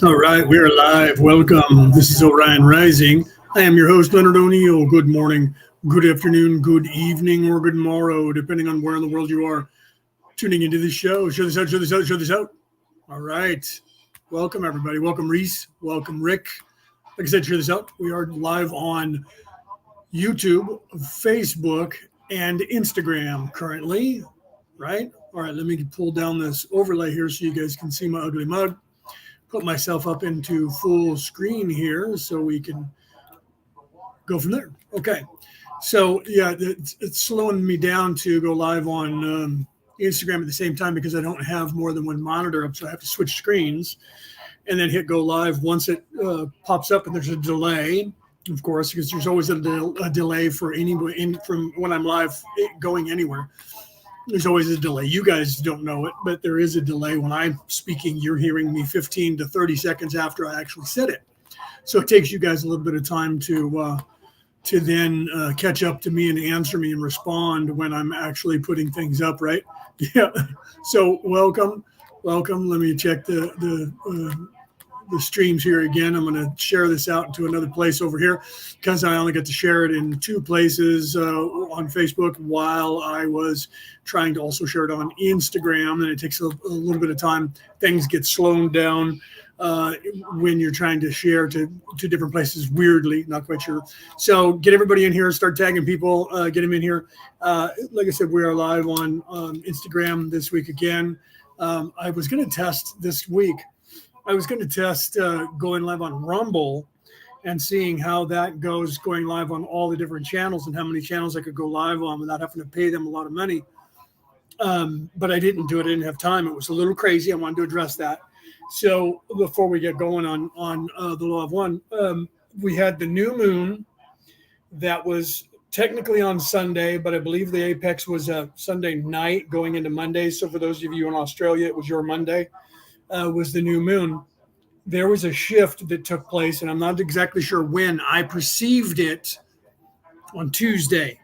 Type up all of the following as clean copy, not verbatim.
All right, we are live. Welcome. This is Orion Rising. I am your host, Leonard O'Neill. Good morning, good afternoon, good evening, or good morrow, depending on where in the world you are tuning into the show. Show this out, show this out, show this out. All right. Welcome, everybody. Welcome, Reese. Welcome, Rick. Like I said, share this out. We are live on YouTube, Facebook, and Instagram currently, right? All right, let me pull down this overlay here so you guys can see my ugly mug. Put myself up into full screen here so we can go from there. Okay. So, yeah, it's slowing me down to go live on Instagram at the same time because I don't have more than one monitor up, so I have to switch screens and then hit go live once it pops up, and there's a delay, of course, because there's always a delay for from when I'm live going anywhere. There's always a delay. You guys don't know it, but there is a delay. When I'm speaking, you're hearing me 15 to 30 seconds after I actually said it. So it takes you guys a little bit of time to then catch up to me and answer me and respond when I'm actually putting things up, right? Yeah. So welcome. Let me check the streams here again. I'm going to share this out into another place over here because I only got to share it in two places on Facebook while I was trying to also share it on Instagram. And it takes a little bit of time. Things get slowed down when you're trying to share to different places, weirdly, not quite sure. So get everybody in here, start tagging people, get them in here. Like I said, we are live on Instagram this week again. I was going to test this week. I was going to test going live on Rumble and seeing how that goes, going live on all the different channels and how many channels I could go live on without having to pay them a lot of money. But I didn't do it. I didn't have time. It was a little crazy. I wanted to address that. So before we get going on the Law of One, we had the new moon that was technically on Sunday, but I believe the apex was a Sunday night going into Monday. So for those of you in Australia, it was your Monday. Was the new moon. There was a shift that took place, and I'm not exactly sure when. I perceived it on Tuesday,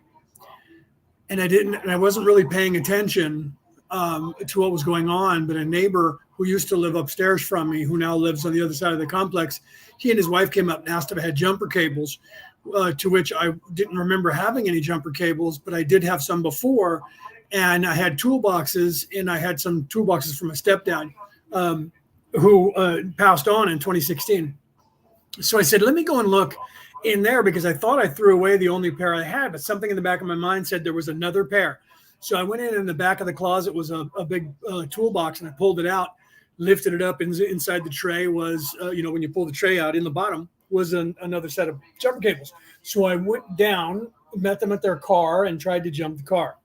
and I wasn't really paying attention to what was going on. But a neighbor who used to live upstairs from me, who now lives on the other side of the complex, he and his wife came up and asked if I had jumper cables, to which I didn't remember having any jumper cables, but I did have some before, and I had toolboxes, and I had some toolboxes from a stepdad. Who passed on in 2016. So I said, let me go and look in there because I thought I threw away the only pair I had, but something in the back of my mind said there was another pair. So I went in the back of the closet was a big toolbox, and I pulled it out, lifted it up. Inside the tray was, when you pull the tray out, in the bottom was another set of jumper cables. So I went down, met them at their car, and tried to jump the car.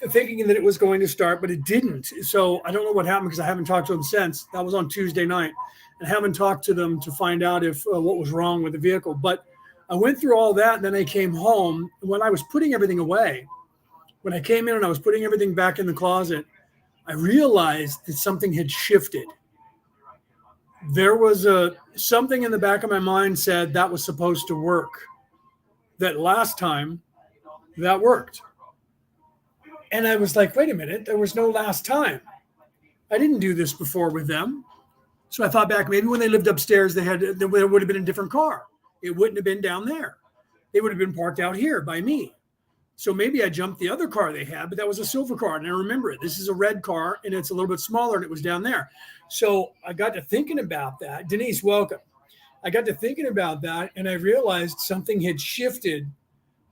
Thinking that it was going to start, but it didn't. So I don't know what happened because I haven't talked to them since. That was on Tuesday night. And I haven't talked to them to find out if what was wrong with the vehicle. But I went through all that, and then I came home. When I was putting everything away, when I came in and I was putting everything back in the closet, I realized that something had shifted. There was something in the back of my mind said that was supposed to work. That last time, that worked. And I was like, wait a minute, there was no last time. I didn't do this before with them. So I thought back, maybe when they lived upstairs, there would have been a different car. It wouldn't have been down there. They would have been parked out here by me. So maybe I jumped the other car they had, but that was a silver car. And I remember it. This is a red car, and it's a little bit smaller, and it was down there. So I got to thinking about that. Denise, welcome. I got to thinking about that, and I realized something had shifted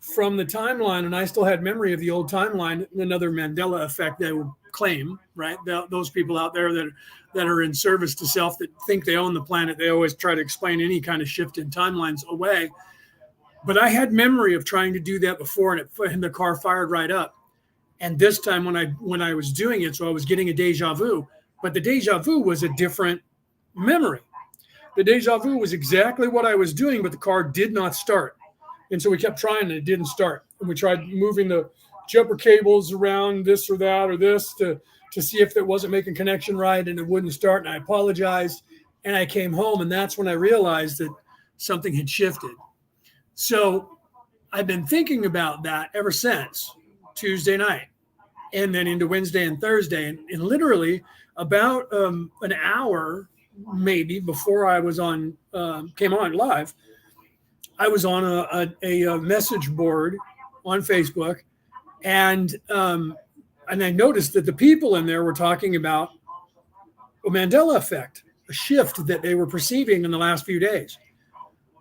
from the timeline, and I still had memory of the old timeline, another Mandela effect they would claim, right? Those people out there that are in service to self that think they own the planet, they always try to explain any kind of shift in timelines away. But I had memory of trying to do that before, and the car fired right up. And this time when I was doing it, so I was getting a deja vu, but the deja vu was a different memory. The deja vu was exactly what I was doing, but the car did not start. And so we kept trying, and it didn't start. And we tried moving the jumper cables around this or that or this to see if it wasn't making connection right, and it wouldn't start. And I apologized, and I came home, and that's when I realized that something had shifted. So I've been thinking about that ever since Tuesday night, and then into Wednesday and Thursday. And literally about an hour maybe before I was on, came on live, I was on a message board on Facebook, and I noticed that the people in there were talking about a Mandela effect, a shift that they were perceiving in the last few days.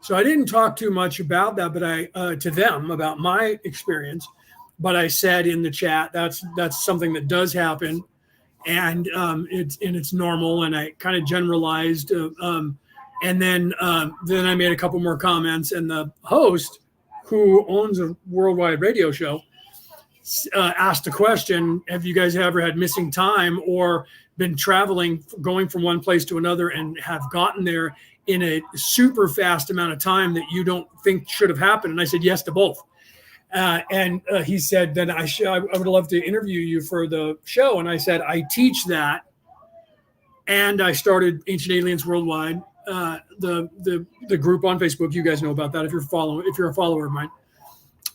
So I didn't talk too much about that, but to them about my experience. But I said in the chat that's something that does happen, and it's normal. And I kind of generalized, and then I made a couple more comments. And the host, who owns a worldwide radio show, asked a question: have you guys ever had missing time or been traveling, going from one place to another, and have gotten there in a super fast amount of time that you don't think should have happened? And I said yes to both. And he said, then I would love to interview you for the show. And I said, I teach that. And I started Ancient Aliens Worldwide, the group on Facebook. You guys know about that if you're a follower of mine.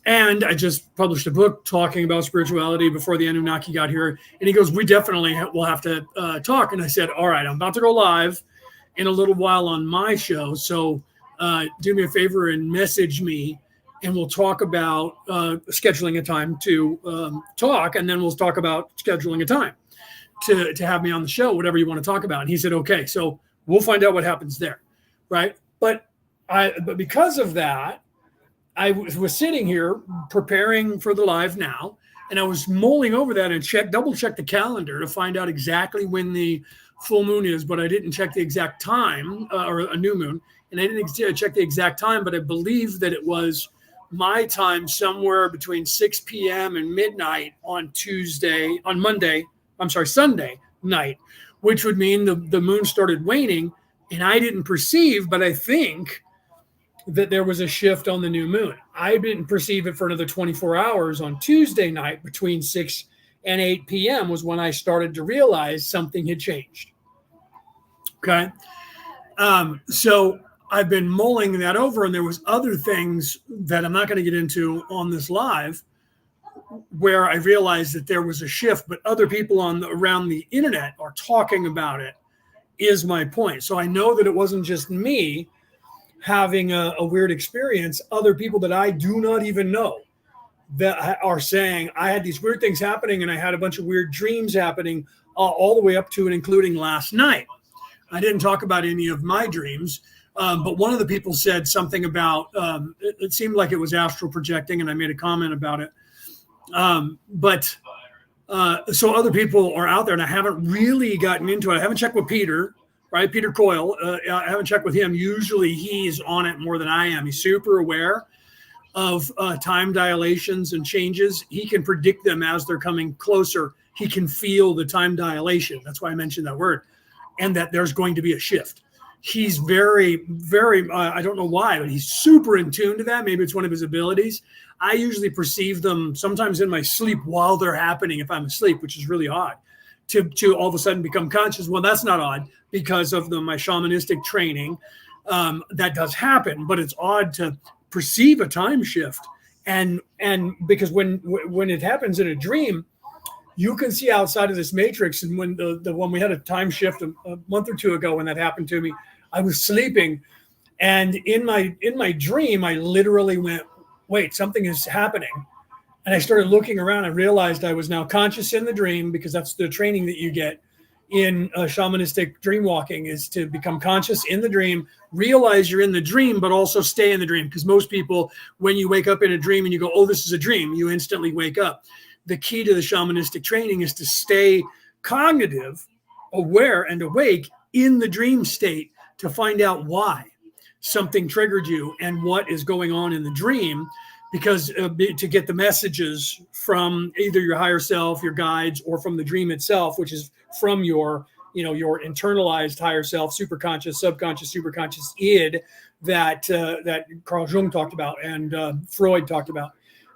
And I just published a book talking about spirituality before the Anunnaki got here. And he goes, we definitely will have to talk. And I said, all right, I'm about to go live in a little while on my show. So do me a favor and message me, and we'll talk about scheduling a time to talk. And then we'll talk about scheduling a time to have me on the show, whatever you want to talk about. And he said, okay, so we'll find out what happens there. Right. But because of that, I was sitting here preparing for the live now, and I was mulling over that and double check the calendar to find out exactly when the full moon is, but I didn't check the exact time, or a new moon, and I didn't check the exact time, but I believe that it was my time somewhere between 6 p.m. and midnight on Sunday night, which would mean the moon started waning, and I didn't perceive, but I think that there was a shift on the new moon. I didn't perceive it for another 24 hours on Tuesday night between 6 and 8 p.m. was when I started to realize something had changed. Okay. So I've been mulling that over, and there was other things that I'm not going to get into on this live where I realized that there was a shift, but other people around the internet are talking about it, is my point. So I know that it wasn't just me having a weird experience. Other people that I do not even know that are saying, I had these weird things happening, and I had a bunch of weird dreams happening all the way up to and including last night. I didn't talk about any of my dreams, but one of the people said something about, it seemed like it was astral projecting, and I made a comment about it. So other people are out there, and I haven't really gotten into it. I haven't checked with Peter. Right, Peter Coyle. I haven't checked with him. Usually he's on it more than I am. He's super aware of time dilations and changes. He can predict them as they're coming closer. He can feel the time dilation. That's why I mentioned that word, and that there's going to be a shift. He's very, very, I don't know why, but he's super in tune to that. Maybe it's one of his abilities. I usually perceive them sometimes in my sleep while they're happening if I'm asleep, which is really odd. To all of a sudden become conscious. Well, that's not odd because of my shamanistic training. That does happen, but it's odd to perceive a time shift. And because when it happens in a dream, you can see outside of this matrix. And when when we had a time shift a month or two ago, when that happened to me, I was sleeping, and in my dream, I literally went, wait, something is happening. And I started looking around. I realized I was now conscious in the dream, because that's the training that you get in shamanistic dream walking, is to become conscious in the dream, realize you're in the dream, but also stay in the dream. Because most people, when you wake up in a dream and you go, oh, this is a dream, you instantly wake up. The key to the shamanistic training is to stay cognitive, aware, and awake in the dream state to find out why something triggered you and what is going on in the dream. Because to get the messages from either your higher self, your guides, or from the dream itself, which is from your internalized higher self, superconscious, subconscious, superconscious id that Carl Jung talked about and Freud talked about,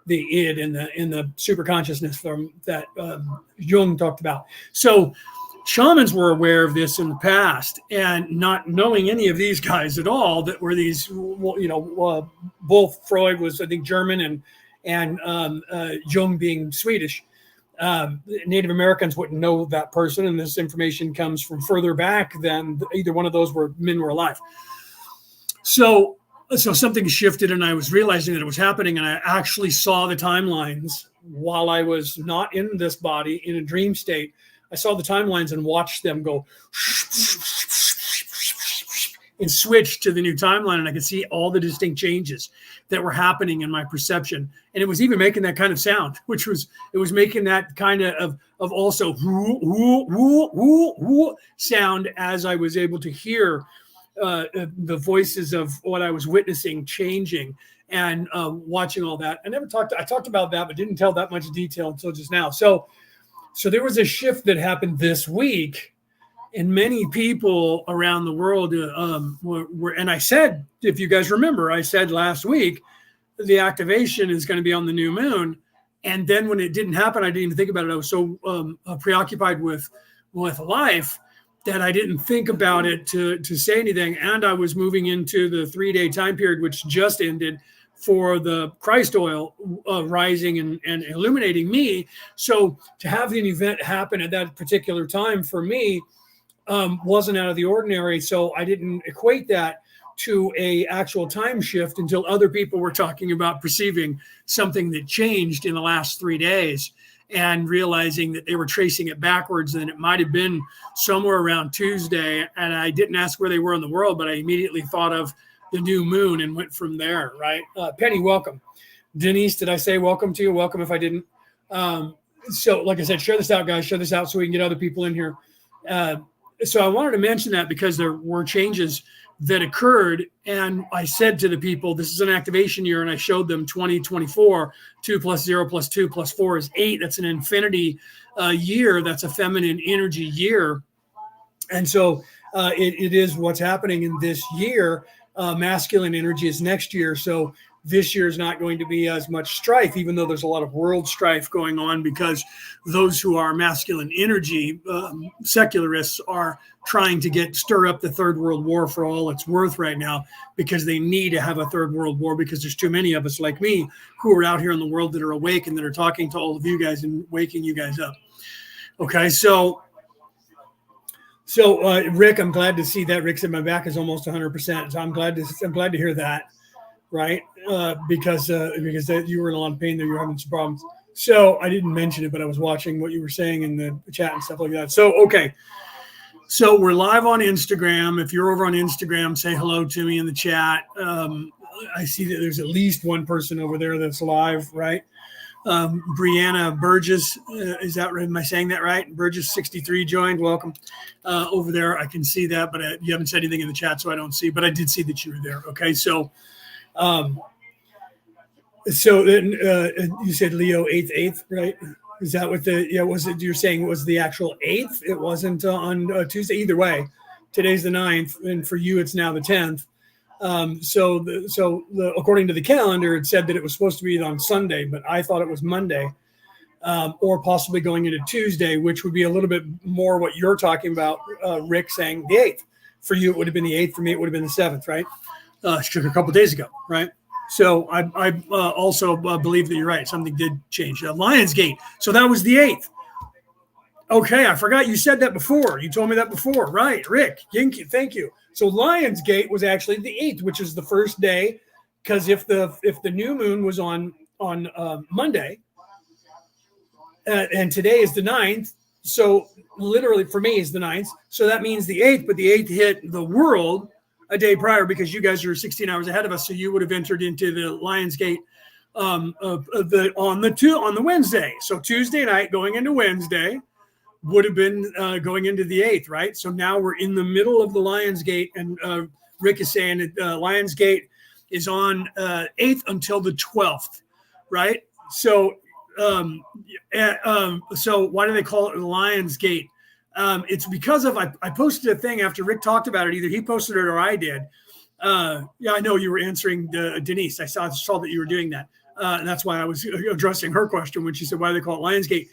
the id and the superconsciousness from that Jung talked about. So shamans were aware of this in the past, and not knowing any of these guys at all, that were these, both Freud was, I think, German and Jung being Swedish. Native Americans wouldn't know that person, and this information comes from further back than either one of those men were alive. So something shifted, and I was realizing that it was happening, and I actually saw the timelines while I was not in this body in a dream state. I saw the timelines and watched them go and switch to the new timeline, and I could see all the distinct changes that were happening in my perception. And it was even making that kind of sound, it was making that kind of also sound as I was able to hear the voices of what I was witnessing changing and watching all that. I talked about that, but didn't tell that much detail until just now. So there was a shift that happened this week, and many people around the world were, and I said, if you guys remember, I said last week, the activation is going to be on the new moon. And then when it didn't happen, I didn't even think about it. I was so preoccupied with life that I didn't think about it to say anything. And I was moving into the 3-day time period, which just ended, for the Christ oil rising and illuminating me. So to have an event happen at that particular time for me wasn't out of the ordinary. So I didn't equate that to a actual time shift until other people were talking about perceiving something that changed in the last 3 days, and realizing that they were tracing it backwards, and it might have been somewhere around Tuesday. And I didn't ask where they were in the world, but I immediately thought of the new moon and went from there, right? Penny, welcome. Denise, did I say welcome to you? Welcome if I didn't. So like I said, share this out, guys. Share this out so we can get other people in here. So I wanted to mention that because there were changes that occurred. And I said to the people, this is an activation year. And I showed them 2024, 2 plus 0 plus 2 plus 4 is 8. That's an infinity year. That's a feminine energy year. And so it is what's happening in this year. Masculine energy is next year. So this year is not going to be as much strife, even though there's a lot of world strife going on, because those who are masculine energy, secularists, are trying to stir up the third world war for all it's worth right now, because they need to have a third world war, because there's too many of us like me who are out here in the world that are awake and that are talking to all of you guys and waking you guys up. Okay. So Rick, I'm glad to see that. Rick said my back is almost 100%. So I'm glad to hear that. Right. Because you were in a lot of pain there. You were having some problems. So I didn't mention it, but I was watching what you were saying in the chat and stuff like that. So, okay. So we're live on Instagram. If you're over on Instagram, say hello to me in the chat. I see that there's at least one person over there that's live, right? Brianna Burgess, is that right? Am I saying that right? Burgess 63 joined. Welcome over there. I can see that, but you haven't said anything in the chat, so I don't see. But I did see that you were there. Okay, so then you said Leo 8th, right? Is that what was it you're saying it was the actual 8th? It wasn't on Tuesday. Either way, today's the 9th, and for you it's now the 10th. So according to the calendar, it said that it was supposed to be on Sunday, but I thought it was Monday, or possibly going into Tuesday, which would be a little bit more what you're talking about, Rick, saying the 8th. For you, it would have been the 8th. For me, it would have been the 7th, right? A couple of days ago, right? So I also believe that you're right. Something did change. Lionsgate. So that was the 8th. Okay, I forgot you said that before. You told me that before. Right, Rick. Thank you. So Lionsgate was actually the 8th, which is the first day, because if the new moon was on Monday, and today is the 9th, so literally for me is the 9th. So that means the 8th, but the 8th hit the world a day prior, because you guys are 16 hours ahead of us. So you would have entered into the Lionsgate on the Wednesday. So Tuesday night going into Wednesday would have been going into the 8th, right? So now we're in the middle of the Lionsgate, and Rick is saying that Lionsgate is on 8th until the 12th, right? So so why do they call it Lionsgate? It's because of I posted a thing after Rick talked about it. Either he posted it or I did. Yeah, I know you were answering Denise. I saw that you were doing that. And that's why I was addressing her question when she said, why do they call it Lionsgate?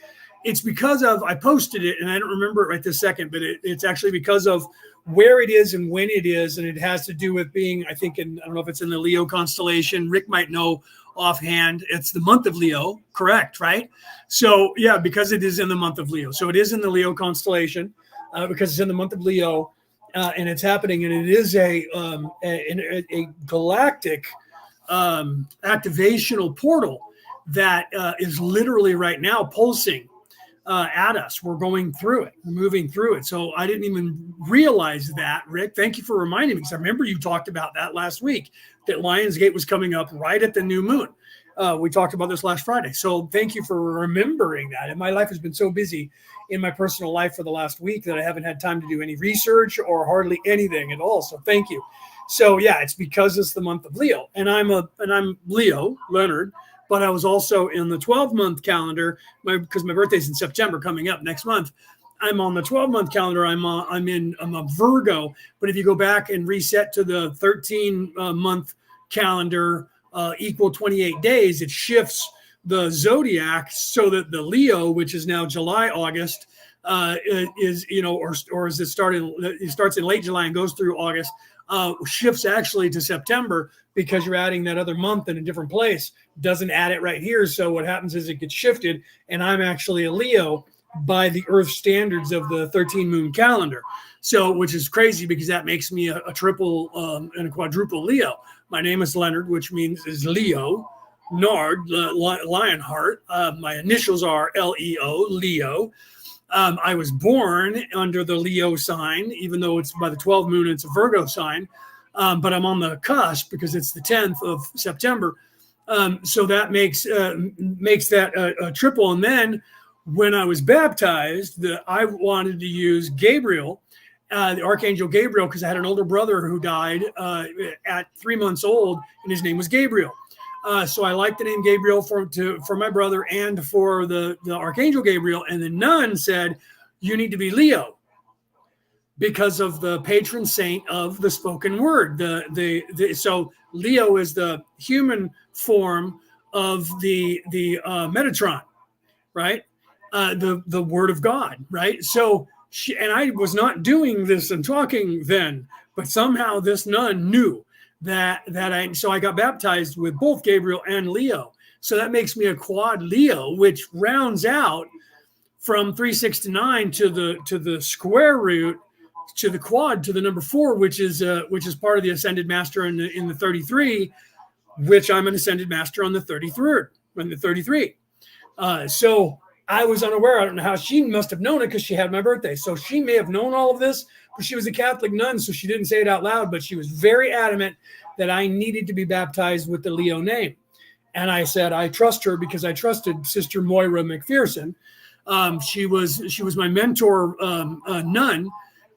it's because of, I posted it and I don't remember it right this second, but it's actually because of where it is and when it is. And it has to do with being, I think, I don't know if it's in the Leo constellation. Rick might know offhand. It's the month of Leo, correct, right? So yeah, because it is in the month of Leo. So it is in the Leo constellation because it's in the month of Leo and it's happening. And it is a galactic activational portal that is literally right now pulsing at us. We're going through it, we're moving through it. So I didn't even realize that, Rick. Thank you for reminding me, because I remember you talked about that last week, that Lionsgate was coming up right at the new moon. We talked about this last Friday. So thank you for remembering that. And my life has been so busy in my personal life for the last week that I haven't had time to do any research or hardly anything at all. So thank you. So yeah, it's because it's the month of Leo, and I'm Leo, Leonard. But I was also in the 12-month calendar because my birthday's in September coming up next month. I'm on the 12-month calendar. I'm a Virgo. But if you go back and reset to the 13-month calendar equal 28 days, it shifts the zodiac so that the Leo, which is now July, August, is, or is it starting? It starts in late July and goes through August. Shifts actually to September because you're adding that other month in a different place. Doesn't add it right here. So what happens is it gets shifted, and I'm actually a Leo by the Earth standards of the 13 moon calendar. So, which is crazy because that makes me a triple and a quadruple Leo. My name is Leonard, which means is Leo, Nard, Lionheart. My initials are Leo, Leo. I was born under the Leo sign, even though it's by the 12th moon, it's a Virgo sign. But I'm on the cusp because it's the 10th of September. So that makes that a triple. And then when I was baptized, I wanted to use Gabriel, the Archangel Gabriel, because I had an older brother who died at 3 months old, and his name was Gabriel. So I like the name Gabriel for my brother and for the Archangel Gabriel. And the nun said, you need to be Leo because of the patron saint of the spoken word. So Leo is the human form of the Metatron, right? The word of God, right? So and I was not doing this and talking then, but somehow this nun knew so I got baptized with both Gabriel and Leo. So that makes me a quad Leo, which rounds out from 369 to the square root to the quad to the number 4, which is part of the Ascended Master in the 33, which I'm an Ascended Master on the 33. So I was unaware. I don't know how. She must have known it because she had my birthday. So she may have known all of this, but she was a Catholic nun, so she didn't say it out loud, but she was very adamant that I needed to be baptized with the Leo name. And I said, I trust her because I trusted Sister Moira McPherson. She was my mentor nun,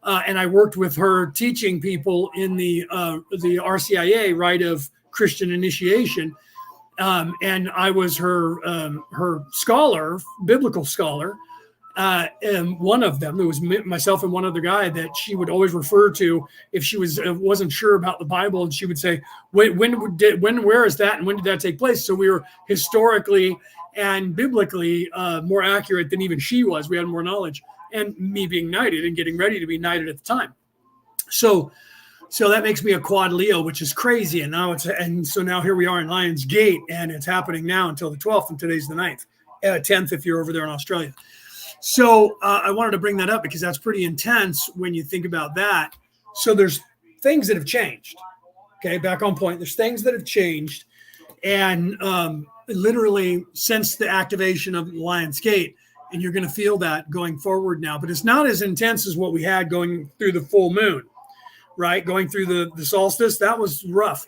and I worked with her teaching people in the RCIA, Rite of Christian Initiation. And I was her scholar, biblical scholar, and one of them, it was myself and one other guy that she would always refer to if she wasn't sure about the Bible, and she would say, where is that, and when did that take place? So we were historically and biblically more accurate than even she was. We had more knowledge, and me being knighted and getting ready to be knighted at the time. So that makes me a quad Leo, which is crazy. And so now here we are in Lions Gate, and it's happening now until the 12th, and today's the 9th, 10th if you're over there in Australia. So I wanted to bring that up because that's pretty intense when you think about that. So there's things that have changed. Okay, back on point. There's things that have changed, and literally since the activation of Lions Gate, and you're going to feel that going forward now. But it's not as intense as what we had going through the full moon. Right, going through the solstice, that was rough.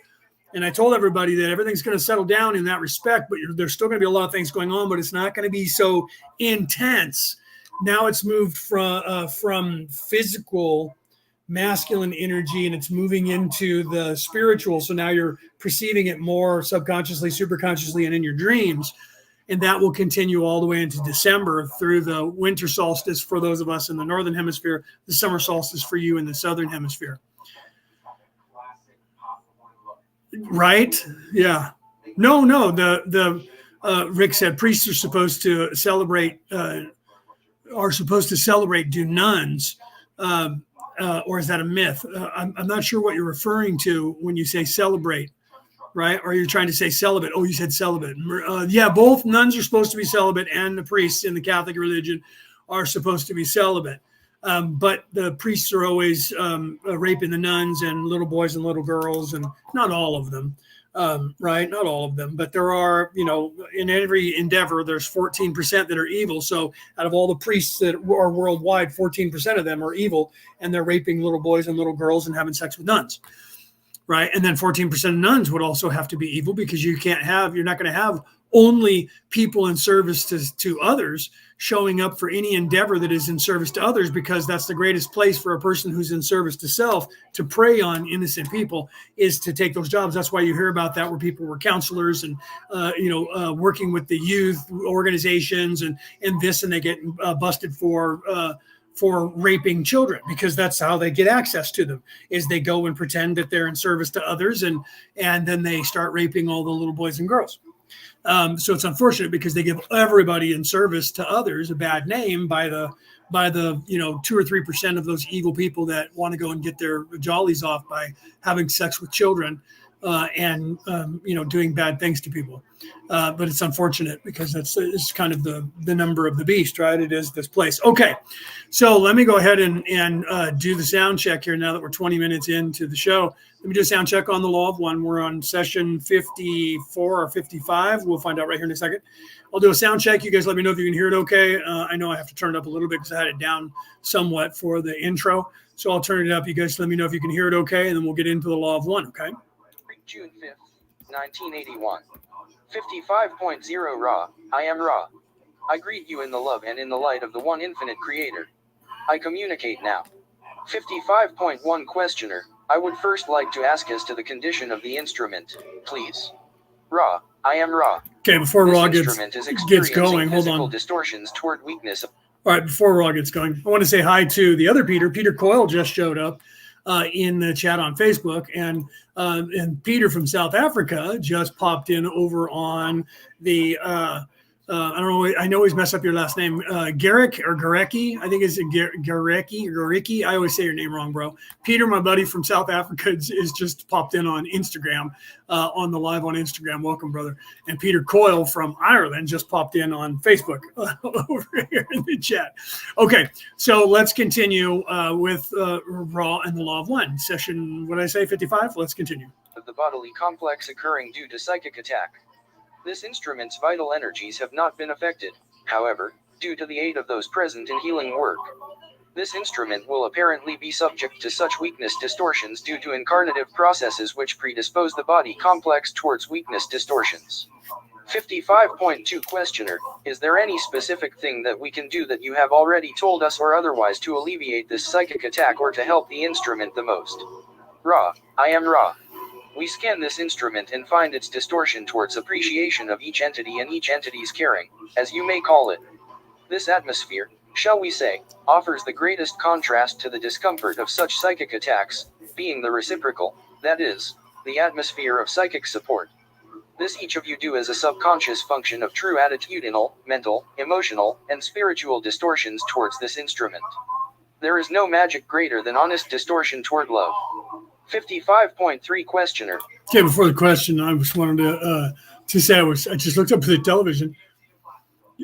And I told everybody that everything's going to settle down in that respect, but there's still going to be a lot of things going on, but it's not going to be so intense. Now it's moved from physical masculine energy, and it's moving into the spiritual. So now you're perceiving it more subconsciously, superconsciously, and in your dreams. And that will continue all the way into December through the winter solstice for those of us in the northern hemisphere, the summer solstice for you in the southern hemisphere. Right? Yeah. No. The Rick said priests are supposed to celebrate are supposed to celebrate do nuns, or is that a myth? I'm not sure what you're referring to when you say celebrate, right? Or you're trying to say celibate. Oh, you said celibate. Yeah, both nuns are supposed to be celibate, and the priests in the Catholic religion are supposed to be celibate. But the priests are always raping the nuns and little boys and little girls, and not all of them, right? Not all of them, but there are, in every endeavor, there's 14% that are evil. So out of all the priests that are worldwide, 14% of them are evil, and they're raping little boys and little girls and having sex with nuns. Right. And then 14% of nuns would also have to be evil, because you're not going to have only people in service to others showing up for any endeavor that is in service to others, because that's the greatest place for a person who's in service to self to prey on innocent people, is to take those jobs. That's why you hear about that, where people were counselors and, working with the youth organizations and this, and they get busted for raping children, because that's how they get access to them, is they go and pretend that they're in service to others, and then they start raping all the little boys and girls. So it's unfortunate, because they give everybody in service to others a bad name by the 2 or 3% of those evil people that want to go and get their jollies off by having sex with children, and doing bad things to people. But it's unfortunate, because it's kind of the number of the beast, right? It is this place. Okay, so let me go ahead and do the sound check here now that we're 20 minutes into the show. Let me do a sound check on the Law of One. We're on session 54 or 55. We'll find out right here in a second. I'll do a sound check. You guys let me know if you can hear it okay. I know I have to turn it up a little bit, because I had it down somewhat for the intro. So I'll turn it up. You guys let me know if you can hear it okay, and then we'll get into the Law of One, okay? June 5th, 1981. 55.0 Ra, I am Ra. I greet you in the love and in the light of the one infinite creator. I communicate now. 55.1 Questioner, I would first like to ask as to the condition of the instrument, please. Ra, I am Ra. Okay, before Ra gets going, hold on. Distortions toward weakness. All right, before Ra gets going, I want to say hi to the other Peter. Peter Coyle just showed up in the chat on Facebook, and Peter from South Africa just popped in over on the I don't know, I know always mess up your last name, Garrick or Garecki. I think it's Garecki. I always say your name wrong, bro. Peter, my buddy from South Africa, is just popped in on Instagram, on the live on Instagram. Welcome, brother. And Peter Coyle from Ireland just popped in on Facebook over here in the chat. Okay, so let's continue with Ra and the Law of One. Session, what did I say, 55? Let's continue. The bodily complex occurring due to psychic attack. This instrument's vital energies have not been affected, however, due to the aid of those present in healing work. This instrument will apparently be subject to such weakness distortions due to incarnative processes which predispose the body complex towards weakness distortions. 55.2 Questioner, is there any specific thing that we can do that you have already told us or otherwise to alleviate this psychic attack or to help the instrument the most? Ra, I am Ra. We scan this instrument and find its distortion towards appreciation of each entity and each entity's caring, as you may call it. This atmosphere, shall we say, offers the greatest contrast to the discomfort of such psychic attacks, being the reciprocal, that is, the atmosphere of psychic support. This each of you do as a subconscious function of true attitudinal, mental, emotional, and spiritual distortions towards this instrument. There is no magic greater than honest distortion toward love. 55.3 Questioner. Okay, before the question, I just wanted to say I just looked up the television,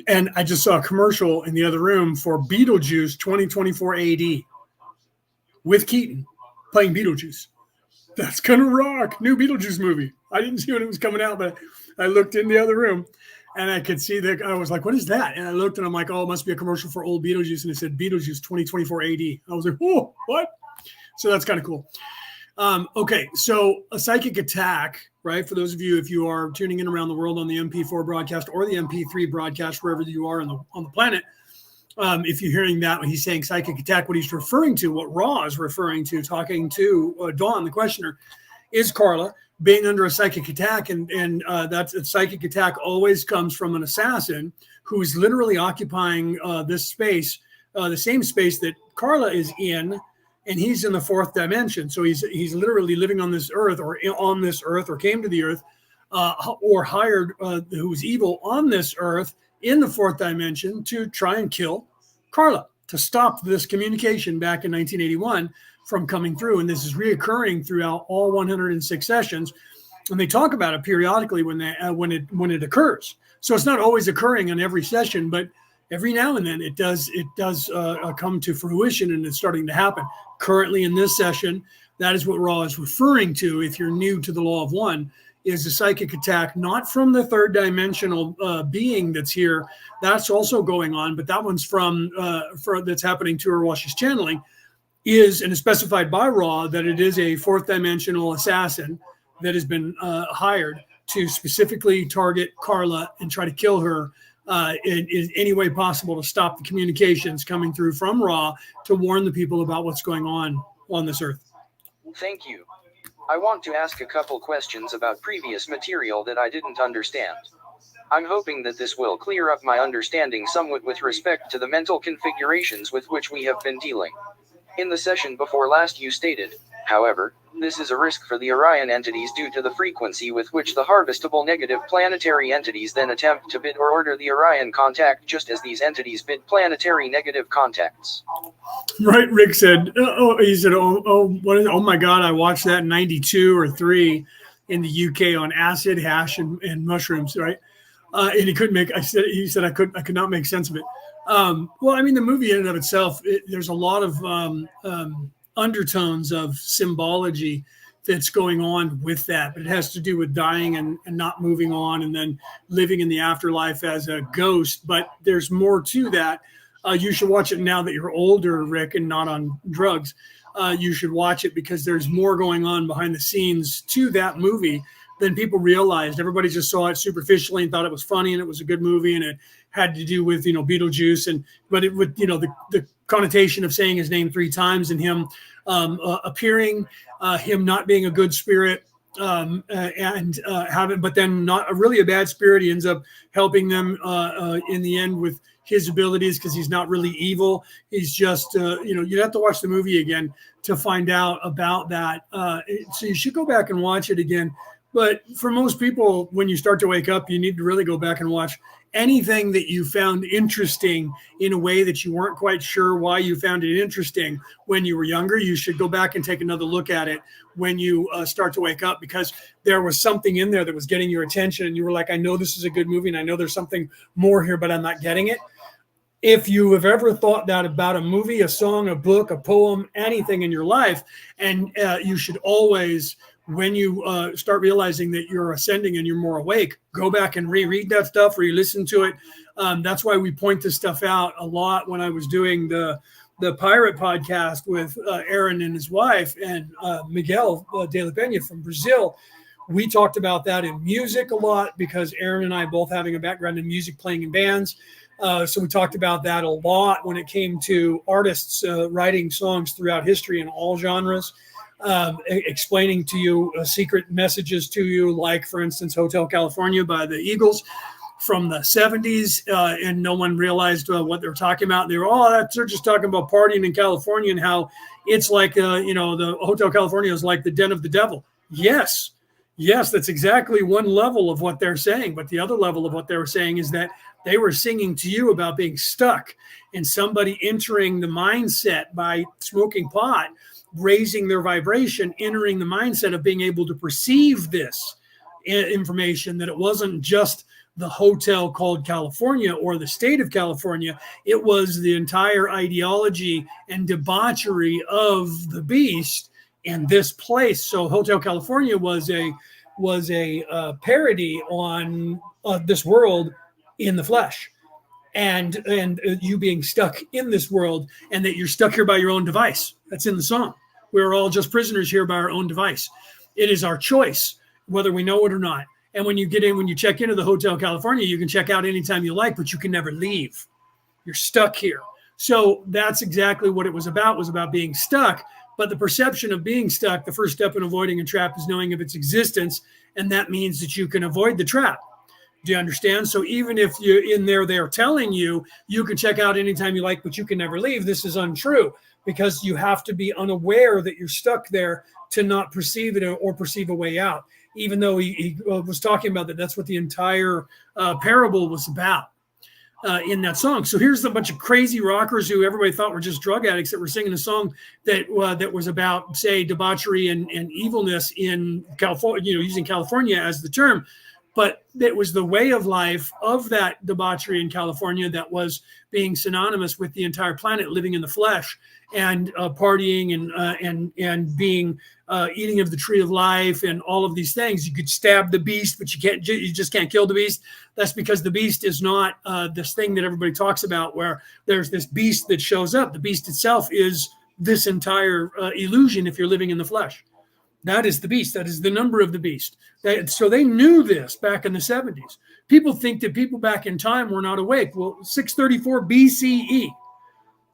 and I just saw a commercial in the other room for Beetlejuice 2024 AD with Keaton playing Beetlejuice. That's gonna rock. New Beetlejuice movie. I didn't see when it was coming out, but I looked in the other room and I could see that. I was like, what is that? And I looked and I'm like, oh, it must be a commercial for old Beetlejuice. And it said Beetlejuice 2024 AD. I was like, oh, what? So that's kind of cool. Okay, so a psychic attack, right? For those of you, if you are tuning in around the world on the MP4 broadcast or the MP3 broadcast, wherever you are on the planet, if you're hearing that when he's saying psychic attack, what he's referring to, what Ra is referring to, talking to Dawn, the questioner, is Carla being under a psychic attack, and that's a psychic attack always comes from an assassin who is literally occupying this space, the same space that Carla is in. And he's in the fourth dimension. So he's literally living on this earth or came to the earth or hired who's evil on this earth in the fourth dimension to try and kill Carla to stop this communication back in 1981 from coming through. And this is reoccurring throughout all 106 sessions. And they talk about it periodically when it occurs. So it's not always occurring in every session, but every now and then it does come to fruition, and it's starting to happen. Currently in this session, that is what Ra is referring to. If you're new to the law of one, is a psychic attack, not from the third dimensional being that's here. That's also going on, but that one's from that's happening to her while she's channeling. And it's specified by Ra that it is a fourth dimensional assassin that has been hired to specifically target Carla and try to kill her in any way possible to stop the communications coming through from Ra to warn the people about what's going on this earth. Thank you. I want to ask a couple questions about previous material that I didn't understand. I'm hoping that this will clear up my understanding somewhat with respect to the mental configurations with which we have been dealing. In the session before last you stated, however, this is a risk for the Orion entities due to the frequency with which the harvestable negative planetary entities then attempt to bid or order the Orion contact, just as these entities bid planetary negative contacts. Right, Rick said, oh my God, I watched that in 92 or 3 in the UK on acid, hash, and mushrooms, right? And he said I could not make sense of it. Well, I mean, the movie in and of itself, there's a lot of undertones of symbology that's going on with that, but it has to do with dying and not moving on and then living in the afterlife as a ghost. But there's more to that. You should watch it now that you're older, Rick, and not on drugs. You should watch it because there's more going on behind the scenes to that movie than people realized. Everybody just saw it superficially and thought it was funny and it was a good movie and it had to do with, Beetlejuice, but it would, the connotation of saying his name 3 times and him appearing, him not being a good spirit, but then not really a bad spirit. He ends up helping them in the end with his abilities because he's not really evil. He's just, you'd have to watch the movie again to find out about that. So you should go back and watch it again. But for most people, when you start to wake up, you need to really go back and watch anything that you found interesting in a way that you weren't quite sure why you found it interesting when you were younger. You should go back and take another look at it when you start to wake up, because there was something in there that was getting your attention and you were like, I know this is a good movie and I know there's something more here, but I'm not getting it. If you have ever thought that about a movie, a song, a book, a poem, anything in your life, and you should always, when you start realizing that you're ascending and you're more awake, go back and reread that stuff, re-listen to it. That's why we point this stuff out a lot when I was doing the Pirate podcast with Aaron and his wife and Miguel de la Peña from Brazil. We talked about that in music a lot because Aaron and I both having a background in music, playing in bands. So we talked about that a lot when it came to artists writing songs throughout history in all genres. Explaining to you secret messages to you, like, for instance, Hotel California by the Eagles from the 70s, and no one realized what they were talking about. They were, they're just talking about partying in California and how it's like, the Hotel California is like the den of the devil. Yes, that's exactly one level of what they're saying. But the other level of what they were saying is that they were singing to you about being stuck and somebody entering the mindset by smoking pot, raising their vibration, entering the mindset of being able to perceive this information, that it wasn't just the hotel called California or the state of California. It was the entire ideology and debauchery of the beast in this place. So Hotel California was a parody on this world in the flesh, and you being stuck in this world, and that you're stuck here by your own device. That's in the song. We're all just prisoners here by our own device. It is our choice, whether we know it or not. And when you check into the Hotel California, you can check out anytime you like, but you can never leave. You're stuck here. So that's exactly what it was about being stuck. But the perception of being stuck, the first step in avoiding a trap is knowing of its existence. And that means that you can avoid the trap. Do you understand? So even if you're in there, they're telling you, you can check out anytime you like, but you can never leave. This is untrue, because you have to be unaware that you're stuck there to not perceive it or perceive a way out, even though he was talking about that. That's what the entire parable was about. in that song. So here's a bunch of crazy rockers who everybody thought were just drug addicts that were singing a song that was about, say, debauchery and evilness in California, using California as the term. But it was the way of life of that debauchery in California that was being synonymous with the entire planet, living in the flesh and partying and being eating of the tree of life and all of these things. You could stab the beast, but you just can't kill the beast. That's because the beast is not this thing that everybody talks about where there's this beast that shows up. The beast itself is this entire illusion if you're living in the flesh. That is the beast. That is the number of the beast. So they knew this back in the 70s. People think that people back in time were not awake. Well, 634 BCE.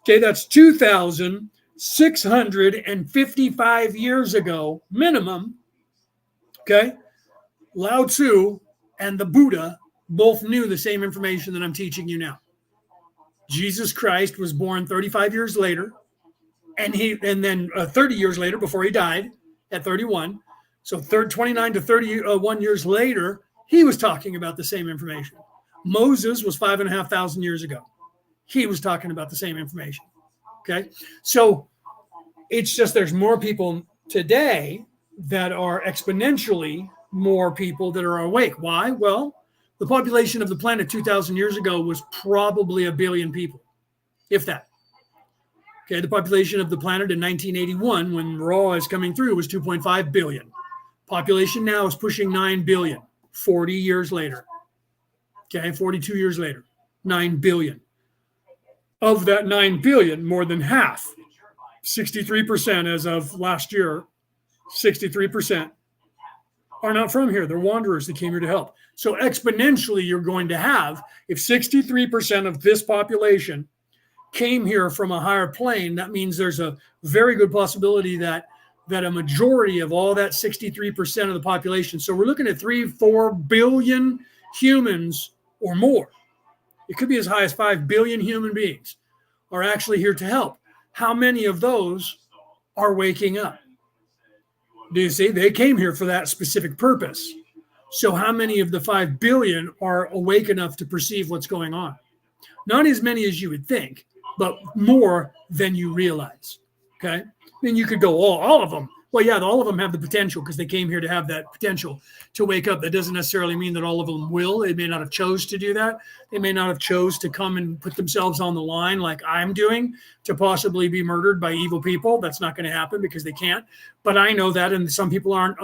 Okay, that's 2,655 years ago, minimum. Okay, Lao Tzu and the Buddha both knew the same information that I'm teaching you now. Jesus Christ was born 35 years later, and then 30 years later before he died at 31. So 29 to 31 years later, he was talking about the same information. Moses was 5,500 years ago. He was talking about the same information. Okay. So it's just there's more people today that are exponentially more people that are awake. Why? Well, the population of the planet 2,000 years ago was probably 1 billion people, if that. Okay, the population of the planet in 1981, when Ra is coming through, was 2.5 billion. Population now is pushing 9 billion, 40 years later. Okay, 42 years later, 9 billion. Of that 9 billion, more than half, 63% as of last year, 63% are not from here. They're wanderers that came here to help. So exponentially, you're going to have, if 63% of this population came here from a higher plane, that means there's a very good possibility that a majority of all that 63% of the population, so we're looking at 3-4 billion humans or more. It could be as high as 5 billion human beings are actually here to help. How many of those are waking up? Do you see? They came here for that specific purpose. So how many of the 5 billion are awake enough to perceive what's going on? Not as many as you would think, but more than you realize. Okay. Then you could go, all of them. Well, yeah, all of them have the potential because they came here to have that potential to wake up. That doesn't necessarily mean that all of them will. They may not have chose to do that. They may not have chose to come and put themselves on the line like I'm doing to possibly be murdered by evil people. That's not going to happen because they can't. But I know that, and some people aren't.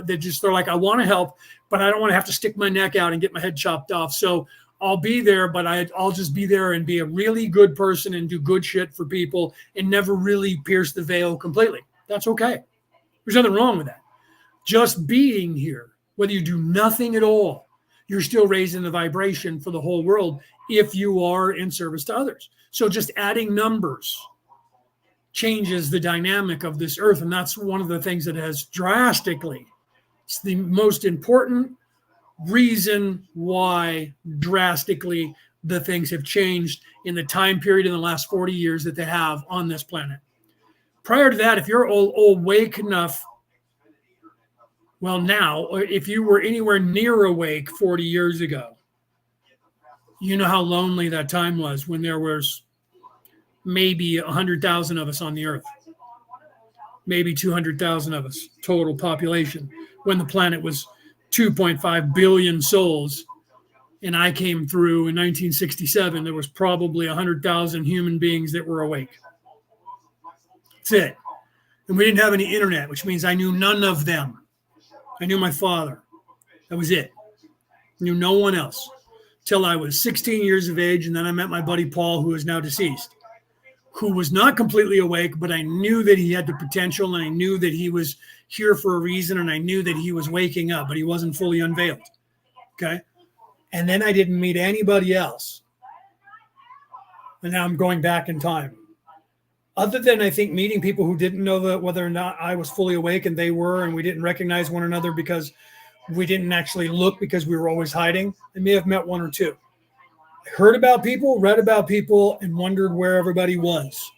They're like, I want to help, but I don't want to have to stick my neck out and get my head chopped off. So I'll be there, but I'll just be there and be a really good person and do good shit for people and never really pierce the veil completely. That's okay. There's nothing wrong with that. Just being here, whether you do nothing at all, you're still raising the vibration for the whole world if you are in service to others. So just adding numbers changes the dynamic of this earth. And that's one of the things that has drastically, it's the most important reason why drastically the things have changed in the time period in the last 40 years that they have on this planet. Prior to that, if you're awake enough, well, now, if you were anywhere near awake 40 years ago, you know how lonely that time was when there was maybe 100,000 of us on the earth, maybe 200,000 of us, total population, when the planet was 2.5 billion souls. And I came through in 1967, there was probably 100,000 human beings that were awake. That's it. And we didn't have any internet, which means I knew none of them. I knew my father. That was it. I knew no one else till I was 16 years of age. And then I met my buddy Paul, who is now deceased, who was not completely awake, but I knew that he had the potential and I knew that he was here for a reason. And I knew that he was waking up, but he wasn't fully unveiled. Okay. And then I didn't meet anybody else. And now I'm going back in time. Other than, I think, meeting people who didn't know that whether or not I was fully awake and they were, and we didn't recognize one another because we didn't actually look because we were always hiding. I may have met one or two. I heard about people, read about people, and wondered where everybody was.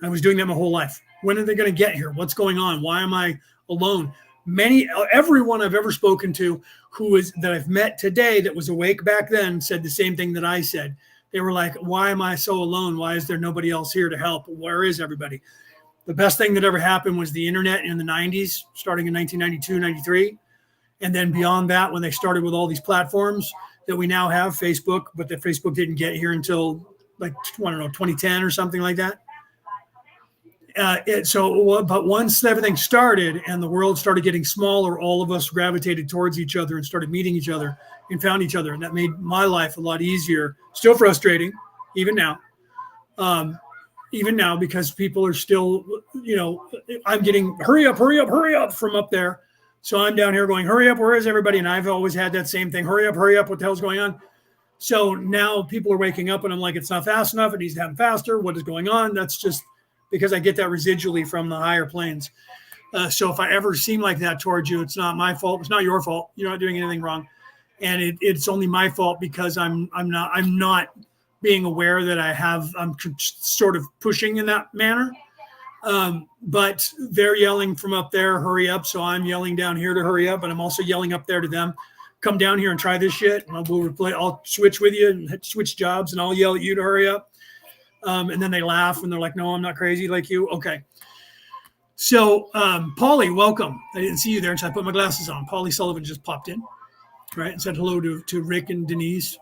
I was doing that my whole life. When are they going to get here? What's going on? Why am I alone? Everyone I've ever spoken to that I've met today that was awake back then said the same thing that I said. They were like, why am I so alone? Why is there nobody else here to help? Where is everybody? The best thing that ever happened was the internet in the 90s, starting in 1992, 93. And then beyond that, when they started with all these platforms that we now have, Facebook, but that Facebook didn't get here until like, I don't know, 2010 or something like that. But once everything started and the world started getting smaller, all of us gravitated towards each other and started meeting each other and found each other. And that made my life a lot easier. Still frustrating, even now. Because people are still, I'm getting hurry up from up there. So I'm down here going, hurry up, where is everybody? And I've always had that same thing, hurry up, what the hell's going on? So now people are waking up and I'm like, it's not fast enough. It needs to happen faster. What is going on? That's just because I get that residually from the higher planes. So if I ever seem like that towards you, it's not my fault. It's not your fault. You're not doing anything wrong. And it's only my fault because I'm not being aware that I'm sort of pushing in that manner. But they're yelling from up there, hurry up. So I'm yelling down here to hurry up. And I'm also yelling up there to them, come down here and try this shit. And I'll switch with you and switch jobs and I'll yell at you to hurry up. And then they laugh and they're like, no, I'm not crazy like you. Okay. So, Polly, welcome. I didn't see you there until I put my glasses on. Polly Sullivan just popped in, right? And said hello to Rick and Denise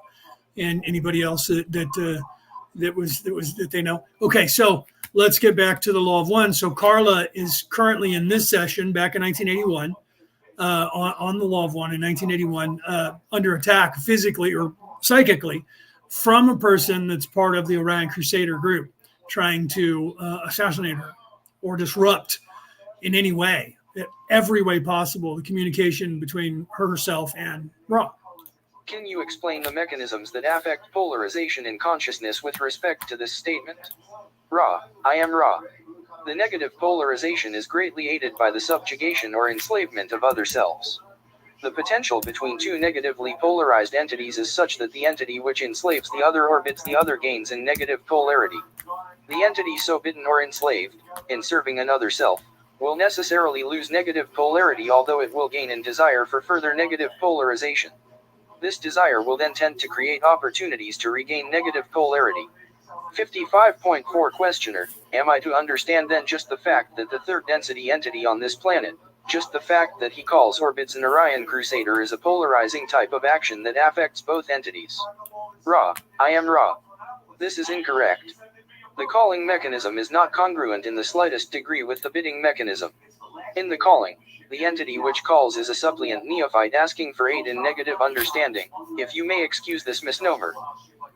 and anybody else that they know. Okay. So let's get back to the law of one. So Carla is currently in this session back in 1981, on the law of one in 1981, under attack physically or psychically from a person that's part of the Orion Crusader group trying to assassinate her or disrupt in any way, every way possible, the communication between herself and Ra. Can you explain the mechanisms that affect polarization in consciousness with respect to this statement? Ra, I am Ra. The negative polarization is greatly aided by the subjugation or enslavement of other selves. The potential between two negatively polarized entities is such that the entity which enslaves the other or bids the other gains in negative polarity. The entity so bidden or enslaved, in serving another self, will necessarily lose negative polarity, although it will gain in desire for further negative polarization. This desire will then tend to create opportunities to regain negative polarity. 55.4 Questioner, am I to understand then just the fact that the third density entity on this planet, just the fact that he calls or bids an Orion Crusader, is a polarizing type of action that affects both entities? Ra, I am Ra. This is incorrect. The calling mechanism is not congruent in the slightest degree with the bidding mechanism. In the calling, the entity which calls is a suppliant neophyte asking for aid in negative understanding, if you may excuse this misnomer.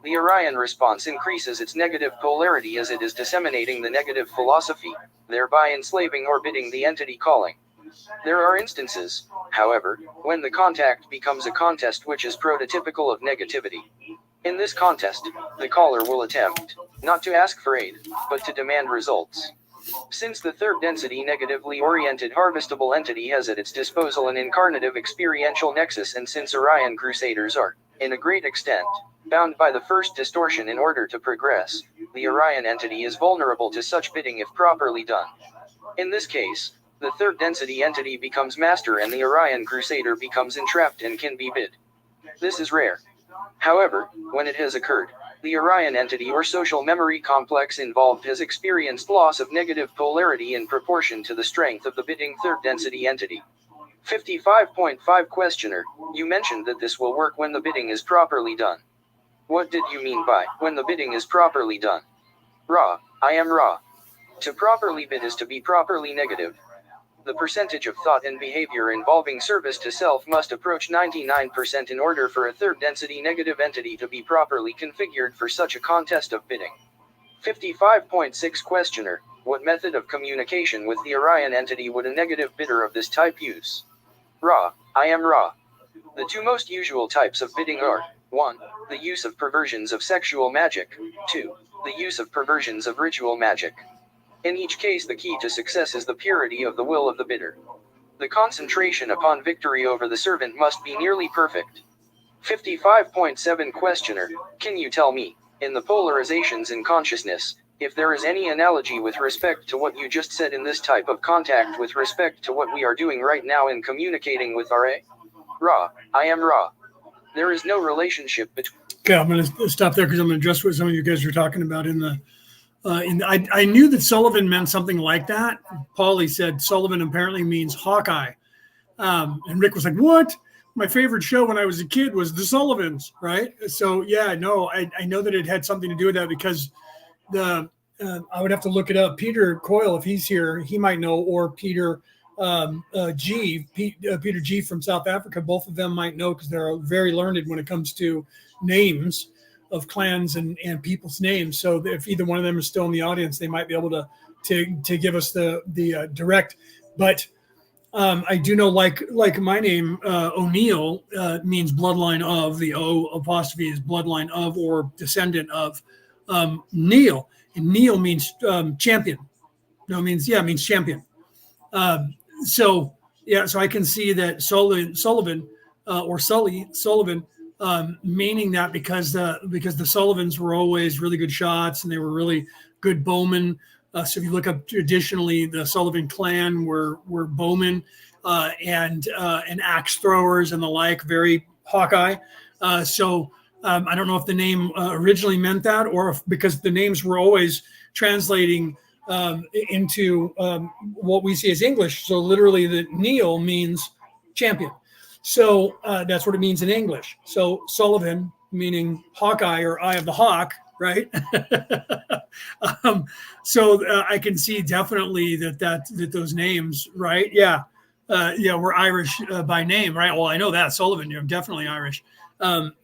The Orion response increases its negative polarity as it is disseminating the negative philosophy, thereby enslaving or bidding the entity calling. There are instances, however, when the contact becomes a contest which is prototypical of negativity. In this contest, the caller will attempt, not to ask for aid, but to demand results. Since the third density negatively oriented harvestable entity has at its disposal an incarnative experiential nexus, and since Orion Crusaders are, in a great extent, bound by the first distortion in order to progress, the Orion entity is vulnerable to such bidding if properly done. In this case, the third density entity becomes master and the Orion Crusader becomes entrapped and can be bid. This is rare. However, when it has occurred, the Orion entity or social memory complex involved has experienced loss of negative polarity in proportion to the strength of the bidding third density entity. 55.5 Questioner, you mentioned that this will work when the bidding is properly done. What did you mean by when the bidding is properly done? Ra, I am Ra. To properly bid is to be properly negative. The percentage of thought and behavior involving service to self must approach 99% in order for a third density negative entity to be properly configured for such a contest of bidding. 55.6 Questioner, what method of communication with the Orion entity would a negative bidder of this type use? Ra, I am Ra. The two most usual types of bidding are 1. The use of perversions of sexual magic. 2. The use of perversions of ritual magic. In each case, the key to success is the purity of the will of the bidder. The concentration upon victory over the servant must be nearly perfect. 55.7 Questioner, can you tell me, in the polarizations in consciousness, If there is any analogy with respect to what you just said in this type of contact with respect to what we are doing right now in communicating with Ra, I am Ra. There is no relationship between. Okay, I'm going to stop there because I'm going to address what some of you guys are talking about in the. I knew that Sullivan meant something like that. Paulie said Sullivan apparently means Hawkeye, and Rick was like, "What? My favorite show when I was a kid was The Sullivans, right?" So yeah, no, I know that it had something to do with that because the I would have to look it up. Peter Coyle, if he's here, he might know, or Peter Peter G from South Africa. Both of them might know because they're very learned when it comes to names of clans and people's names. So if either one of them is still in the audience, they might be able to give us the direct. But I do know, like my name, O'Neill means bloodline of. The O apostrophe is bloodline of or descendant of. Neil, and Neil means champion. No, it means champion. So I can see that Sullivan or Sullivan meaning that because the Sullivans were always really good shots and they were really good bowmen. So if you look up traditionally, the Sullivan clan were bowmen and axe throwers and the like, very Hawkeye. I don't know if the name originally meant that or if, because the names were always translating into what we see as English. So literally the Neil means champion. So that's what it means in English. So Sullivan meaning Hawkeye or Eye of the Hawk, right? I can see definitely that those names, right? Yeah, we're Irish by name, right? Well, I know that Sullivan, you're definitely Irish.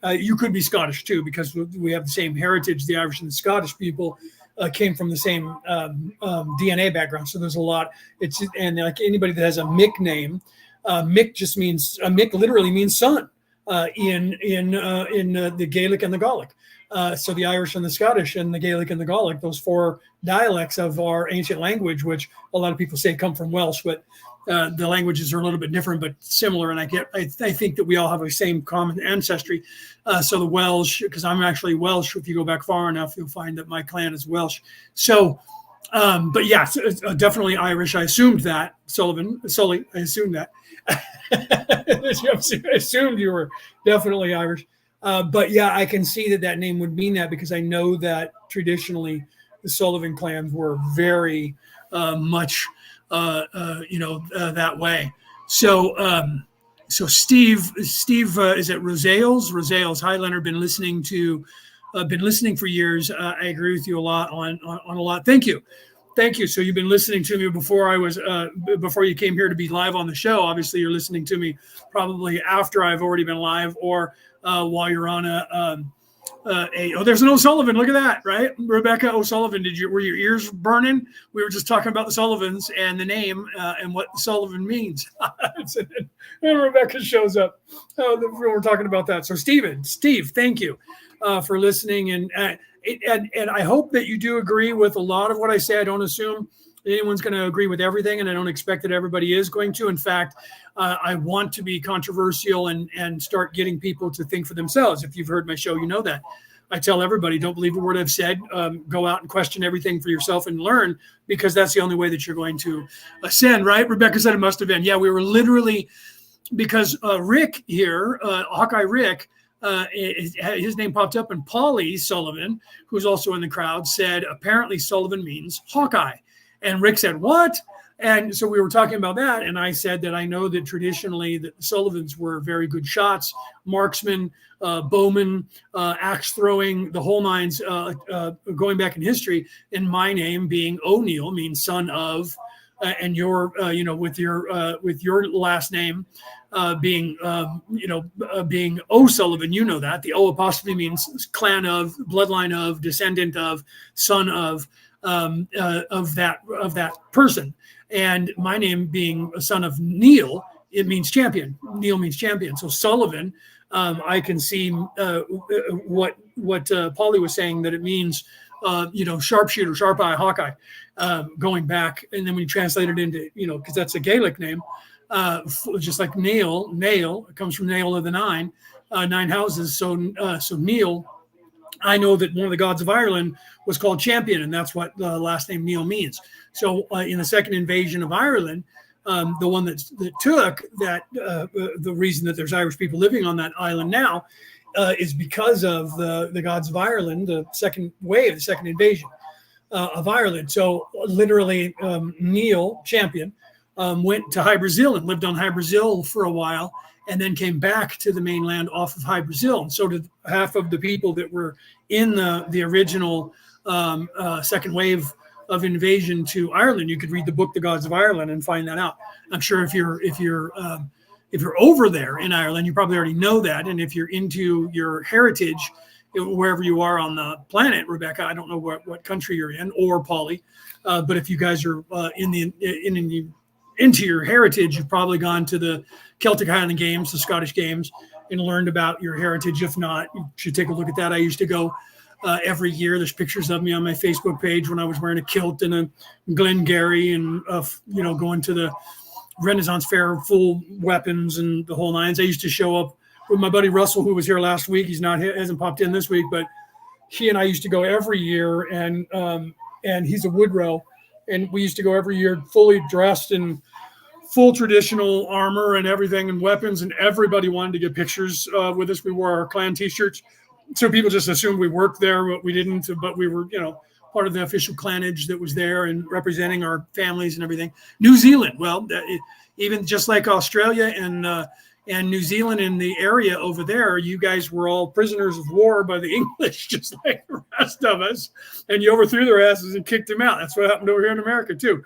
You could be Scottish too, because we have the same heritage. The Irish and the Scottish people came from the same DNA background. So there's a lot. And like anybody that has a Mick name, Mick just means Mick literally means son in the Gaelic and the Gallic. So the Irish and the Scottish and the Gaelic and the Gallic, those four dialects of our ancient language, which a lot of people say come from Welsh, but the languages are a little bit different, but similar. And I think that we all have the same common ancestry. So the Welsh, because I'm actually Welsh. If you go back far enough, you'll find that my clan is Welsh. So, but yeah, definitely Irish. I assumed that. Sully, I assumed that. I assumed you were definitely Irish. But yeah, I can see that name would mean that because I know that traditionally the Sullivan clans were very much that way. So Steve is at Rosales. Hi, Leonard. Been listening for years. I agree with you a lot on a lot. Thank you. So you've been listening to me before you came here to be live on the show. Obviously, you're listening to me probably after I've already been live or while you're on there's an O'Sullivan. Look at that, right? Rebecca O'Sullivan. Were your ears burning? We were just talking about the Sullivans and the name and what Sullivan means. And Rebecca shows up. We're talking about that. So Steve, thank you for listening. And I hope that you do agree with a lot of what I say. I don't assume anyone's going to agree with everything, and I don't expect that everybody is going to. In fact, I want to be controversial and start getting people to think for themselves. If you've heard my show, you know that. I tell everybody, don't believe a word I've said. Go out and question everything for yourself and learn, because that's the only way that you're going to ascend, right? Rebecca said it must have been. Yeah, we were literally, because Rick here, Hawkeye Rick, his name popped up, and Paulie Sullivan, who's also in the crowd, said apparently Sullivan means Hawkeye. And Rick said, what? And so we were talking about that. And I said that I know that traditionally the Sullivans were very good shots, marksmen, bowmen, axe throwing, the whole nines, going back in history. And my name being O'Neill means son of, and your, with your last name being O'Sullivan, you know that. The O apostrophe means clan of, bloodline of, descendant of, son of that person. And my name being a son of Neil, it means champion. Neil means champion. So Sullivan, I can see what Paulie was saying, that it means sharpshooter, sharp eye, Hawkeye, going back. And then when you translate it into, because that's a Gaelic name, just like nail, it comes from nail of the nine houses. So Neil I know that one of the gods of Ireland was called Champion, and that's what the last name Neil means. So in the second invasion of Ireland, the one that took that, the reason that there's Irish people living on that island now is because of the gods of Ireland, the second wave, the second invasion of Ireland. So literally, Neil Champion went to High Brazil and lived on High Brazil for a while, and then came back to the mainland off of High Brazil. And so did half of the people that were in the original second wave of invasion to Ireland. You could read the book The Gods of Ireland and find that out. I'm sure if you're over there in Ireland, you probably already know that. And if you're into your heritage, wherever you are on the planet, Rebecca, I don't know what country you're in, or Polly, but if you guys are into your heritage, you've probably gone to the Celtic Highland Games, the Scottish Games, and learned about your heritage. If not, you should take a look at that. I used to go every year. There's pictures of me on my Facebook page when I was wearing a kilt and a Glengarry, and going to the Renaissance Fair, full weapons and the whole nines. I used to show up with my buddy Russell, who was here last week. Hasn't popped in this week, but he and I used to go every year, and he's a Woodrow, and we used to go every year fully dressed in full traditional armor and everything and weapons, and everybody wanted to get pictures with us. We wore our clan t-shirts, so people just assumed we worked there, but we didn't. But we were, part of the official clanage that was there and representing our families and everything. New Zealand, well, even just like Australia and New Zealand, in the area over there, you guys were all prisoners of war by the English, just like the rest of us. And you overthrew their asses and kicked them out. That's what happened over here in America too.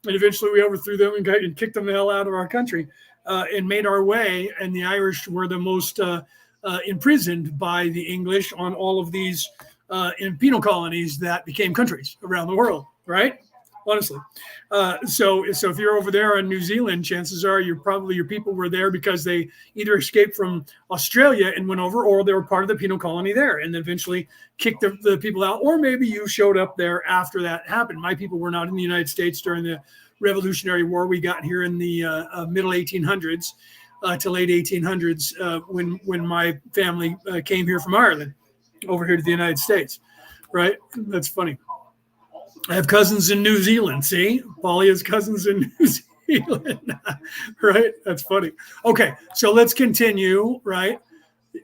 And eventually we overthrew them and kicked them the hell out of our country and made our way. And the Irish were the most imprisoned by the English on all of these in penal colonies that became countries around the world, right? Honestly. So if you're over there in New Zealand, chances are your people were there because they either escaped from Australia and went over, or they were part of the penal colony there and eventually kicked the people out. Or maybe you showed up there after that happened. My people were not in the United States during the Revolutionary War. We got here in the middle 1800s to late 1800s when my family came here from Ireland over here to the United States, right? That's funny. I have cousins in New Zealand. See, Polly has cousins in New Zealand, right? That's funny. Okay, so let's continue, right?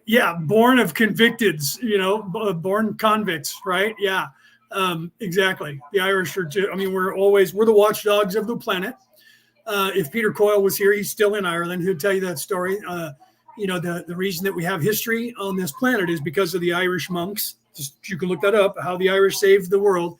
Yeah, born of convicteds, born convicts, right? Yeah, exactly. The Irish are, we're the watchdogs of the planet. If Peter Coyle was here, he's still in Ireland. He'll tell you that story. The reason that we have history on this planet is because of the Irish monks. You can look that up, how the Irish saved the world.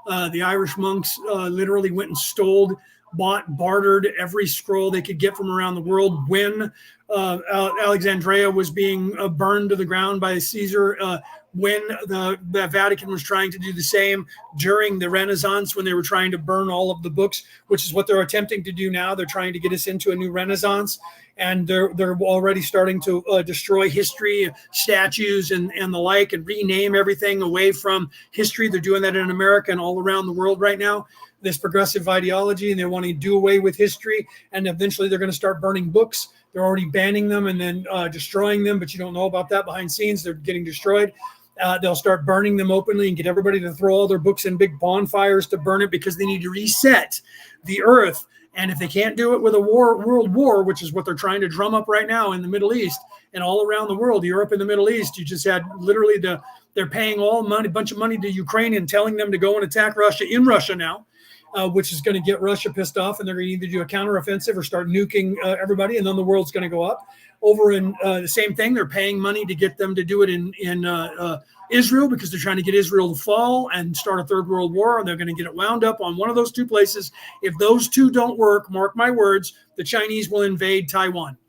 The Irish monks literally went and bartered every scroll they could get from around the world. When Alexandria was being burned to the ground by Caesar, when the Vatican was trying to do the same during the Renaissance, when they were trying to burn all of the books, which is what they're attempting to do now. They're trying to get us into a new Renaissance, and they're already starting to destroy history, statues, and the like, and rename everything away from history. They're doing that in America and all around the world right now. This progressive ideology, and they want to do away with history, and eventually they're going to start burning books. They're already banning them and then destroying them, but you don't know about that behind scenes. They're getting destroyed. They'll start burning them openly and get everybody to throw all their books in big bonfires to burn it, because they need to reset the earth. And if they can't do it with a world war, which is what they're trying to drum up right now in the Middle East and all around the world, Europe and the Middle East, you just had literally they're paying a bunch of money to Ukraine and telling them to go and attack Russia in Russia now. Which is going to get Russia pissed off, and they're going to either do a counteroffensive or start nuking everybody, and then the world's going to go up. Over in the same thing, they're paying money to get them to do it in Israel, because they're trying to get Israel to fall and start a third world war, and they're going to get it wound up on one of those two places. If those two don't work, mark my words, the Chinese will invade Taiwan,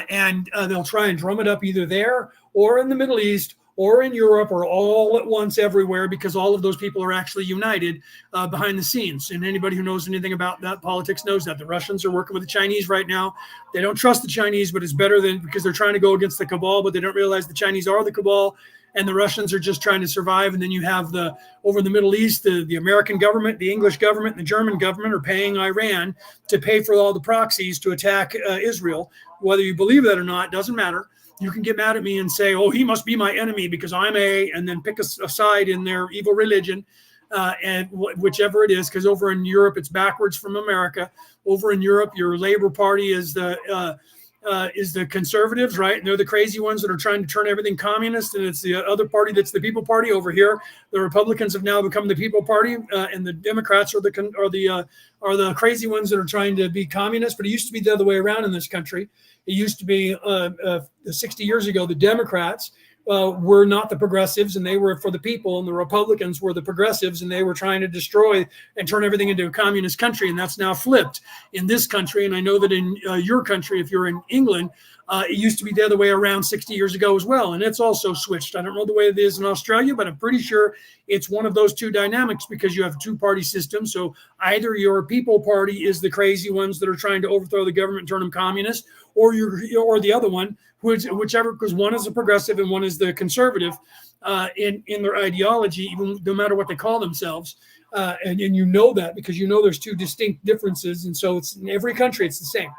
and they'll try and drum it up either there or in the Middle East, or in Europe, or all at once everywhere, because all of those people are actually united behind the scenes. And anybody who knows anything about that politics knows that. The Russians are working with the Chinese right now. They don't trust the Chinese, but it's better because they're trying to go against the cabal, but they don't realize the Chinese are the cabal, and the Russians are just trying to survive. And then you have over in the Middle East, the American government, the English government, and the German government are paying Iran to pay for all the proxies to attack Israel. Whether you believe that or not, doesn't matter. you can get mad at me and say, oh, he must be my enemy because I'm and then pick a side in their evil religion. And whichever it is, because over in Europe, it's backwards from America. Over in Europe, your Labor Party is the conservatives, right? And they're the crazy ones that are trying to turn everything communist. And it's the other party that's the People Party. Over here, the Republicans have now become the People Party, and the Democrats are the crazy ones that are trying to be communist. But it used to be the other way around in this country. It used to be 60 years ago, the Democrats were not the progressives, and they were for the people, and the Republicans were the progressives, and they were trying to destroy and turn everything into a communist country. And that's now flipped in this country. And I know that in your country, if you're in England, it used to be the other way around 60 years ago as well. And it's also switched. I don't know the way it is in Australia, but I'm pretty sure it's one of those two dynamics, because you have a two-party system. So either your People Party is the crazy ones that are trying to overthrow the government and turn them communist, or the other one, whichever, because one is a progressive and one is the conservative in their ideology, even no matter what they call themselves. And you know that because you know there's two distinct differences. And so it's in every country, it's the same.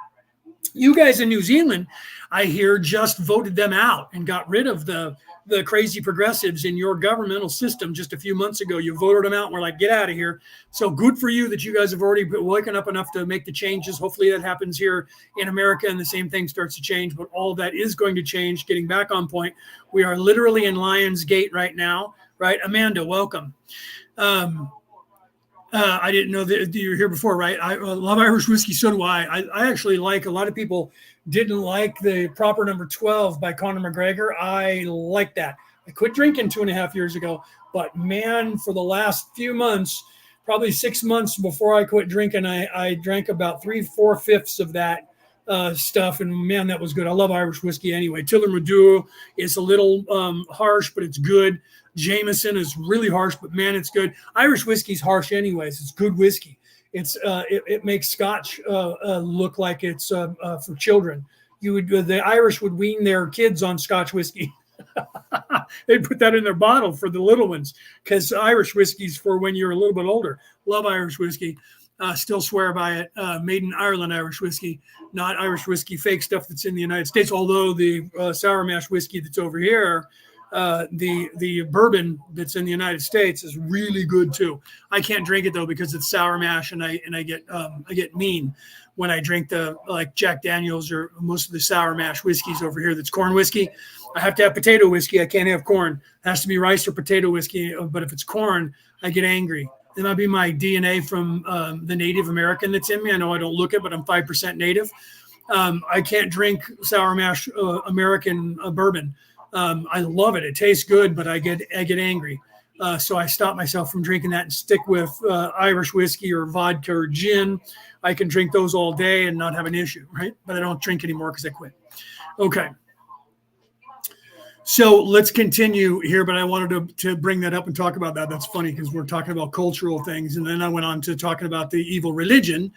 You guys in New Zealand, I hear, just voted them out and got rid of the crazy progressives in your governmental system just a few months ago. You voted them out and we're like, get out of here. So good for you that you guys have already woken up enough to make the changes. Hopefully that happens here in America and the same thing starts to change, but all that is going to change. Getting back on point, we are literally in Lion's Gate right now, right? Amanda, welcome. I didn't know that you were here before, right? I love Irish whiskey. So do I. I actually like, a lot of people didn't like the Proper Number 12 by Conor McGregor. I like that. I quit drinking 2.5 years ago, but man, for the last few months, probably 6 months before I quit drinking, I drank about 3/4 of that stuff. And man, that was good. I love Irish whiskey anyway. Tiller Maduro is a little harsh, but it's good. Jameson is really harsh, but man, it's good. Irish whiskey's harsh anyways. It's good whiskey. It makes Scotch look like it's for children. The Irish would wean their kids on Scotch whiskey. They'd put that in their bottle for the little ones, because Irish whiskey's for when you're a little bit older. Love Irish whiskey. Still swear by it. Made in Ireland Irish whiskey, not Irish whiskey, fake stuff that's in the United States. Although the sour mash whiskey that's over here, the bourbon that's in the United States is really good too. I can't drink it though because it's sour mash, and I get mean when I drink the like Jack Daniels or most of the sour mash whiskeys over here. That's corn whiskey. I have to have potato whiskey. I can't have corn. It has to be rice or potato whiskey. But if it's corn, I get angry. It might be my DNA from the Native American that's in me. I know I don't look it, but I'm 5% Native. I can't drink sour mash American bourbon. I love it. It tastes good, but I get angry. So I stop myself from drinking that and stick with Irish whiskey or vodka or gin. I can drink those all day and not have an issue, right? But I don't drink anymore because I quit. Okay. So let's continue here, but I wanted to bring that up and talk about that. That's funny because we're talking about cultural things. And then I went on to talking about the evil religion,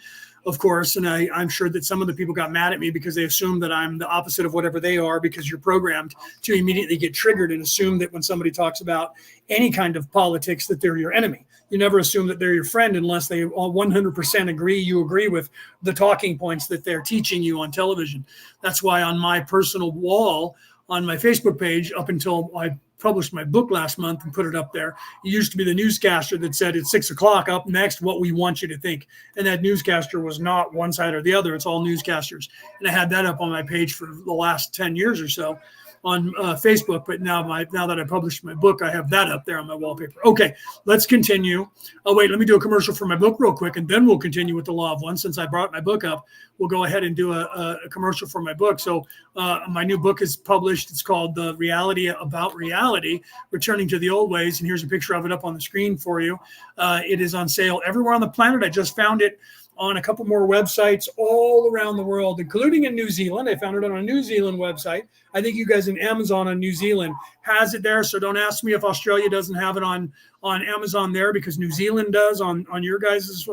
of course. And I'm sure that some of the people got mad at me because they assume that I'm the opposite of whatever they are, because you're programmed to immediately get triggered and assume that when somebody talks about any kind of politics that they're your enemy. You never assume that they're your friend unless they all 100% agree. You agree with the talking points that they're teaching you on television. That's why on my personal wall, on my Facebook page, up until I published my book last month and put it up there, it used to be the newscaster that said it's 6 o'clock, up next, what we want you to think. And that newscaster was not one side or the other. It's all newscasters. And I had that up on my page for the last 10 years or so on Facebook. But now that I published my book, I have that up there on my wallpaper. Okay, let's continue. Oh, wait, let me do a commercial for my book real quick, and then we'll continue with the Law of One. Since I brought my book up, we'll go ahead and do a commercial for my book. So my new book is published. It's called The Reality About Reality, Returning to the Old Ways. And here's a picture of it up on the screen for you. It is on sale everywhere on the planet. I just found it on a couple more websites all around the world, including in New Zealand. I found it on a New Zealand website. I think you guys in Amazon on New Zealand has it there. So don't ask me if Australia doesn't have it on Amazon there, because New Zealand does on your guys'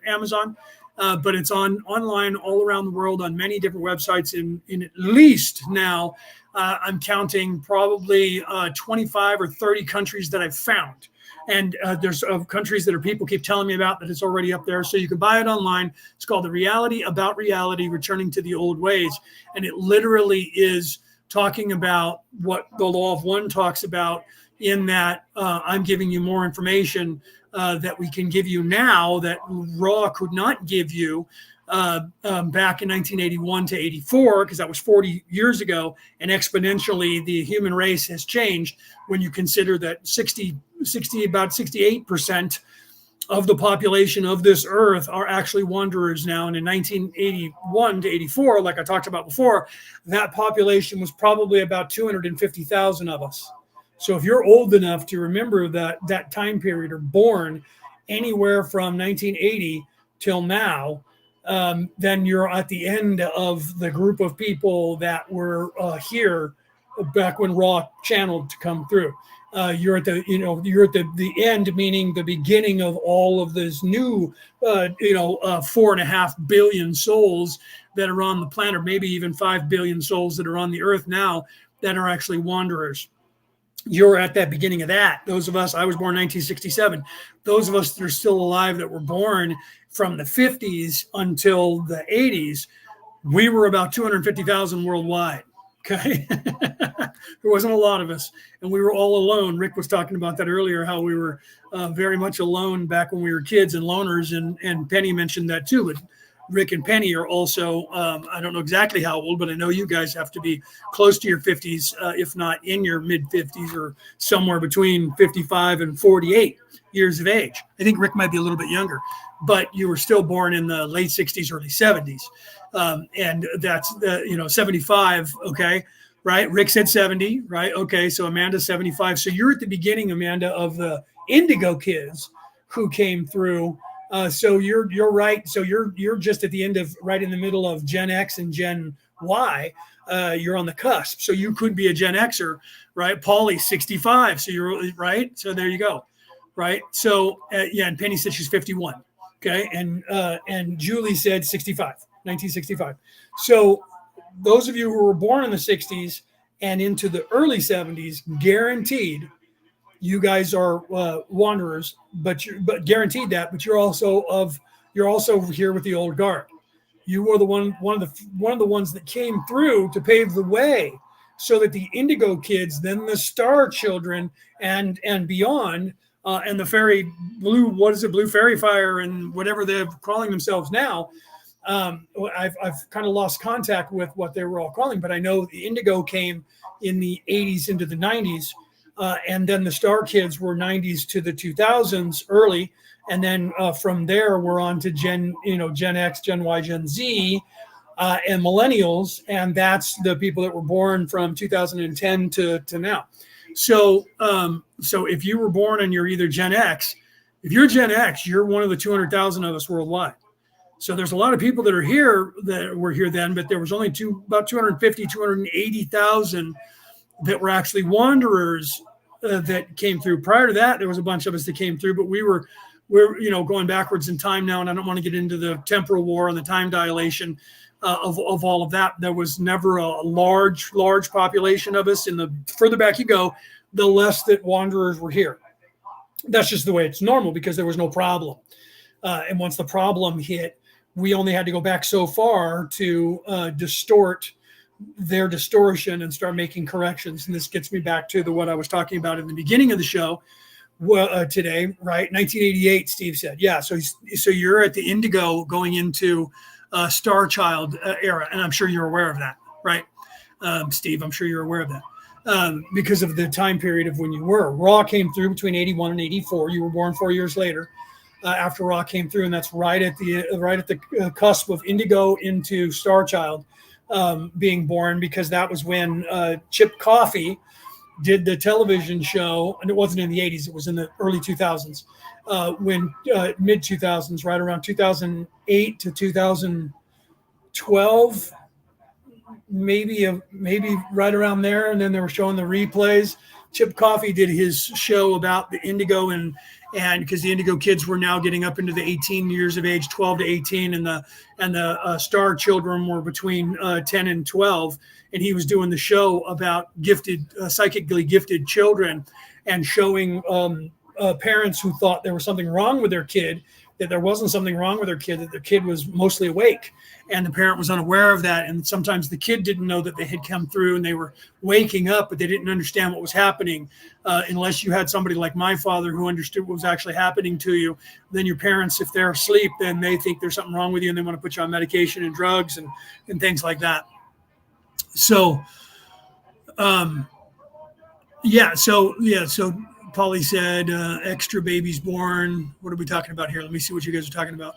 Amazon. But it's online all around the world on many different websites in at least now, I'm counting probably 25 or 30 countries that I've found. And there's countries that people keep telling me about that it's already up there. So you can buy it online. It's called The Reality About Reality, Returning to the Old Ways. And it literally is talking about what the law of one talks about, in that I'm giving you more information that we can give you now that Ra could not give you back in 1981 to 84, because that was 40 years ago. And exponentially, the human race has changed when you consider that about 68% of the population of this earth are actually wanderers now. And in 1981 to 84, like I talked about before, that population was probably about 250,000 of us. So if you're old enough to remember that time period, or born anywhere from 1980 till now, then you're at the end of the group of people that were here back when Ra channeled to come through. You're at the end, meaning the beginning of all of this new, 4.5 billion souls that are on the planet, or maybe even 5 billion souls that are on the earth now that are actually wanderers. You're at that beginning of that. Those of us, I was born in 1967. Those of us that are still alive that were born from the 50s until the 80s, we were about 250,000 worldwide. Okay. There wasn't a lot of us, and we were all alone. Rick was talking about that earlier, how we were very much alone back when we were kids and loners. And Penny mentioned that too. But Rick and Penny are also, I don't know exactly how old, but I know you guys have to be close to your 50s, if not in your mid 50s, or somewhere between 55 and 48 years of age. I think Rick might be a little bit younger, but you were still born in the late 60s, early 70s. And that's, 75. Okay. Right. Rick said 70. Right. Okay. So Amanda's 75. So you're at the beginning, Amanda, of the Indigo kids who came through. So you're right. So you're just at the end of, right in the middle of Gen X and Gen Y. You're on the cusp. So you could be a Gen Xer, right? Paulie's 65. So you're right. So there you go. Right. So and Penny said she's 51. Okay. And Julie said 65, 1965. So those of you who were born in the 60s and into the early 70s, guaranteed you guys are wanderers, but guaranteed that. But you're also here with the old guard. You were one of the ones that came through to pave the way, so that the Indigo kids, then the Star Children, and beyond, and the fairy blue fairy fire, and whatever they're calling themselves now. I've kind of lost contact with what they were all calling, but I know the Indigo came in the 80s into the 90s. And then the Star Kids were 90s to the 2000s early. And then from there, we're on to Gen X, Gen Y, Gen Z, and millennials. And that's the people that were born from 2010 to now. So if you were born and you're either Gen X, if you're Gen X, you're one of the 200,000 of us worldwide. So there's a lot of people that are here that were here then, but there was only about 250, 280,000 that were actually wanderers that came through. Prior to that, there was a bunch of us that came through, but we're going backwards in time now, and I don't want to get into the temporal war and the time dilation of all of that. There was never a large population of us. And the further back you go, the less that wanderers were here. That's just the way it's normal, because there was no problem. And once the problem hit, we only had to go back so far to distort their distortion and start making corrections. And this gets me back to what I was talking about in the beginning of the show today, right? 1988, Steve said. Yeah, so you're at the Indigo going into Star Child era, and I'm sure you're aware of that, right? Steve, I'm sure you're aware of that because of the time period of when you were. Ra came through between 81 and 84. You were born 4 years later. After Ra came through, and that's right at the cusp of Indigo into Star Child being born, because that was when Chip Coffey did the television show, and it wasn't in the 80s, it was in the early 2000s, when mid 2000s, right around 2008 to 2012, maybe right around there, and then they were showing the replays. Chip Coffey did his show about the Indigo, and because the Indigo kids were now getting up into the 18 years of age, 12 to 18, and the Star Children were between 10 and 12, and he was doing the show about psychically gifted children, and showing parents who thought there was something wrong with their kid. that there wasn't something wrong with their kid, that their kid was mostly awake, and the parent was unaware of that. And sometimes the kid didn't know that they had come through and they were waking up, but they didn't understand what was happening unless you had somebody like my father who understood what was actually happening to you. Then your parents, if they're asleep, then they think there's something wrong with you and they want to put you on medication and drugs and things like that. So, so Polly said, extra babies born. What are we talking about here? Let me see what you guys are talking about.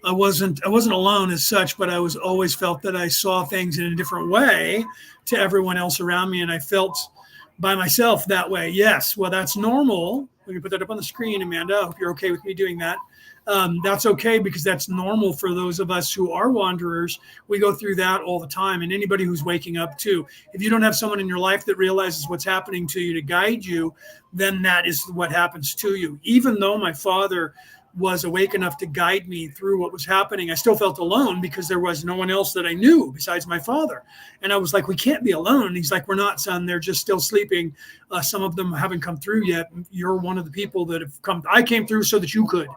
I wasn't alone as such, but I was always felt that I saw things in a different way to everyone else around me. And I felt by myself that way. Yes. Well, that's normal. Let me put that up on the screen, Amanda. I hope you're okay with me doing that. That's okay, because that's normal for those of us who are wanderers. We go through that all the time, and anybody who's waking up too. If you don't have someone in your life that realizes what's happening to you to guide you, then that is what happens to you. Even though my father was awake enough to guide me through what was happening, I still felt alone because there was no one else that I knew besides my father. And I was like, we can't be alone. He's like, we're not, son. They're just still sleeping. Some of them haven't come through yet. You're one of the people that have come. I came through so that you could,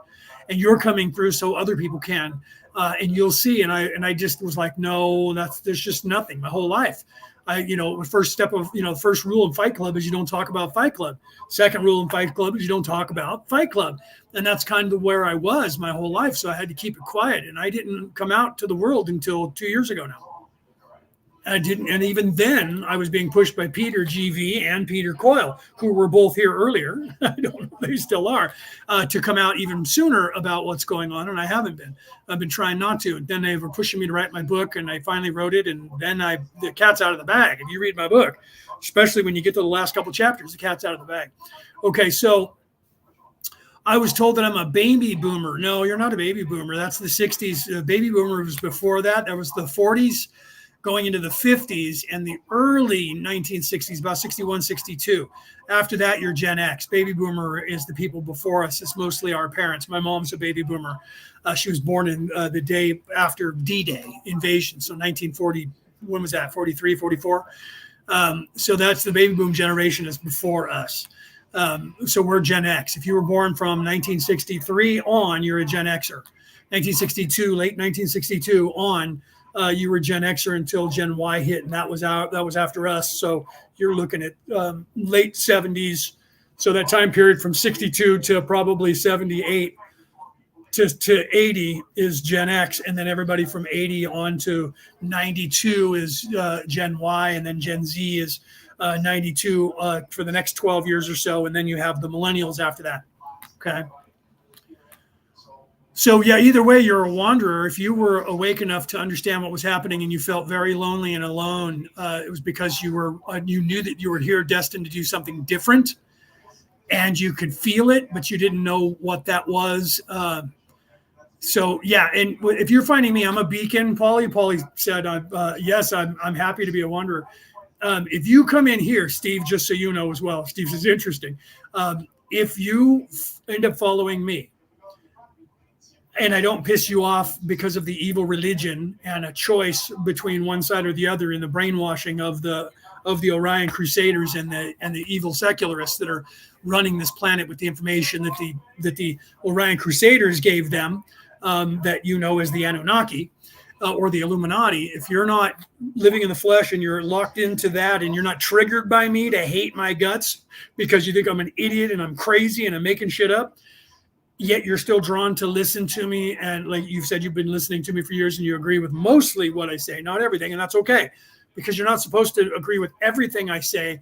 and you're coming through so other people can. And you'll see. And I just was like, no, there's just nothing my whole life. The first step of, the first rule in Fight Club is you don't talk about Fight Club. Second rule in Fight Club is you don't talk about Fight Club. And that's kind of where I was my whole life. So I had to keep it quiet. And I didn't come out to the world until 2 years ago now. I didn't. And even then I was being pushed by Peter GV and Peter Coyle, who were both here earlier. I don't know if they still are, to come out even sooner about what's going on. And I haven't been. I've been trying not to. And then they were pushing me to write my book, and I finally wrote it. And then the cat's out of the bag. If you read my book, especially when you get to the last couple chapters, the cat's out of the bag. Okay, so I was told that I'm a baby boomer. No, you're not a baby boomer. That's the 60s. Baby boomer was before that. That was the 40s. Going into the 50s and the early 1960s, about 61, 62. After that, you're Gen X. Baby boomer is the people before us. It's mostly our parents. My mom's a baby boomer. She was born in the day after D-Day invasion. So 1940, when was that? 43, 44. So that's the baby boom generation is before us. So we're Gen X. If you were born from 1963 on, you're a Gen Xer. 1962, late 1962 on, you were Gen Xer until Gen Y hit, and that was after us. So you're looking at late 70s. So that time period from 62 to probably 78 to 80 is Gen X, and then everybody from 80 on to 92 is Gen Y, and then Gen Z is 92 for the next 12 years or so, and then you have the millennials after that. Okay. So yeah, either way, you're a wanderer. If you were awake enough to understand what was happening and you felt very lonely and alone, it was because you knew that you were here destined to do something different, and you could feel it, but you didn't know what that was. So yeah, and if you're finding me, I'm a beacon. Polly said, yes, I'm happy to be a wanderer. If you come in here, Steve, just so you know as well, Steve says, interesting. If you end up following me, and I don't piss you off because of the evil religion and a choice between one side or the other in the brainwashing of the Orion Crusaders and the evil secularists that are running this planet with the information that the Orion Crusaders gave them, that as the Anunnaki or the Illuminati. If you're not living in the flesh and you're locked into that, and you're not triggered by me to hate my guts because you think I'm an idiot and I'm crazy and I'm making shit up, yet you're still drawn to listen to me. And like you've said, you've been listening to me for years and you agree with mostly what I say, not everything. And that's okay, because you're not supposed to agree with everything I say.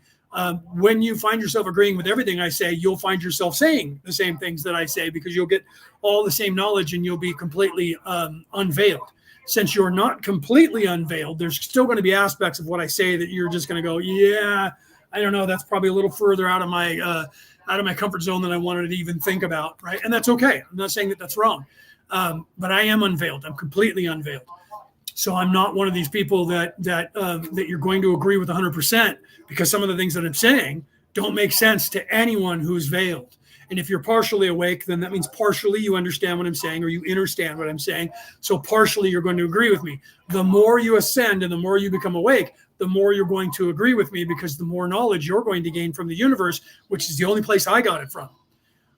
When you find yourself agreeing with everything I say, you'll find yourself saying the same things that I say, because you'll get all the same knowledge and you'll be completely unveiled. Since you're not completely unveiled, there's still going to be aspects of what I say that you're just going to go, yeah, I don't know, that's probably a little further out of my comfort zone than I wanted to even think about, right? And that's okay. I'm not saying that that's wrong, but I am unveiled. I'm completely unveiled. So I'm not one of these people that you're going to agree with 100%, because some of the things that I'm saying don't make sense to anyone who's veiled. And if you're partially awake, then that means partially you understand what I'm saying, or you understand what I'm saying. So partially you're going to agree with me. The more you ascend and the more you become awake, the more you're going to agree with me, because the more knowledge you're going to gain from the universe, which is the only place I got it from.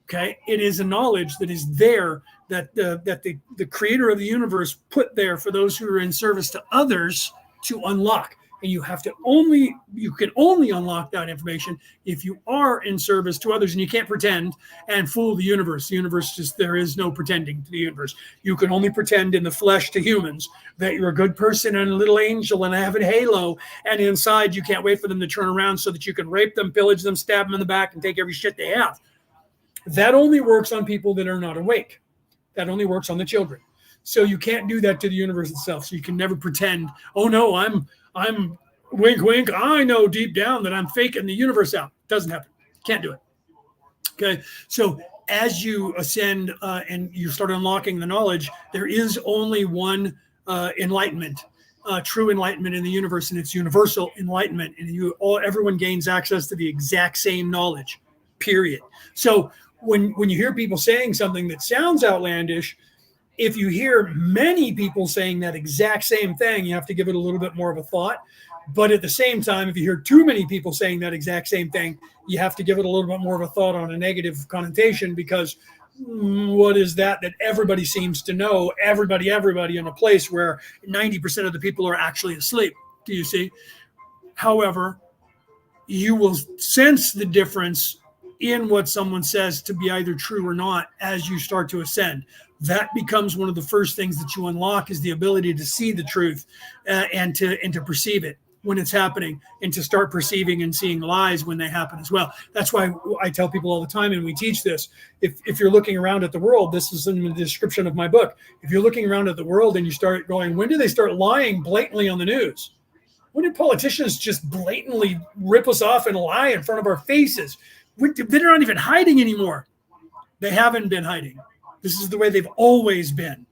Okay. It is a knowledge that is there that the creator of the universe put there for those who are in service to others to unlock. And you can only unlock that information if you are in service to others, and you can't pretend and fool the universe. The universe there is no pretending to the universe. You can only pretend in the flesh to humans that you're a good person and a little angel and have a halo, and inside you can't wait for them to turn around so that you can rape them, pillage them, stab them in the back, and take every shit they have. That only works on people that are not awake. That only works on the children. So you can't do that to the universe itself. So you can never pretend, oh no, I'm wink, wink. I know deep down that I'm faking the universe out. Doesn't happen. Can't do it. Okay. So as you ascend and you start unlocking the knowledge, there is only one enlightenment, true enlightenment in the universe, and it's universal enlightenment. And everyone gains access to the exact same knowledge, period. So when you hear people saying something that sounds outlandish, if you hear many people saying that exact same thing, you have to give it a little bit more of a thought. But at the same time, if you hear too many people saying that exact same thing, you have to give it a little bit more of a thought on a negative connotation, because what is that everybody seems to know, everybody in a place where 90% of the people are actually asleep? Do you see? However, you will sense the difference in what someone says to be either true or not as you start to ascend. That becomes one of the first things that you unlock, is the ability to see the truth and to perceive it when it's happening, and to start perceiving and seeing lies when they happen as well. That's why I tell people all the time, and we teach this, if you're looking around at the world, this is in the description of my book. If you're looking around at the world and you start going, when do they start lying blatantly on the news? When do politicians just blatantly rip us off and lie in front of our faces? They're not even hiding anymore. They haven't been hiding. This is the way they've always been.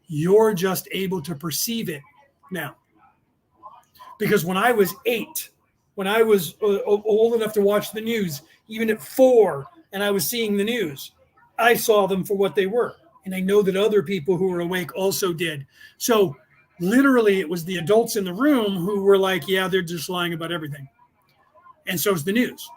You're just able to perceive it now. Because when I was 8, when I was old enough to watch the news, even at 4, and I was seeing the news, I saw them for what they were. And I know that other people who were awake also did. So literally, it was the adults in the room who were like, yeah, they're just lying about everything. And so is the news.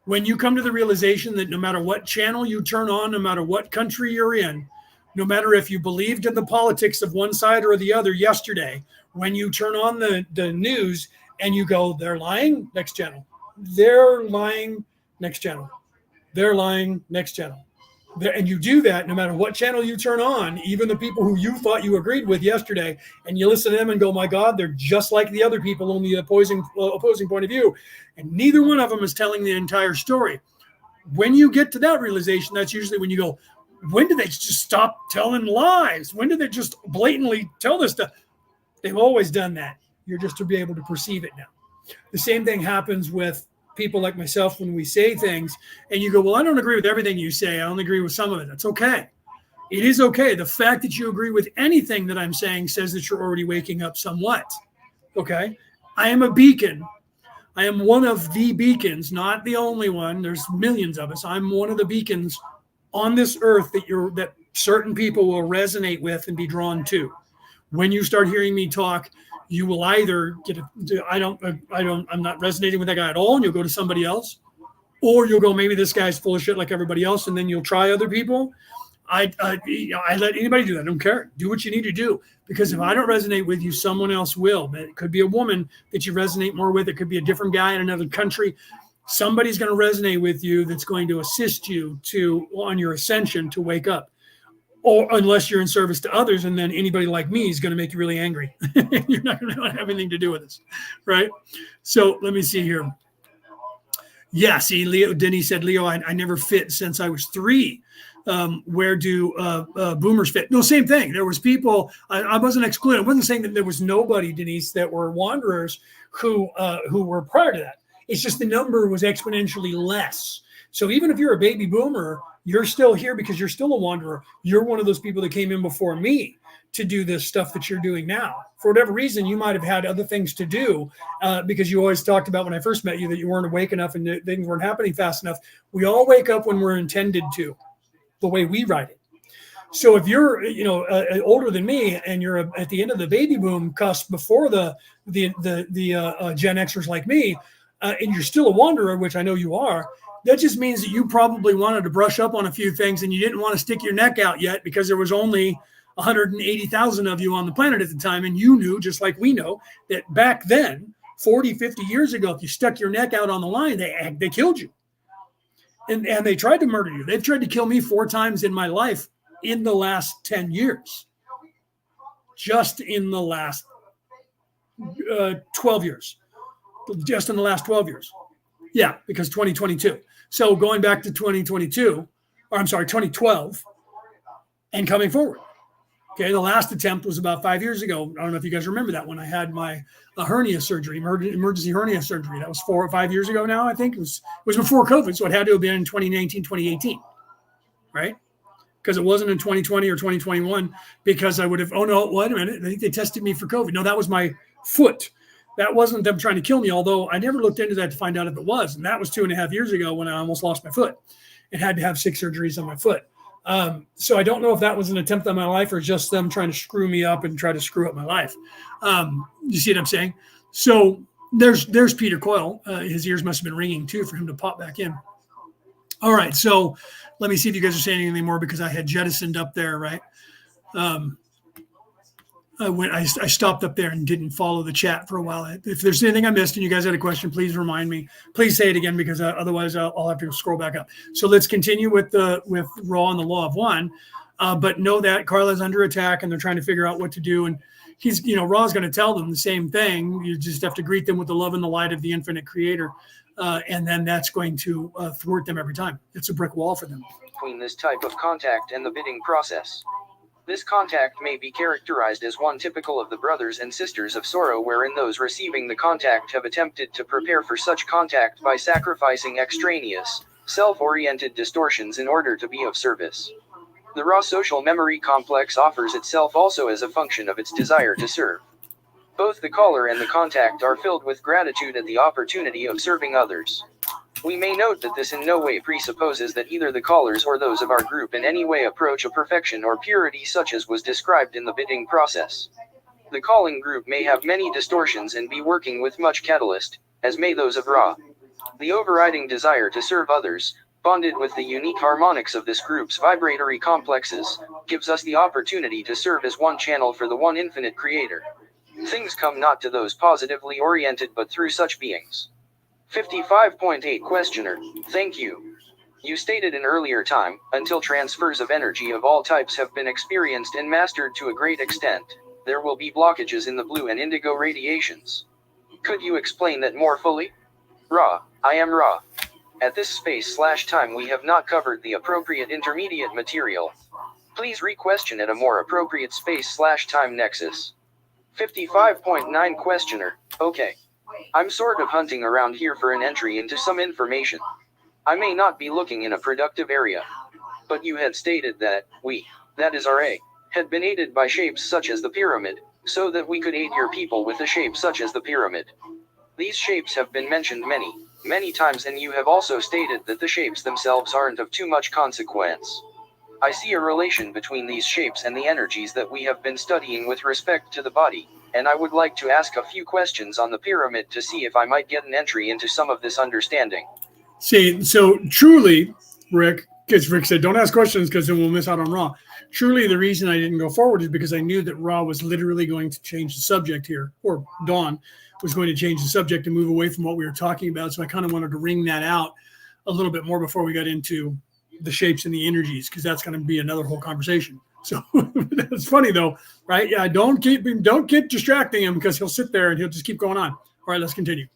When you come to the realization that no matter what channel you turn on, no matter what country you're in, no matter if you believed in the politics of one side or the other yesterday, when you turn on the news and you go, they're lying, next channel. They're lying, next channel. They're lying, next channel. And you do that no matter what channel you turn on, even the people who you thought you agreed with yesterday, and you listen to them and go, my God, they're just like the other people, only the opposing point of view. And neither one of them is telling the entire story. When you get to that realization, that's usually when you go, when do they just stop telling lies? When do they just blatantly tell this stuff? They've always done that. You're just to be able to perceive it now. The same thing happens with people like myself when we say things and you go, well, I don't agree with everything you say. I only agree with some of it. That's okay. It is okay. The fact that you agree with anything that I'm saying says that you're already waking up somewhat. Okay. I am a beacon. I am one of the beacons, not the only one. There's millions of us. I'm one of the beacons on this earth that certain people will resonate with and be drawn to. When you start hearing me talk, you will either I'm not resonating with that guy at all, and you'll go to somebody else, or you'll go, maybe this guy's full of shit like everybody else, and then you'll try other people. I let anybody do that. I don't care. Do what you need to do, because if I don't resonate with you, someone else will. It could be a woman that you resonate more with. It could be a different guy in another country. Somebody's going to resonate with you that's going to assist you on your ascension to wake up. Or unless you're in service to others, and then anybody like me is going to make you really angry. You're not going to have anything to do with this, right? So let me see here. Yeah, see, Denny said, Leo, I never fit since I was 3. Where do boomers fit? No, same thing. There was people, I wasn't excluded. I wasn't saying that there was nobody, Denise, that were wanderers who were prior to that. It's just the number was exponentially less. So even if you're a baby boomer, you're still here because you're still a wanderer. You're one of those people that came in before me to do this stuff that you're doing now. For whatever reason, you might have had other things to do because you always talked about when I first met you that you weren't awake enough and things weren't happening fast enough. We all wake up when we're intended to, the way we write it. So if you're, older than me and you're at the end of the baby boom cusp before the Gen Xers like me, and you're still a wanderer, which I know you are, That just means that you probably wanted to brush up on a few things and you didn't want to stick your neck out yet because there was only 180,000 of you on the planet at the time. And you knew, just like we know, that back then, 40, 50 years ago, if you stuck your neck out on the line, they killed you. And they tried to murder you. They've tried to kill me 4 times in my life in the last 10 years. Just in the last 12 years. Just in the last 12 years. Yeah, because 2022. So going back to 2012 and coming forward. Okay, the last attempt was about 5 years ago. I don't know if you guys remember that when I had my hernia surgery, emergency hernia surgery. That was 4 or 5 years ago now, I think. It was before COVID, so it had to have been in 2019, 2018, right? Because it wasn't in 2020 or 2021 because I would have, oh no, wait a minute, I think they tested me for COVID. No, that was my foot. That wasn't them trying to kill me, although I never looked into that to find out if it was. And that was 2.5 years ago when I almost lost my foot and had to have 6 surgeries on my foot. So I don't know if that was an attempt on my life or just them trying to screw me up and try to screw up my life. You see what I'm saying? So there's Peter Coyle. His ears must have been ringing too for him to pop back in. All right. So let me see if you guys are saying anything more because I had jettisoned up there, right? I stopped up there and didn't follow the chat for a while. If there's anything I missed and you guys had a question, please remind me. Please say it again because otherwise I'll have to scroll back up. So let's continue with Raw and the Law of One. But know that Carla's under attack and they're trying to figure out what to do. And Raw's going to tell them the same thing. You just have to greet them with the love and the light of the infinite creator. And then that's going to thwart them every time. It's a brick wall for them. Between this type of contact and the bidding process. This contact may be characterized as one typical of the brothers and sisters of sorrow, wherein those receiving the contact have attempted to prepare for such contact by sacrificing extraneous, self-oriented distortions in order to be of service. The raw social memory complex offers itself also as a function of its desire to serve. Both the caller and the contact are filled with gratitude at the opportunity of serving others. We may note that this in no way presupposes that either the callers or those of our group in any way approach a perfection or purity such as was described in the bidding process. The calling group may have many distortions and be working with much catalyst, as may those of Ra. The overriding desire to serve others, bonded with the unique harmonics of this group's vibratory complexes, gives us the opportunity to serve as one channel for the one infinite creator. Things come not to those positively oriented but through such beings. 55.8 Questioner, thank you. You stated in earlier time, until transfers of energy of all types have been experienced and mastered to a great extent, there will be blockages in the blue and indigo radiations. Could you explain that more fully? Ra, I am Ra. At this space/time we have not covered the appropriate intermediate material. Please re-question at a more appropriate space/time nexus. 55.9 Questioner, okay. I'm sort of hunting around here for an entry into some information. I may not be looking in a productive area. But you had stated that we, that is RA, had been aided by shapes such as the pyramid, so that we could aid your people with a shape such as the pyramid. These shapes have been mentioned many times, and you have also stated that the shapes themselves aren't of too much consequence. I see a relation between these shapes and the energies that we have been studying with respect to the body. And I would like to ask a few questions on the pyramid to see if I might get an entry into some of this understanding. See, so truly, Rick, because Rick said, don't ask questions because then we'll miss out on Ra. Truly, the reason I didn't go forward is because I knew that Ra was literally going to change the subject here, or Dawn was going to change the subject and move away from what we were talking about. So I kind of wanted to wring that out a little bit more before we got into the shapes and the energies, because that's going to be another whole conversation. So that's funny though, right? Yeah, don't keep distracting him because he'll sit there and he'll just keep going on. All right, let's continue.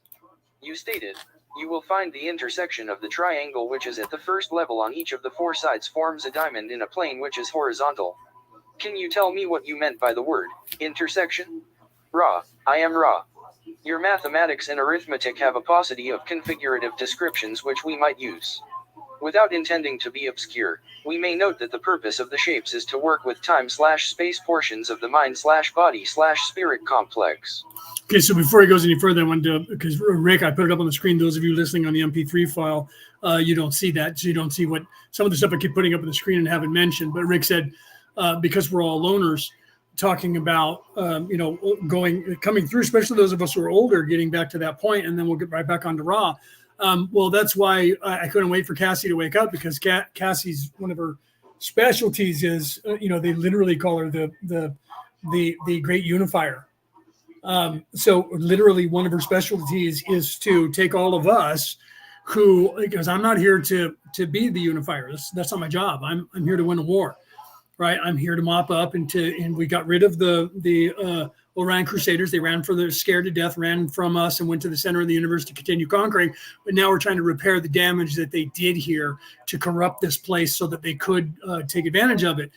You stated, you will find the intersection of the triangle which is at the first level on each of the 4 sides forms a diamond in a plane which is horizontal. Can you tell me what you meant by the word intersection? Ra, I am Ra. Your mathematics and arithmetic have a paucity of configurative descriptions which we might use. Without intending to be obscure, we may note that the purpose of the shapes is to work with time/space portions of the mind/body/spirit complex. Okay, so before he goes any further, I wanted to, because Rick, I put it up on the screen. Those of you listening on the MP3 file, you don't see that. So you don't see what some of the stuff I keep putting up on the screen and haven't mentioned. But Rick said, because we're all loners, talking about, coming through, especially those of us who are older, getting back to that point, and then we'll get right back onto Ra. Well, that's why I couldn't wait for Cassie to wake up, because Cassie's one of her specialties is, they literally call her the great unifier. So literally one of her specialties is to take all of us who, because I'm not here to be the unifier. That's not my job. I'm here to win a war, right? I'm here to mop up and we got rid of the Orion Crusaders. They scared to death, ran from us and went to the center of the universe to continue conquering. But now we're trying to repair the damage that they did here to corrupt this place so that they could take advantage of it.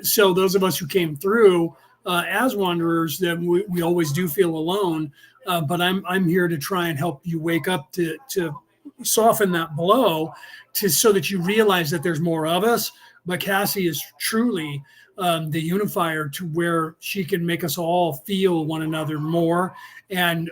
So those of us who came through as wanderers, that we always do feel alone. But I'm here to try and help you wake up to soften that blow, so that you realize that there's more of us. But Cassie is truly the unifier, to where she can make us all feel one another more and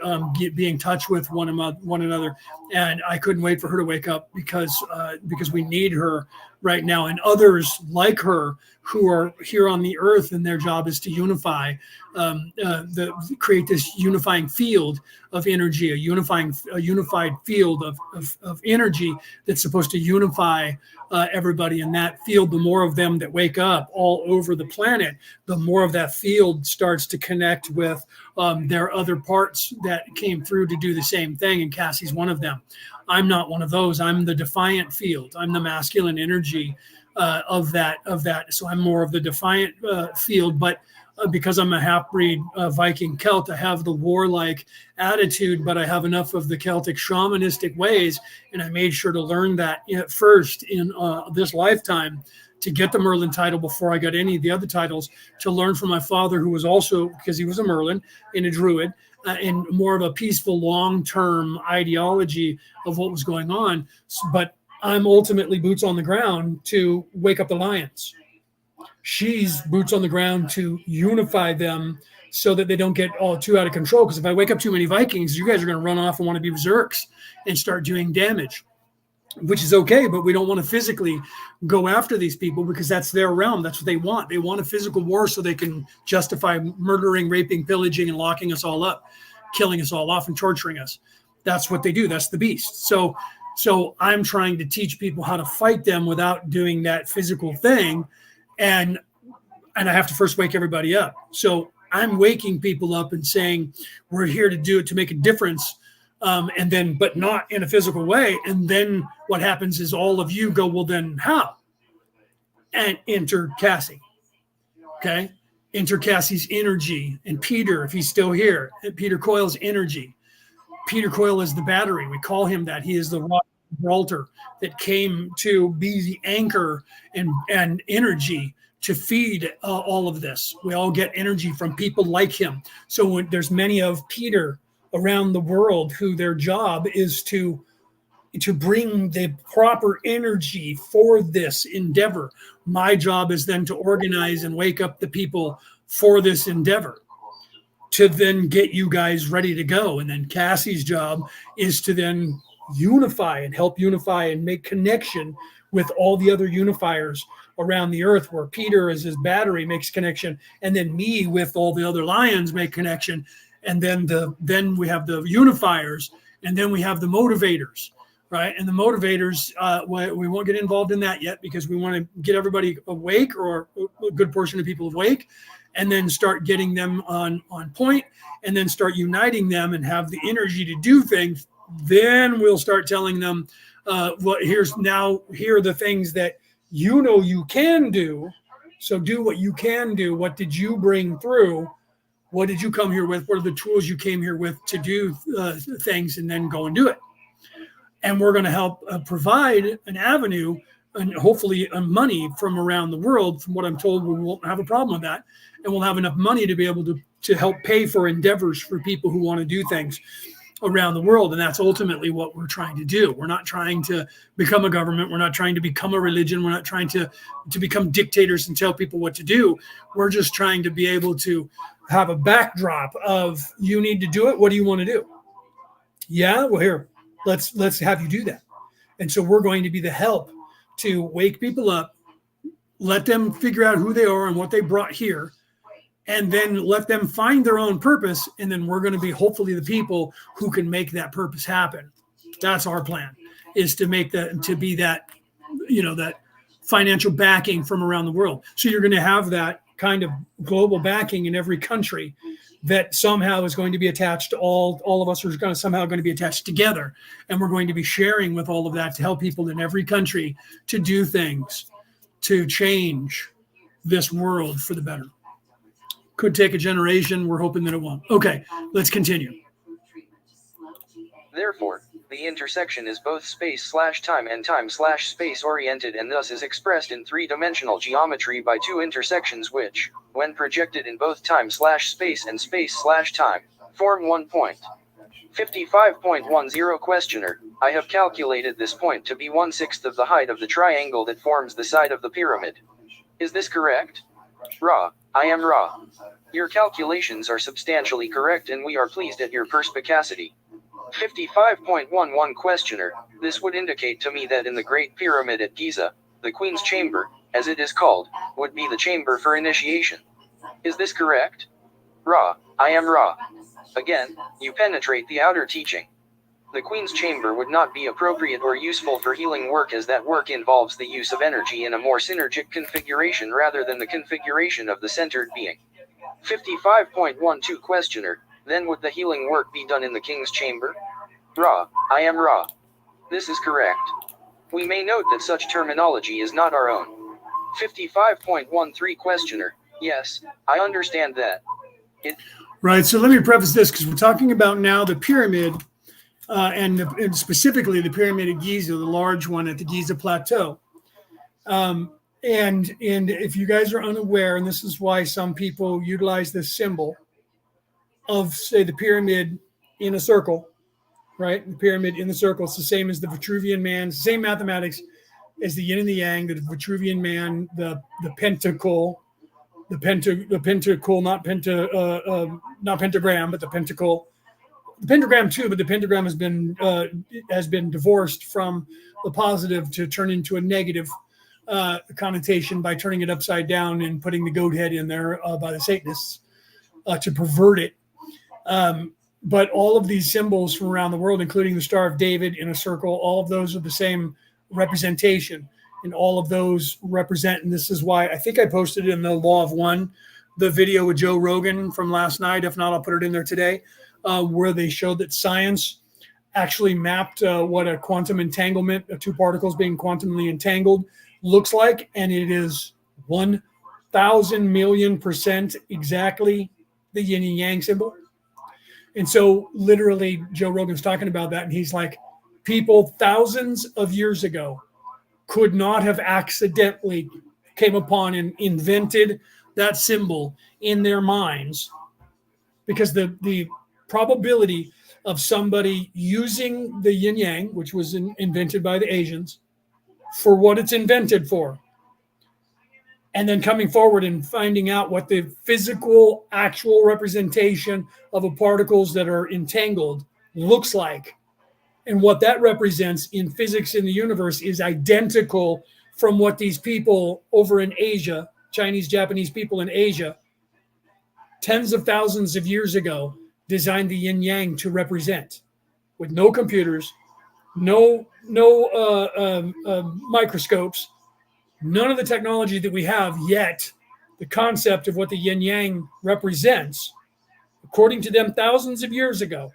be in touch with one another. And I couldn't wait for her to wake up, because we need her right now, and others like her who are here on the earth, and their job is to unify, create this unifying field of energy, a unified field of energy that's supposed to unify everybody in that field. The more of them that wake up all over the planet, the more of that field starts to connect with their other parts that came through to do the same thing. And Cassie's one of them. I'm not one of those. I'm the defiant field. I'm the masculine energy of that. So I'm more of the defiant field, but because I'm a half-breed Viking Celt, I have the warlike attitude, but I have enough of the Celtic shamanistic ways, and I made sure to learn that first in this lifetime, to get the Merlin title before I got any of the other titles, to learn from my father, who was also, because he was a Merlin and a Druid, and more of a peaceful long-term ideology of what was going on. But I'm ultimately boots on the ground to wake up the lions. She's boots on the ground to unify them so that they don't get all too out of control. Because if I wake up too many Vikings, you guys are going to run off and want to be berserks and start doing damage, which is okay. But we don't want to physically go after these people, because that's their realm. That's what they want. They want a physical war so they can justify murdering, raping, pillaging, and locking us all up, killing us all off and torturing us. That's what they do. That's the beast. So I'm trying to teach people how to fight them without doing that physical thing. And I have to first wake everybody up. So I'm waking people up and saying, we're here to do it, to make a difference. And then, but not in a physical way. And then what happens is all of you go, well, then how? And enter Cassie. Okay. Enter Cassie's energy, and Peter, if he's still here, Peter Coyle's energy. Peter Coyle is the battery. We call him that. He is the rock Gibraltar that came to be the anchor and energy to feed all of this. We all get energy from people like him. So when there's many of Peter around the world who their job is to bring the proper energy for this endeavor. My job is then to organize and wake up the people for this endeavor, to then get you guys ready to go. And then Cassie's job is to then unify and help unify and make connection with all the other unifiers around the earth, where Peter as his battery makes connection, and then me with all the other lions make connection. And then we have the unifiers, and then we have the motivators, right? And the motivators, we won't get involved in that yet, because we want to get everybody awake, or a good portion of people awake, and then start getting them on point, and then start uniting them and have the energy to do things. Then we'll start telling them, here are the things that you can do. So do what you can do. What did you bring through? What did you come here with? What are the tools you came here with to do things, and then go and do it. And we're going to help provide an avenue and hopefully money from around the world. From what I'm told, we won't have a problem with that. And we'll have enough money to be able to help pay for endeavors for people who want to do things around the world. And that's ultimately what we're trying to do. We're not trying to become a government. We're not trying to become a religion. We're not trying to become dictators and tell people what to do. We're just trying to be able to have a backdrop of, you need to do it. What do you want to do? Yeah, well, here, let's have you do that. And so we're going to be the help to wake people up, let them figure out who they are and what they brought here, and then let them find their own purpose. And then we're going to be hopefully the people who can make that purpose happen. That's our plan, is to make that, to be that, that financial backing from around the world. So you're going to have that kind of global backing in every country that somehow is going to be attached to all of us are going to somehow going to be attached together. And we're going to be sharing with all of that to help people in every country to do things, to change this world for the better. Could take a generation. We're hoping that it won't. Okay, let's continue. Therefore, the intersection is both space/time and time/space oriented, and thus is expressed in three-dimensional geometry by two intersections which, when projected in both time/space and space/time, form one point. 55.10 Questioner: I have calculated this point to be 1/6 of the height of the triangle that forms the side of the pyramid. Is this correct? Ra: I am Ra. Your calculations are substantially correct and we are pleased at your perspicacity. 55.11 Questioner: this would indicate to me that in the Great Pyramid at Giza, the Queen's Chamber, as it is called, would be the chamber for initiation. Is this correct? Ra: I am Ra. Again, you penetrate the outer teaching. The Queen's Chamber would not be appropriate or useful for healing work, as that work involves the use of energy in a more synergic configuration rather than the configuration of the centered being. 55.12 Questioner: then would the healing work be done in the King's Chamber? Ra: I am Ra. This is correct. We may note that such terminology is not our own. 55.13 Questioner: yes, I understand that. Right, so let me preface this, because we're talking about now the pyramid, and specifically the pyramid of Giza, the large one at the Giza Plateau. And if you guys are unaware, and this is why some people utilize this symbol of, say, the pyramid in a circle, right? The pyramid in the circle. It's the same as the Vitruvian Man, same mathematics as the yin and the yang, the Vitruvian Man, the pentacle, the pentacle, not pentagram, but the pentacle. The pentagram too, but the pentagram has been divorced from the positive to turn into a negative connotation by turning it upside down and putting the goat head in there by the Satanists to pervert it. But all of these symbols from around the world, including the Star of David in a circle, all of those are the same representation, and all of those represent, and this is why I think I posted in the Law of One, the video with Joe Rogan from last night. If not, I'll put it in there today, where they showed that science actually mapped what a quantum entanglement of two particles being quantumly entangled looks like, and it is 1,000 million % exactly the yin and yang symbol. And so literally Joe Rogan's talking about that, and he's like, people thousands of years ago could not have accidentally came upon and invented that symbol in their minds, because the probability of somebody using the yin yang, which was invented by the Asians, for what it's invented for, and then coming forward and finding out what the physical actual representation of the particles that are entangled looks like, and what that represents in physics in the universe is identical from what these people over in Asia, Chinese, Japanese people in Asia, tens of thousands of years ago, designed the yin yang to represent, with no computers, no microscopes, none of the technology that we have yet. The concept of what the yin yang represents, according to them thousands of years ago,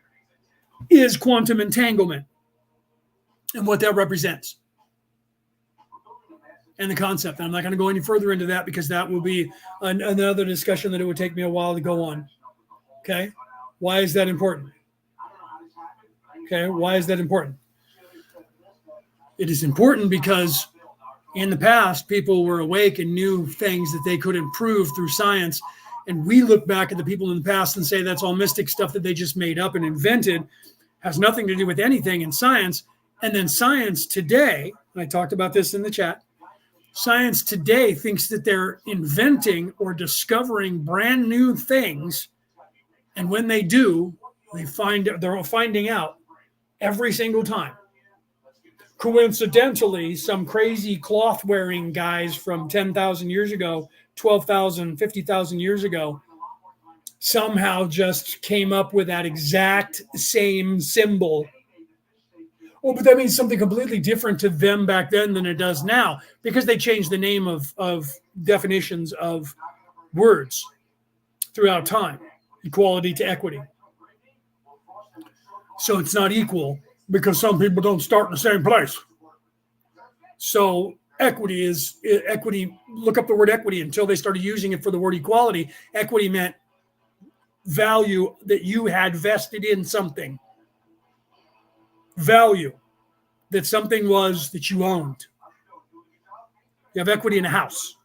is quantum entanglement and what that represents, and the concept. And I'm not going to go any further into that, because that will be another discussion that it would take me a while to go on. Okay. Why is that important? Okay. Why is that important? It is important because in the past, people were awake and knew things that they could improve through science. And we look back at the people in the past and say that's all mystic stuff that they just made up and invented, has nothing to do with anything in science. And then science today, and I talked about this in the chat, science today thinks that they're inventing or discovering brand new things. And when they do, they're finding out every single time. Coincidentally, some crazy cloth-wearing guys from 10,000 years ago, 12,000, 50,000 years ago, somehow just came up with that exact same symbol Well, but that means something completely different to them back then than it does now, because they changed the name of definitions of words throughout time, equality to equity. So it's not equal because some people don't start in the same place. So equity is equity. Look up the word equity. Until they started using it for the word equality, equity meant value that you had vested in something. Value that something was that you owned. You have equity in a house.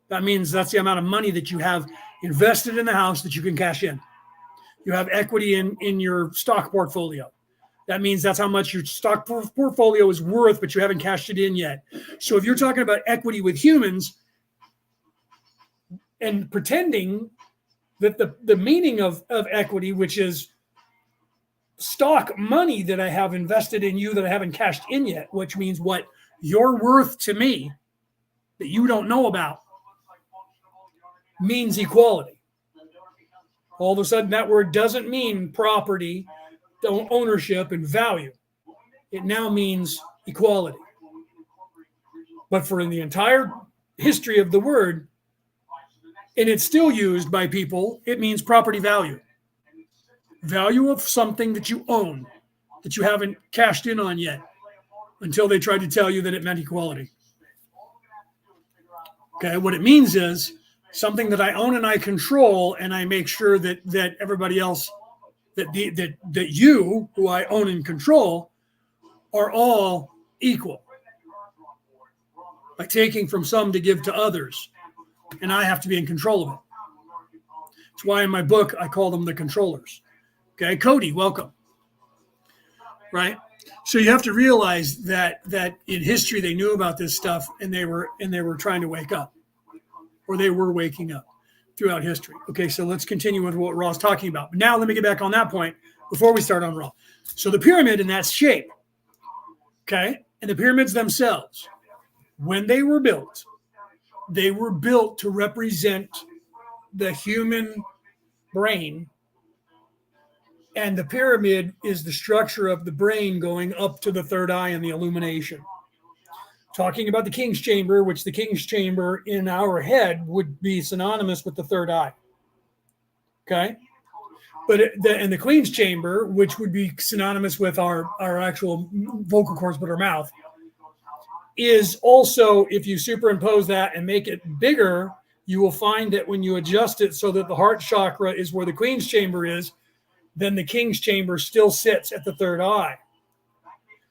That means that's the amount of money that you have invested in the house that you can cash in. You have equity in your stock portfolio. That means that's how much your stock portfolio is worth, but you haven't cashed it in yet. So if you're talking about equity with humans and pretending that the meaning of equity, which is stock money that I have invested in you that I haven't cashed in yet, which means what you're worth to me that you don't know about, means equality. All of a sudden, that word doesn't mean property, ownership, and value. It now means equality. But for in the entire history of the word, and it's still used by people, it means property value. Value of something that you own, that you haven't cashed in on yet, until they tried to tell you that it meant equality. Okay, what it means is something that I own and I control, and I make sure that everybody else, that you, who I own and control, are all equal. By taking from some to give to others, and I have to be in control of it. That's why in my book I call them the controllers. Okay, Cody, welcome. Right? So you have to realize that in history they knew about this stuff, and they were trying to wake up, or they were waking up throughout history. Okay, so let's continue with what Raw's talking about. But now let me get back on that point before we start on Raw. So the pyramid in that shape, okay, and the pyramids themselves, when they were built to represent the human brain. And the pyramid is the structure of the brain going up to the third eye and the illumination. Talking about the king's chamber, which the king's chamber in our head would be synonymous with the third eye. Okay? But the queen's chamber, which would be synonymous with our actual vocal cords, but our mouth, is also, if you superimpose that and make it bigger, you will find that when you adjust it so that the heart chakra is where the queen's chamber is, then the king's chamber still sits at the third eye.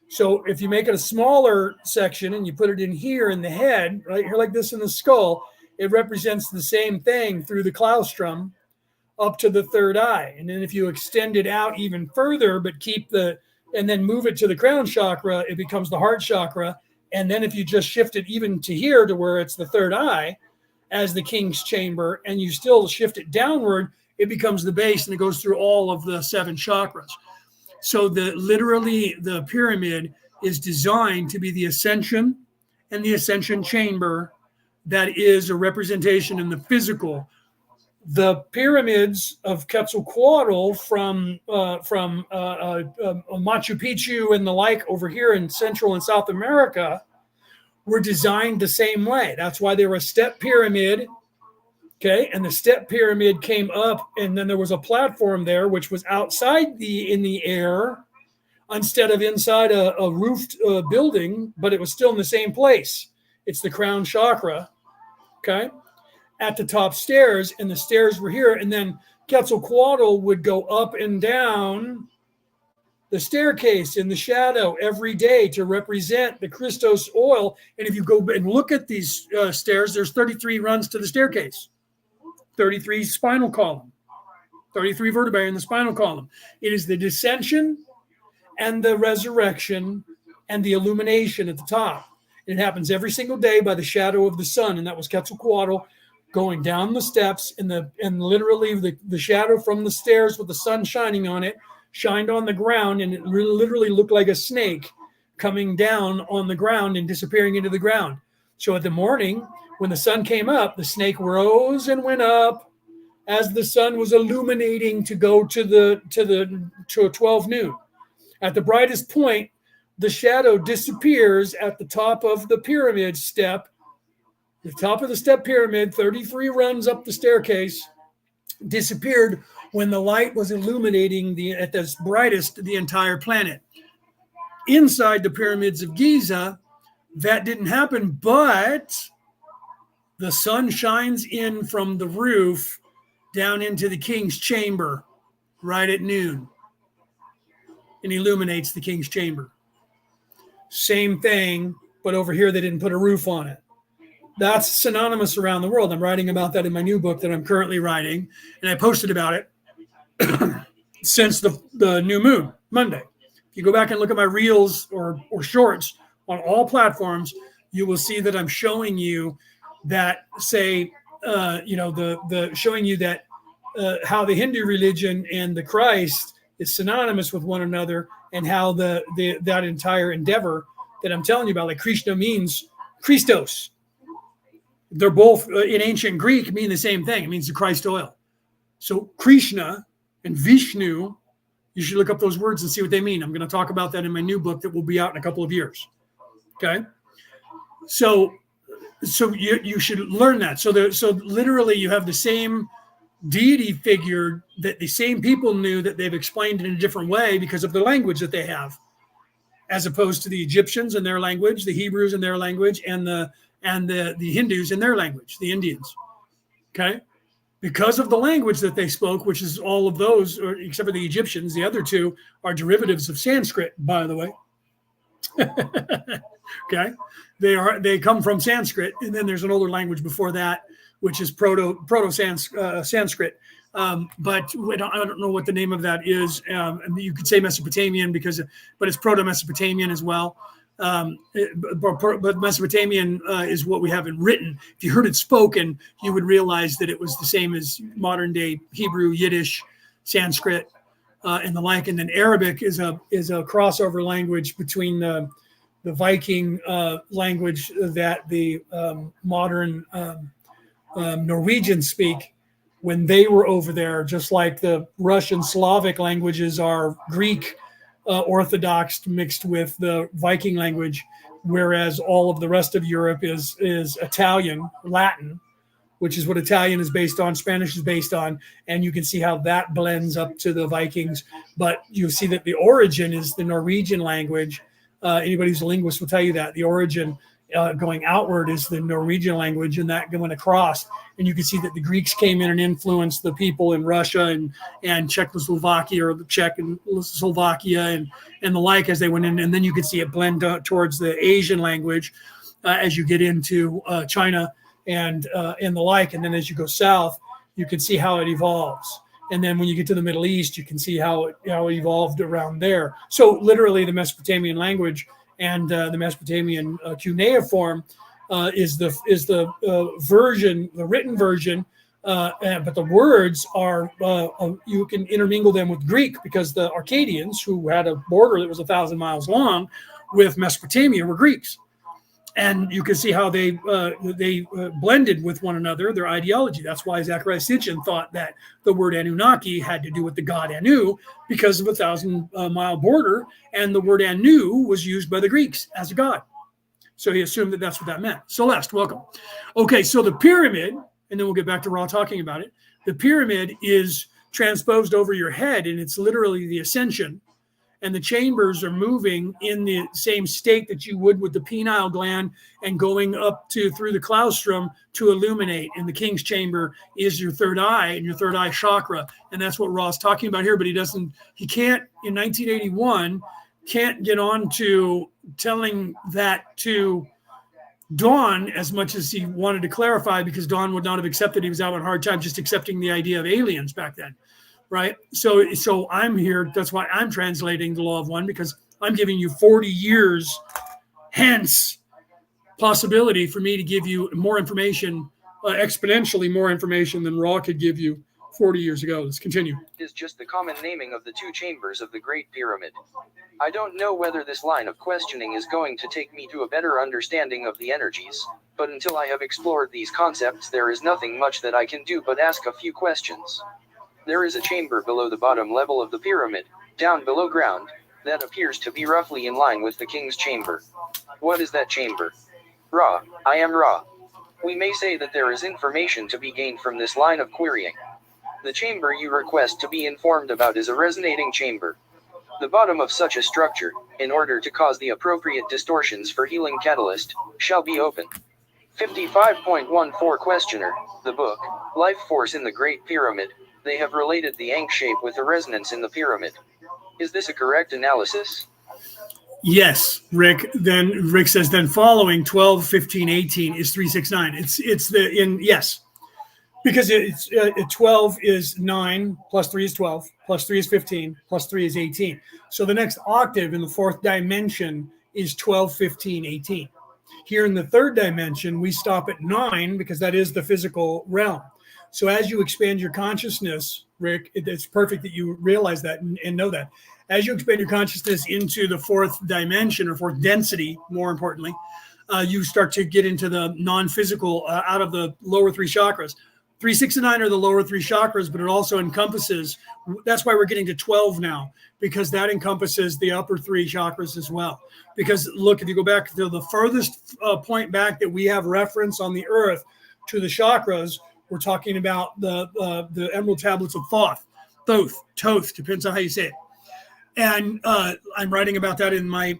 So if you make it a smaller section and you put it in here in the head, right here like this in the skull, it represents the same thing through the claustrum up to the third eye. And then if you extend it out even further, but and then move it to the crown chakra, it becomes the heart chakra. And then if you just shift it even to here to where it's the third eye as the king's chamber, and you still shift it downward, it becomes the base, and it goes through all of the 7 chakras. So the pyramid is designed to be the ascension and the ascension chamber that is a representation in the physical. The pyramids of Quetzalcoatl from Machu Picchu and the like over here in Central and South America were designed the same way. That's why they were a step pyramid. Okay, and the step pyramid came up, and then there was a platform there, which was outside in the air instead of inside a roofed building, but it was still in the same place. It's the crown chakra, okay, at the top stairs, and the stairs were here, and then Quetzalcoatl would go up and down the staircase in the shadow every day to represent the Christos oil. And if you go and look at these stairs, there's 33 runs to the staircase. 33 spinal column, 33 vertebrae in the spinal column. It is the descension and the resurrection and the illumination at the top. It happens every single day by the shadow of the sun, and that was Quetzalcoatl going down the steps, and literally the shadow from the stairs with the sun shining on it shined on the ground, and it literally looked like a snake coming down on the ground and disappearing into the ground. So at the morning, when the sun came up, the snake rose and went up as the sun was illuminating to go to 12 noon. At the brightest point, the shadow disappears at the top of the pyramid step. The top of the step pyramid, 33 runs up the staircase, disappeared when the light was illuminating at its brightest the entire planet. Inside the pyramids of Giza, that didn't happen, but the sun shines in from the roof down into the king's chamber right at noon and illuminates the king's chamber. Same thing, but over here they didn't put a roof on it. That's synonymous around the world. I'm writing about that in my new book that I'm currently writing, and I posted about it since the new moon, Monday. If you go back and look at my reels or shorts on all platforms, you will see that I'm showing you that showing you that how the Hindu religion and the Christ is synonymous with one another, and how that entire endeavor that I'm telling you about, like Krishna means Christos. They're both in ancient Greek mean the same thing. It means the Christ oil. So Krishna and Vishnu, you should look up those words and see what they mean. I'm going to talk about that in my new book that will be out in a couple of years. Okay. So you should learn that. So literally you have the same deity figure that the same people knew, that they've explained it in a different way because of the language that they have, as opposed to the Egyptians and their language, the Hebrews and their language, and the Hindus in their language, the Indians. Okay. Because of the language that they spoke, which is all of those, or except for the Egyptians, the other two are derivatives of Sanskrit, by the way. Okay. They come from Sanskrit, and then there's an older language before that, which is Sanskrit. But I don't know what the name of that is. You could say Mesopotamian but it's Proto-Mesopotamian as well. But Mesopotamian is what we have in written. If you heard it spoken, you would realize that it was the same as modern day Hebrew, Yiddish, Sanskrit, and the like. And then Arabic is a crossover language between the Viking language that the modern Norwegians speak when they were over there, just like the Russian Slavic languages are Greek Orthodox mixed with the Viking language, whereas all of the rest of Europe is Italian, Latin, which is what Italian is based on, Spanish is based on, and you can see how that blends up to the Vikings. But you see that the origin is the Norwegian language. Anybody who's a linguist will tell you that the origin going outward is the Norwegian language, and that going across. And you can see that the Greeks came in and influenced the people in Russia and Czechoslovakia, or the Czech and Slovakia and the like, as they went in. And then you can see it blend towards the Asian language as you get into China and the like. And then as you go south, you can see how it evolves. And then when you get to the Middle East, you can see how it evolved around there. So literally the Mesopotamian language and the Mesopotamian cuneiform is the version, the written version, but the words are you can intermingle them with Greek, because the Arcadians, who had a border that was 1,000 miles long with Mesopotamia, were Greeks. And you can see how they blended with one another, their ideology. That's why Zecharia Sitchin thought that the word Anunnaki had to do with the god Anu, because of a 1,000-mile border, and the word Anu was used by the Greeks as a god. So he assumed that that's what that meant. Celeste, welcome. Okay, so the pyramid, and then we'll get back to Ra talking about it. The pyramid is transposed over your head, and it's literally the ascension. And the chambers are moving in the same state that you would with the pineal gland, and going up through the claustrum to illuminate. And the king's chamber is your third eye and your third eye chakra. And that's what Ra's talking about here. But he can't, in 1981, can't get on to telling that to Dawn as much as he wanted to clarify, because Dawn would not have accepted. He was out on hard time just accepting the idea of aliens back then. Right. So I'm here. That's why I'm translating the law of one, because I'm giving you 40 years, hence possibility for me to give you more information, exponentially more information than Ra could give you 40 years ago. Let's continue. Is just the common naming of the two chambers of the Great Pyramid. I don't know whether this line of questioning is going to take me to a better understanding of the energies, but until I have explored these concepts, there is nothing much that I can do but ask a few questions. There is a chamber below the bottom level of the pyramid, down below ground, That appears to be roughly in line with the king's chamber. What is that chamber? Ra. I am Ra. We may say that there is information to be gained from this line of querying. The chamber you request to be informed about is a resonating chamber. The bottom of such a structure, in order to cause the appropriate distortions for healing catalyst, shall be open. 55.14 Questioner, the book, Life Force in the Great Pyramid, they have related the Ankh shape with the resonance in the pyramid. Is this a correct analysis? Yes, Rick. Then Rick says, then following 12, 15, 18 is 3, 6, 9. Yes. Because it's 12 is 9, plus 3 is 12, plus 3 is 15, plus 3 is 18. So the next octave in the fourth dimension is 12, 15, 18. Here in the third dimension, we stop at 9 because that is the physical realm. So as you expand your consciousness, Rick, it's perfect that you realize that and know that. As you expand your consciousness into the fourth dimension or fourth density, more importantly, you start to get into the non-physical out of the lower three chakras. 3, 6, and 9 are the lower three chakras, but it also encompasses, that's why we're getting to 12 now, because that encompasses the upper three chakras as well. Because look, if you go back to the furthest point back that we have reference on the earth to the chakras, we're talking about the Emerald Tablets of Thoth, depends on how you say it. And I'm writing about that in my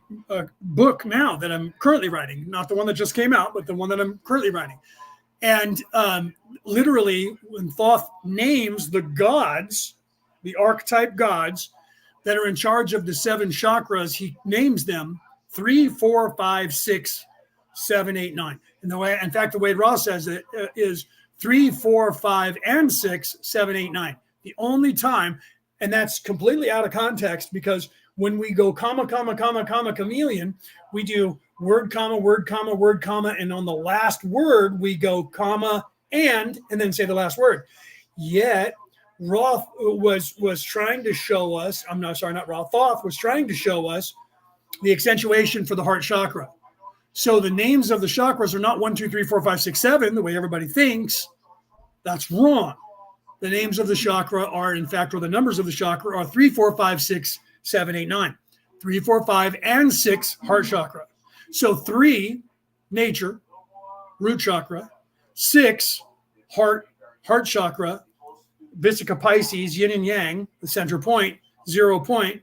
book now that I'm currently writing, not the one that just came out, but the one that I'm currently writing. And literally, when Thoth names the gods, the archetype gods that are in charge of the 7 chakras, he names them 3, 4, 5, 6, 7, 8, 9. And the way, in fact, the way Ross says it is 3, 4, 5, and 6, 7, 8, 9. The only time, and that's completely out of context, because when we go comma, comma, comma, comma, chameleon, we do word, comma, word, comma, word, comma, and on the last word, we go comma, and then say the last word. Yet, Thoth was trying to show us, Thoth was trying to show us the accentuation for the heart chakra. So the names of the chakras are not 1, 2, 3, 4, 5, 6, 7, the way everybody thinks. That's wrong. The names of the chakra are, in fact, or the numbers of the chakra are 3, 4, 5, 6, 7, 8, 9. 3, 4, 5, and 6, heart chakra. So 3, nature, root chakra. 6, heart chakra, Vesica Pisces, yin and yang, the center point, 0 point.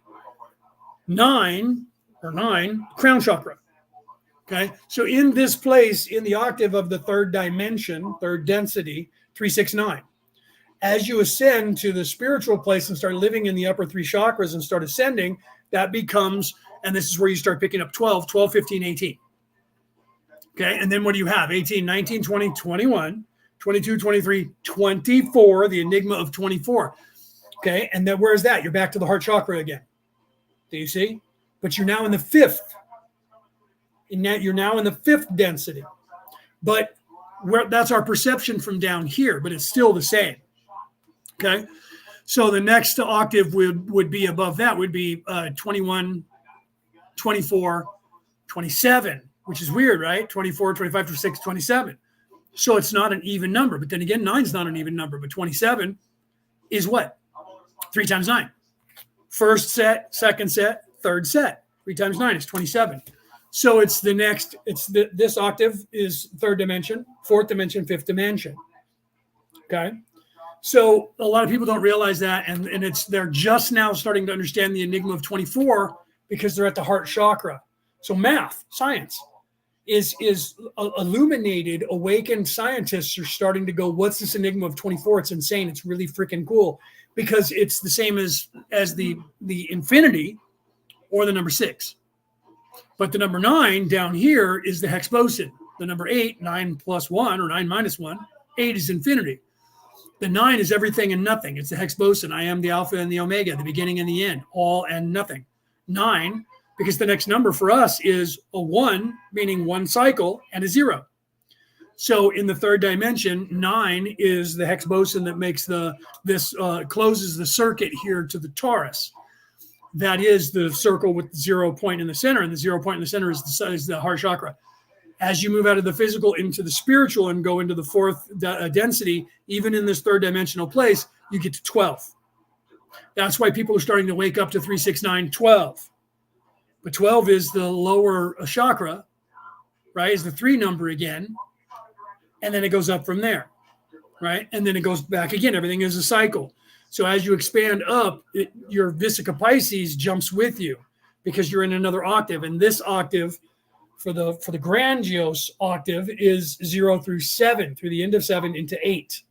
9, crown chakra. Okay, so in this place, in the octave of the third dimension, third density, 3, 6, 9. As you ascend to the spiritual place and start living in the upper three chakras and start ascending, that becomes, and this is where you start picking up 12, 15, 18. Okay, and then what do you have? 18, 19, 20, 21, 22, 23, 24, the enigma of 24. Okay, and then where is that? You're back to the heart chakra again. Do you see? But you're now in the fifth. You're now in the fifth density. But that's our perception from down here, but it's still the same. Okay, so the next octave would be above that, would be 21, 24, 27, which is weird, right? 24, 25, 26, 27. So it's not an even number. But then again, 9 is not an even number. But 27 is what? 3 times 9. First set, second set, third set. 3 times 9 is 27. So it's the next, this octave is third dimension, fourth dimension, fifth dimension. Okay. So a lot of people don't realize that, and they're just now starting to understand the enigma of 24 because they're at the heart chakra. So math, science is illuminated, awakened scientists are starting to go, what's this enigma of 24? It's insane. It's really freaking cool because it's the same as the infinity or the number 6. But the number 9 down here is the hex boson. The number 8, 9 plus 1 or 9 minus 1, 8 is infinity. The 9 is everything and nothing. It's the hex boson. I am the alpha and the omega, the beginning and the end, all and nothing. 9, because the next number for us is a 1, meaning one cycle, and a 0. So in the third dimension, 9 is the hex boson that makes closes the circuit here to the torus. That is the circle with the 0 point in the center, and the 0 point in the center is the heart chakra. As you move out of the physical into the spiritual and go into the fourth density, even in this third dimensional place, you get to 12. That's why people are starting to wake up to 3, 6, 9, 12. But 12 is the lower chakra, right? Is the 3 number again. And then it goes up from there, right? And then it goes back again. Everything is a cycle. So as you expand up, your Vesica Pisces jumps with you because you're in another octave. And this octave for the grandiose octave is 0 through 7, through the end of 7 into 8.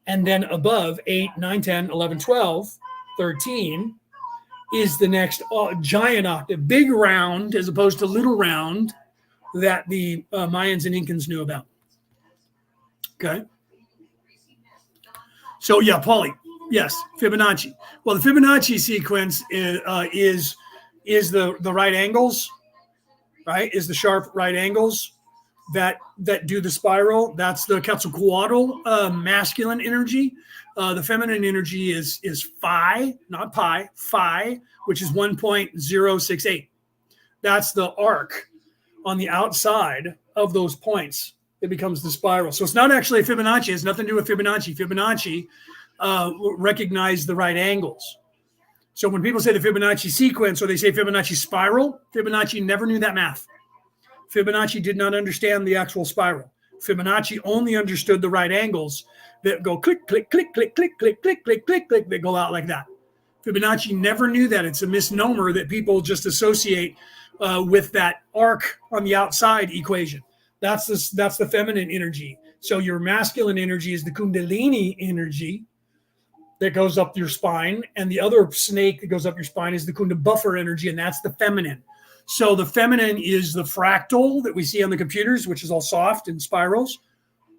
And then above 8, 9, 10, 11, 12, 13 is the next giant octave, big round as opposed to little round that the Mayans and Incans knew about. Okay. So yeah, Paulie, yes, Fibonacci. Well, the Fibonacci sequence is the right angles, right? Is the sharp right angles that do the spiral. That's the Quetzalcoatl masculine energy. The feminine energy is phi, not pi, phi, which is 1.068. That's the arc on the outside of those points. It becomes the spiral. So it's not actually a Fibonacci. It has nothing to do with Fibonacci. Fibonacci recognize the right angles. So when people say the Fibonacci sequence or they say Fibonacci spiral, Fibonacci never knew that math. Fibonacci did not understand the actual spiral. Fibonacci only understood the right angles that go click, click, click, click, click, click, click, click, click, click, that go out like that. Fibonacci never knew that. It's a misnomer that people just associate with that arc on the outside equation. That's the feminine energy. So your masculine energy is the Kundalini energy that goes up your spine, and the other snake that goes up your spine is the Kunda buffer energy, and that's the feminine. So the feminine is the fractal that we see on the computers, which is all soft and spirals.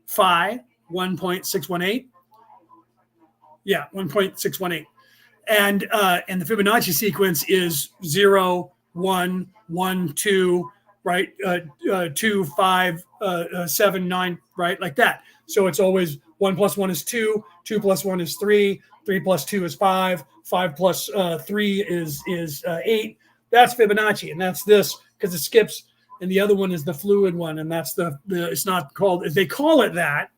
Phi 1.618. Yeah, 1.618. And the Fibonacci sequence is 0, 1, 1, 2, right? 2, 5, 7, 9, right? Like that. So it's always 1 plus 1 is 2, 2 plus 1 is 3, 3 plus 2 is 5, 5 plus 3 is 8. That's Fibonacci, and that's this because it skips. And the other one is the fluid one, and that's the it's not called. They call it that.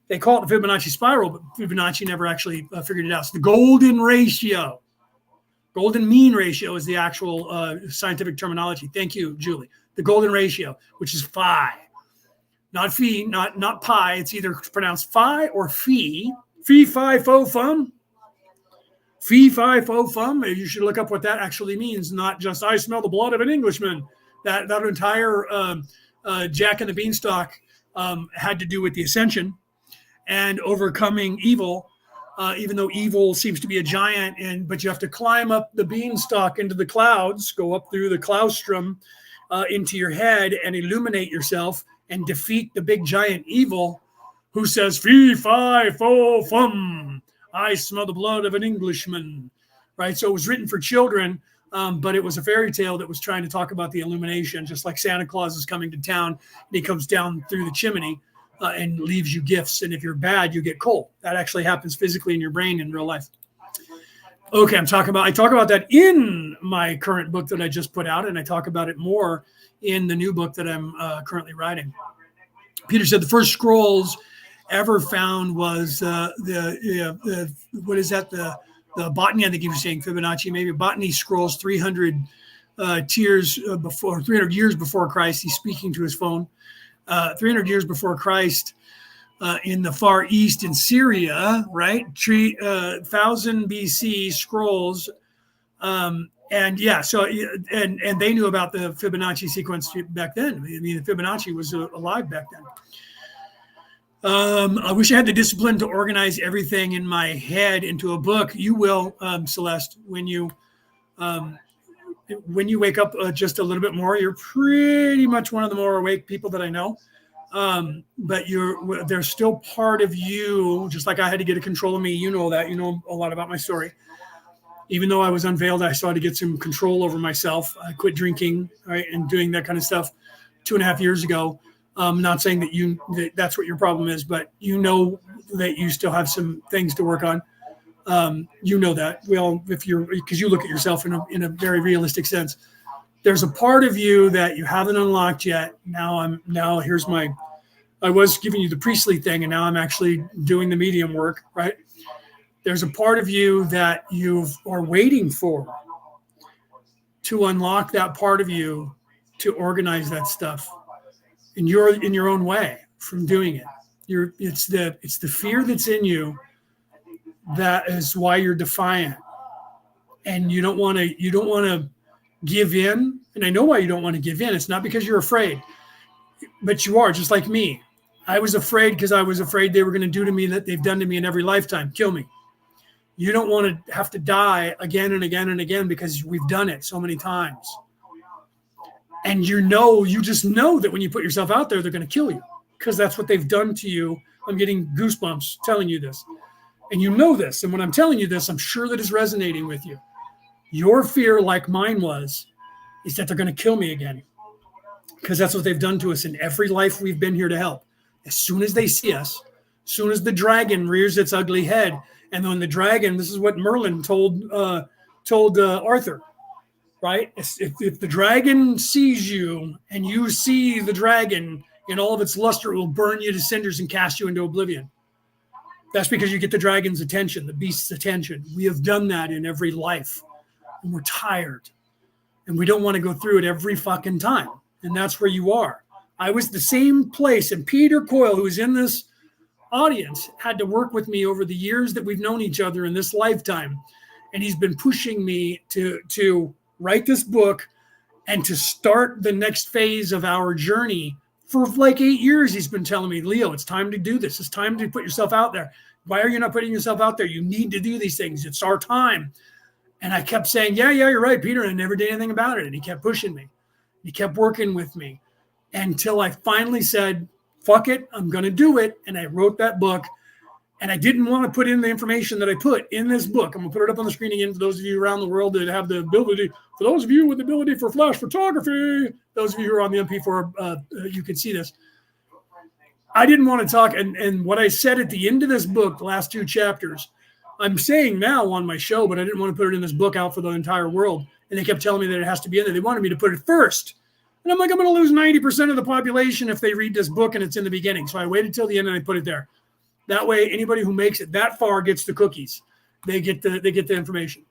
They call it the Fibonacci spiral, but Fibonacci never actually figured it out. So the golden ratio, golden mean ratio is the actual scientific terminology. Thank you, Julie. The golden ratio, which is phi, not phi, not pi. It's either pronounced phi or phi. Phi, phi, fo, fum. Fee, fi, fo, fum. You should look up what that actually means. Not just I smell the blood of an Englishman. That entire Jack and the Beanstalk had to do with the ascension and overcoming evil. Even though evil seems to be a giant, but you have to climb up the beanstalk into the clouds, go up through the claustrum into your head and illuminate yourself and defeat the big giant evil who says fee, fi, fo, fum. I smell the blood of an Englishman, right? So it was written for children, but it was a fairy tale that was trying to talk about the illumination, just like Santa Claus is coming to town and he comes down through the chimney and leaves you gifts. And if you're bad, you get coal. That actually happens physically in your brain in real life. Okay, I talk about that in my current book that I just put out, and I talk about it more in the new book that I'm currently writing. Peter said the first scrolls ever found was what is that, the botany, I think he was saying Fibonacci, maybe botany scrolls 300 years before Christ. He's speaking to his phone. 300 years before Christ in the Far East in Syria, right? 1000 BC scrolls. And yeah, so and they knew about the Fibonacci sequence back then. I mean, the Fibonacci was alive back then. I wish I had the discipline to organize everything in my head into a book. You will, Celeste, when you wake up just a little bit more. You're pretty much one of the more awake people that I know. But there's still part of you, just like I had to get a control of me. You know that. You know a lot about my story. Even though I was unveiled, I still had to get some control over myself. I quit drinking, right, and doing that kind of stuff 2.5 years ago. Not saying that that's what your problem is, but you know that you still have some things to work on. You know that. Well, because you look at yourself in a very realistic sense. There's a part of you that you haven't unlocked yet. I was giving you the priestly thing, and now I'm actually doing the medium work, right? There's a part of you that you are waiting for. to unlock that part of you to organize that stuff in your own way from doing it. It's the fear that's in you that is why you're defiant, and you don't want to give in. And I know why you don't want to give in. It's not because you're afraid, but you are, just like me. I was afraid because I was afraid they were going to do to me that they've done to me in every lifetime, kill me. You don't want to have to die again and again and again because we've done it so many times. And you just know that when you put yourself out there, they're going to kill you because that's what they've done to you. I'm getting goosebumps telling you this. And you know this. And when I'm telling you this, I'm sure that it's resonating with you. Your fear, like mine was, is that they're going to kill me again because that's what they've done to us in every life we've been here to help. As soon as they see us, as soon as the dragon rears its ugly head, and when the dragon, this is what Merlin told Arthur, right? If the dragon sees you and you see the dragon in all of its luster, it will burn you to cinders and cast you into oblivion. That's because you get the dragon's attention, the beast's attention. We have done that in every life, and we're tired, and we don't want to go through it every fucking time. And that's where you are. I was the same place, and Peter Coyle, who is in this audience, had to work with me over the years that we've known each other in this lifetime. And he's been pushing me to write this book and to start the next phase of our journey. For like 8 years, he's been telling me, Leo, it's time to do this. It's time to put yourself out there. Why are you not putting yourself out there? You need to do these things. It's our time. And I kept saying, yeah, you're right, Peter. And I never did anything about it. And he kept pushing me. He kept working with me until I finally said, fuck it, I'm going to do it. And I wrote that book. And I didn't want to put in the information that I put in this book. I'm going to put it up on the screen again for those of you around the world that have the ability. For those of you with the ability for flash photography, those of you who are on the MP4, you can see this. I didn't want to talk. And what I said at the end of this book, the last 2 chapters, I'm saying now on my show, but I didn't want to put it in this book out for the entire world. And they kept telling me that it has to be in there. They wanted me to put it first. And I'm like, I'm going to lose 90% of the population if they read this book and it's in the beginning. So I waited till the end and I put it there. That way, anybody who makes it that far gets the cookies. They get the information.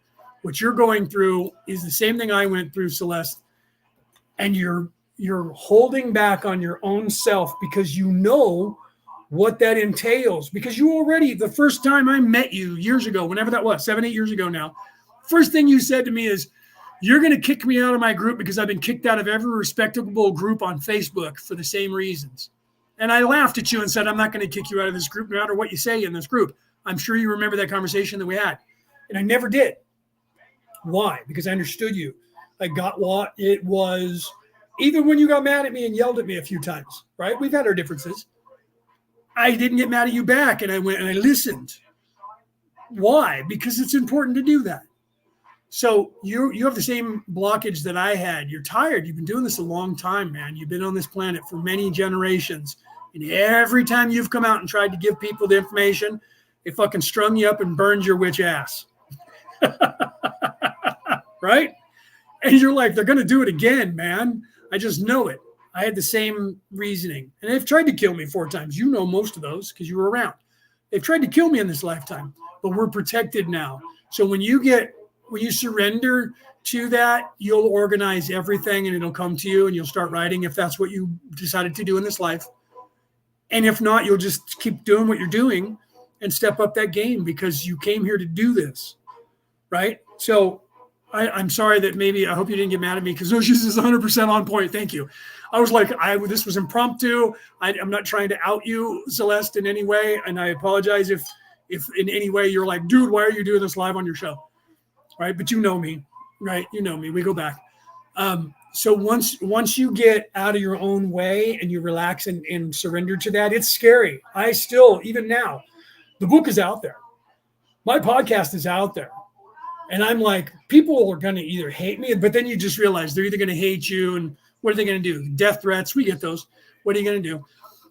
What you're going through is the same thing I went through, Celeste. And you're holding back on your own self because you know what that entails. Because you already, the first time I met you years ago, whenever that was, 7, 8 years ago now, first thing you said to me is, you're going to kick me out of my group because I've been kicked out of every respectable group on Facebook for the same reasons. And I laughed at you and said, I'm not going to kick you out of this group no matter what you say in this group. I'm sure you remember that conversation that we had. And I never did. Why? Because I understood you. I got what it was. Even when you got mad at me and yelled at me a few times, right? We've had our differences. I didn't get mad at you back. And I went and I listened. Why? Because it's important to do that. So you have the same blockage that I had. You're tired. You've been doing this a long time, man. You've been on this planet for many generations. And every time you've come out and tried to give people the information, it fucking strung you up and burned your witch ass. Right? And you're like, they're going to do it again, man. I just know it. I had the same reasoning. And they've tried to kill me 4 times. You know most of those because you were around. They've tried to kill me in this lifetime, but we're protected now. So when you surrender to that, you'll organize everything and it'll come to you and you'll start writing if that's what you decided to do in this life. And if not, you'll just keep doing what you're doing and step up that game because you came here to do this, right? So I'm sorry that I hope you didn't get mad at me because no, she's 100% on point. Thank you. I was like, this was impromptu. I'm not trying to out you, Celeste, in any way. And I apologize if in any way you're like, dude, why are you doing this live on your show? Right. But you know me, right? You know me. We go back. So once you get out of your own way and you relax and surrender to that, it's scary. I still, even now, the book is out there. My podcast is out there. And I'm like, people are going to either hate me, but then you just realize they're either going to hate you and what are they going to do? Death threats. We get those. What are you going to do?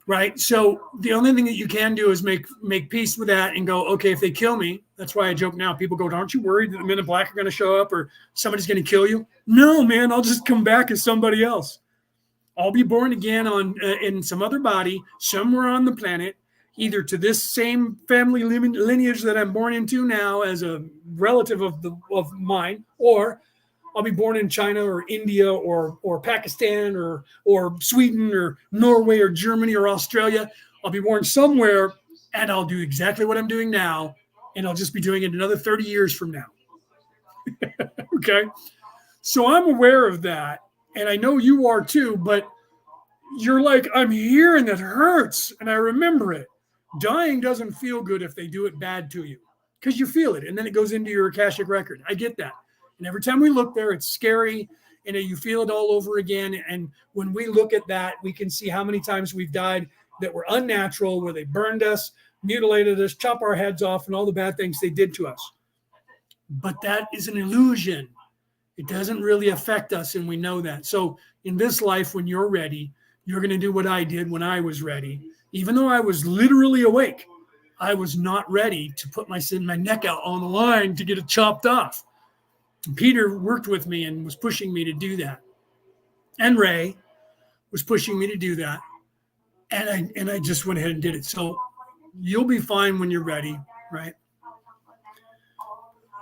Right. So the only thing that you can do is make peace with that and go, okay, if they kill me, that's why I joke now. People go, aren't you worried that the Men in Black are going to show up or somebody's going to kill you? No, man, I'll just come back as somebody else. I'll be born again in some other body somewhere on the planet, either to this same family lineage that I'm born into now as a relative of mine, or I'll be born in China or India or Pakistan or Sweden or Norway or Germany or Australia. I'll be born somewhere and I'll do exactly what I'm doing now, and I'll just be doing it another 30 years from now. Okay. So I'm aware of that. And I know you are too, but you're like, I'm here and it hurts. And I remember it. Dying doesn't feel good if they do it bad to you because you feel it. And then it goes into your Akashic record. I get that. And every time we look there, it's scary. And you feel it all over again. And when we look at that, we can see how many times we've died that were unnatural, where they burned us, mutilated us, chop our heads off, and all the bad things they did to us. But that is an illusion. It doesn't really affect us, and we know that. So in this life, when you're ready, you're going to do what I did when I was ready. Even though I was literally awake, I was not ready to put my neck out on the line to get it chopped off. And Peter worked with me and was pushing me to do that. And Ray was pushing me to do that. And I just went ahead and did it. So you'll be fine when you're ready, right?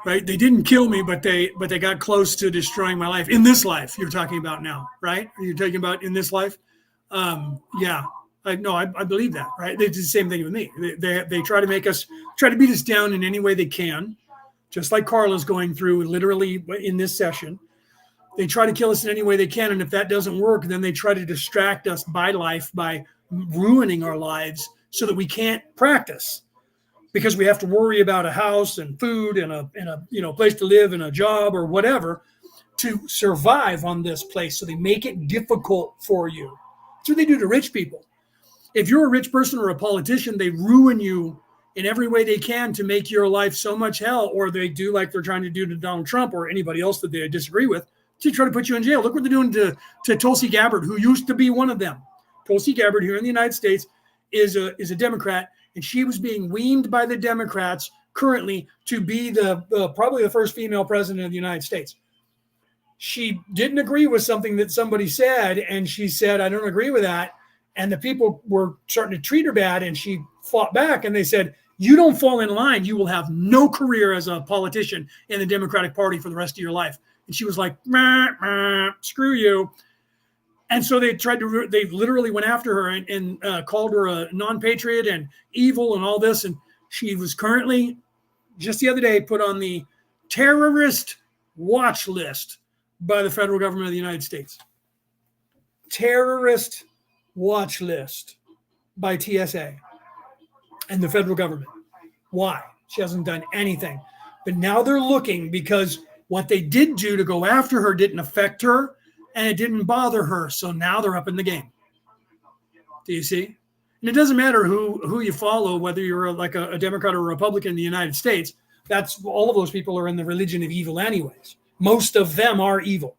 Right? They didn't kill me, but they got close to destroying my life. In this life, you're talking about now, right? Are you talking about in this life? Yeah. I believe that, right? They did the same thing with me. They try to beat us down in any way they can, just like Carla's going through literally in this session. They try to kill us in any way they can, and if that doesn't work, then they try to distract us by life by ruining our lives so that we can't practice, because we have to worry about a house and food and a place to live and a job or whatever to survive on this place. So they make it difficult for you. That's what they do to rich people. If you're a rich person or a politician, they ruin you in every way they can to make your life so much hell, or they do like they're trying to do to Donald Trump or anybody else that they disagree with, to try to put you in jail. Look what they're doing to Tulsi Gabbard, who used to be one of them. Tulsi Gabbard here in the United States is a Democrat, and she was being weaned by the Democrats currently to be probably the first female president of the United States. She didn't agree with something that somebody said, and she said, I don't agree with that. And the people were starting to treat her bad, and she fought back, and they said, you don't fall in line, you will have no career as a politician in the Democratic Party for the rest of your life. And she was like, screw you. And so they literally went after her and called her a non-patriot and evil and all this. And she was currently, just the other day, put on the terrorist watch list by the federal government of the United States. Terrorist watch list by TSA and the federal government. Why? She hasn't done anything. But now they're looking, because what they did do to go after her didn't affect her, and it didn't bother her. So now they're up in the game. Do you see? And it doesn't matter who you follow, whether you're a Democrat or a Republican in the United States. That's all of those people are in the religion of evil anyways. Most of them are evil.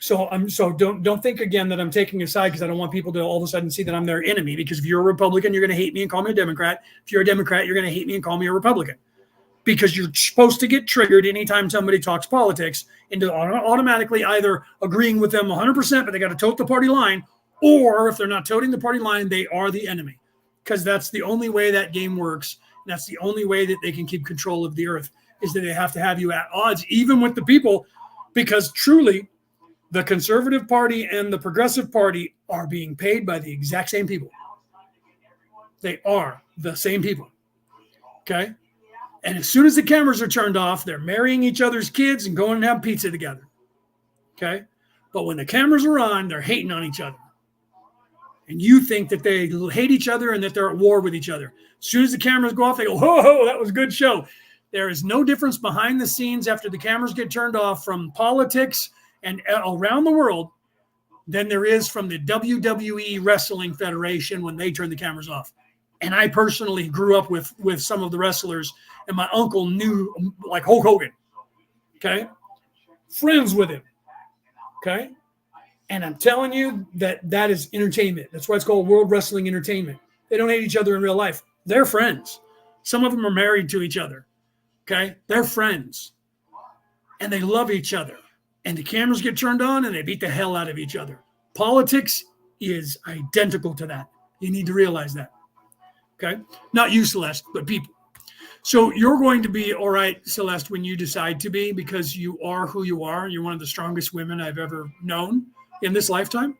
So don't think again that I'm taking a side, because I don't want people to all of a sudden see that I'm their enemy. Because if you're a Republican, you're going to hate me and call me a Democrat. If you're a Democrat, you're going to hate me and call me a Republican. Because you're supposed to get triggered anytime somebody talks politics into automatically either agreeing with them 100%, but they got to tote the party line, or if they're not toting the party line, they are the enemy. Because that's the only way that game works. And that's the only way that they can keep control of the earth, is that they have to have you at odds, even with the people, because truly the Conservative Party and the Progressive Party are being paid by the exact same people. They are the same people. Okay? And as soon as the cameras are turned off, they're marrying each other's kids and going and have pizza together. Okay? But when the cameras are on, they're hating on each other. And you think that they hate each other and that they're at war with each other. As soon as the cameras go off, they go, ho, that was a good show. There is no difference behind the scenes after the cameras get turned off from politics and around the world than there is from the WWE Wrestling Federation when they turn the cameras off. And I personally grew up with some of the wrestlers, and my uncle knew, like Hulk Hogan, okay? Friends with him, okay? And I'm telling you that is entertainment. That's why it's called World Wrestling Entertainment. They don't hate each other in real life. They're friends. Some of them are married to each other, okay? They're friends, and they love each other. And the cameras get turned on, and they beat the hell out of each other. Politics is identical to that. You need to realize that. Okay? Not you, Celeste, but people. So you're going to be all right, Celeste, when you decide to be, because you are who you are. You're one of the strongest women I've ever known in this lifetime.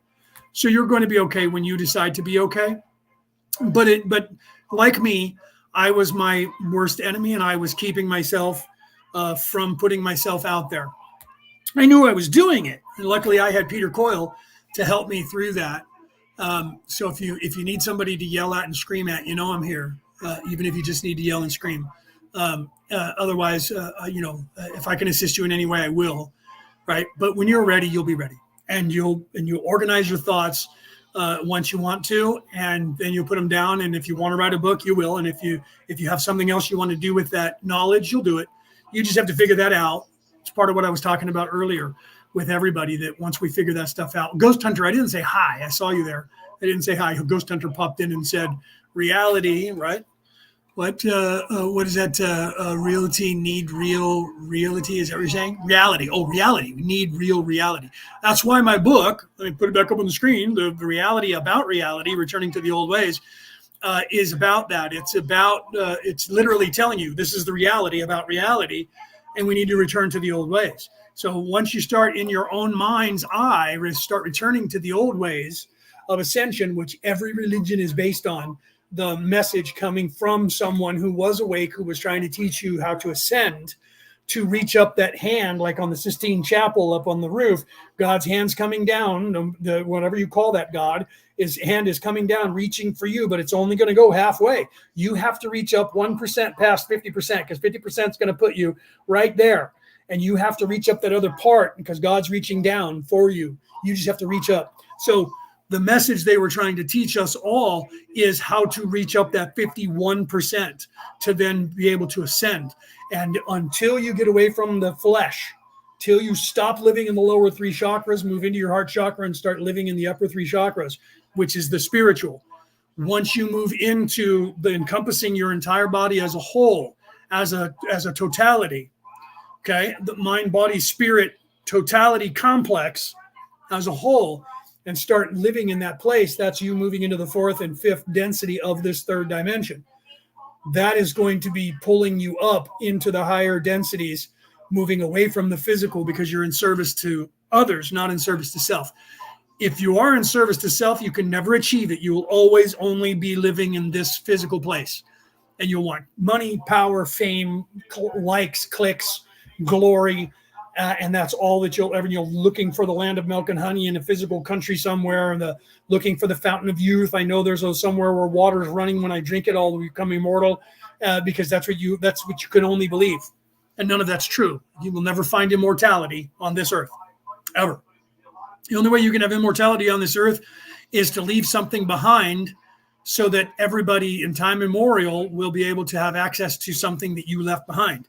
So you're going to be okay when you decide to be okay. But like me, I was my worst enemy, and I was keeping myself from putting myself out there. I knew I was doing it, and luckily I had Peter Coyle to help me through that. So if you need somebody to yell at and scream at, I'm here. Even if you just need to yell and scream. Otherwise, if I can assist you in any way, I will. Right. But when you're ready, you'll be ready, and you'll organize your thoughts once you want to, and then you'll put them down. And if you want to write a book, you will. And if you have something else you want to do with that knowledge, you'll do it. You just have to figure that out. It's part of what I was talking about earlier with everybody, that once we figure that stuff out. Ghost Hunter, I didn't say hi. I saw you there. I didn't say hi. Ghost Hunter popped in and said, reality, right? What is that? Realty need real reality. Is that what you're saying? Reality. Oh, reality. We need real reality. That's why my book, let me put it back up on the screen, the reality about reality, returning to the old ways, is about that. It's literally telling you this is the reality about reality, and we need to return to the old ways. So once you start in your own mind's eye, start returning to the old ways of ascension, which every religion is based on, the message coming from someone who was awake, who was trying to teach you how to ascend, to reach up that hand, like on the Sistine Chapel up on the roof. God's hand's coming down, whatever you call that God, his hand is coming down, reaching for you, but it's only going to go halfway. You have to reach up 1% past 50%, because 50% is going to put you right there. And you have to reach up that other part, because God's reaching down for you. You just have to reach up. So the message they were trying to teach us all is how to reach up that 51% to then be able to ascend. And until you get away from the flesh, till you stop living in the lower three chakras, move into your heart chakra and start living in the upper three chakras, which is the spiritual. Once you move into the encompassing your entire body as a whole, as a totality, okay, the mind, body, spirit, totality complex as a whole, and start living in that place, that's you moving into the fourth and fifth density of this third dimension. That is going to be pulling you up into the higher densities, moving away from the physical, because you're in service to others, not in service to self. If you are in service to self, you can never achieve it. You will always only be living in this physical place. And you'll want money, power, fame, likes, clicks, glory, and that's all that you'll ever. You're looking for the land of milk and honey in a physical country somewhere, and looking for the fountain of youth. I know there's somewhere where water is running. When I drink it, I'll become immortal, because that's what you can only believe, and none of that's true. You will never find immortality on this earth, ever. The only way you can have immortality on this earth is to leave something behind, so that everybody in time immemorial will be able to have access to something that you left behind.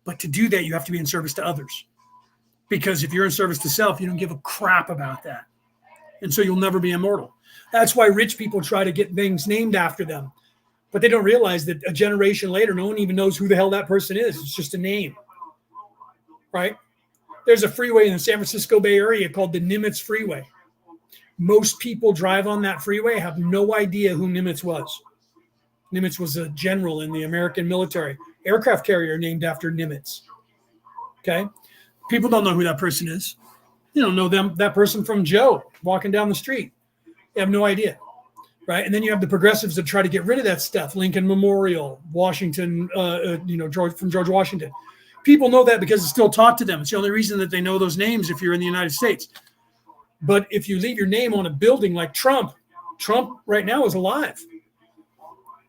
But to do that, you have to be in service to others. Because if you're in service to self, you don't give a crap about that. And so you'll never be immortal. That's why rich people try to get things named after them. But they don't realize that a generation later, no one even knows who the hell that person is. It's just a name. Right? There's a freeway in the San Francisco Bay Area called the Nimitz Freeway. Most people drive on that freeway, have no idea who Nimitz was. Nimitz was a general in the American military. Aircraft carrier named after Nimitz. Okay? People don't know who that person is. You don't know that person from Joe walking down the street. You have no idea, right? And then you have the progressives that try to get rid of that stuff. Lincoln Memorial, Washington, from George Washington. People know that because it's still taught to them. It's the only reason that they know those names if you're in the United States. But if you leave your name on a building like Trump right now is alive.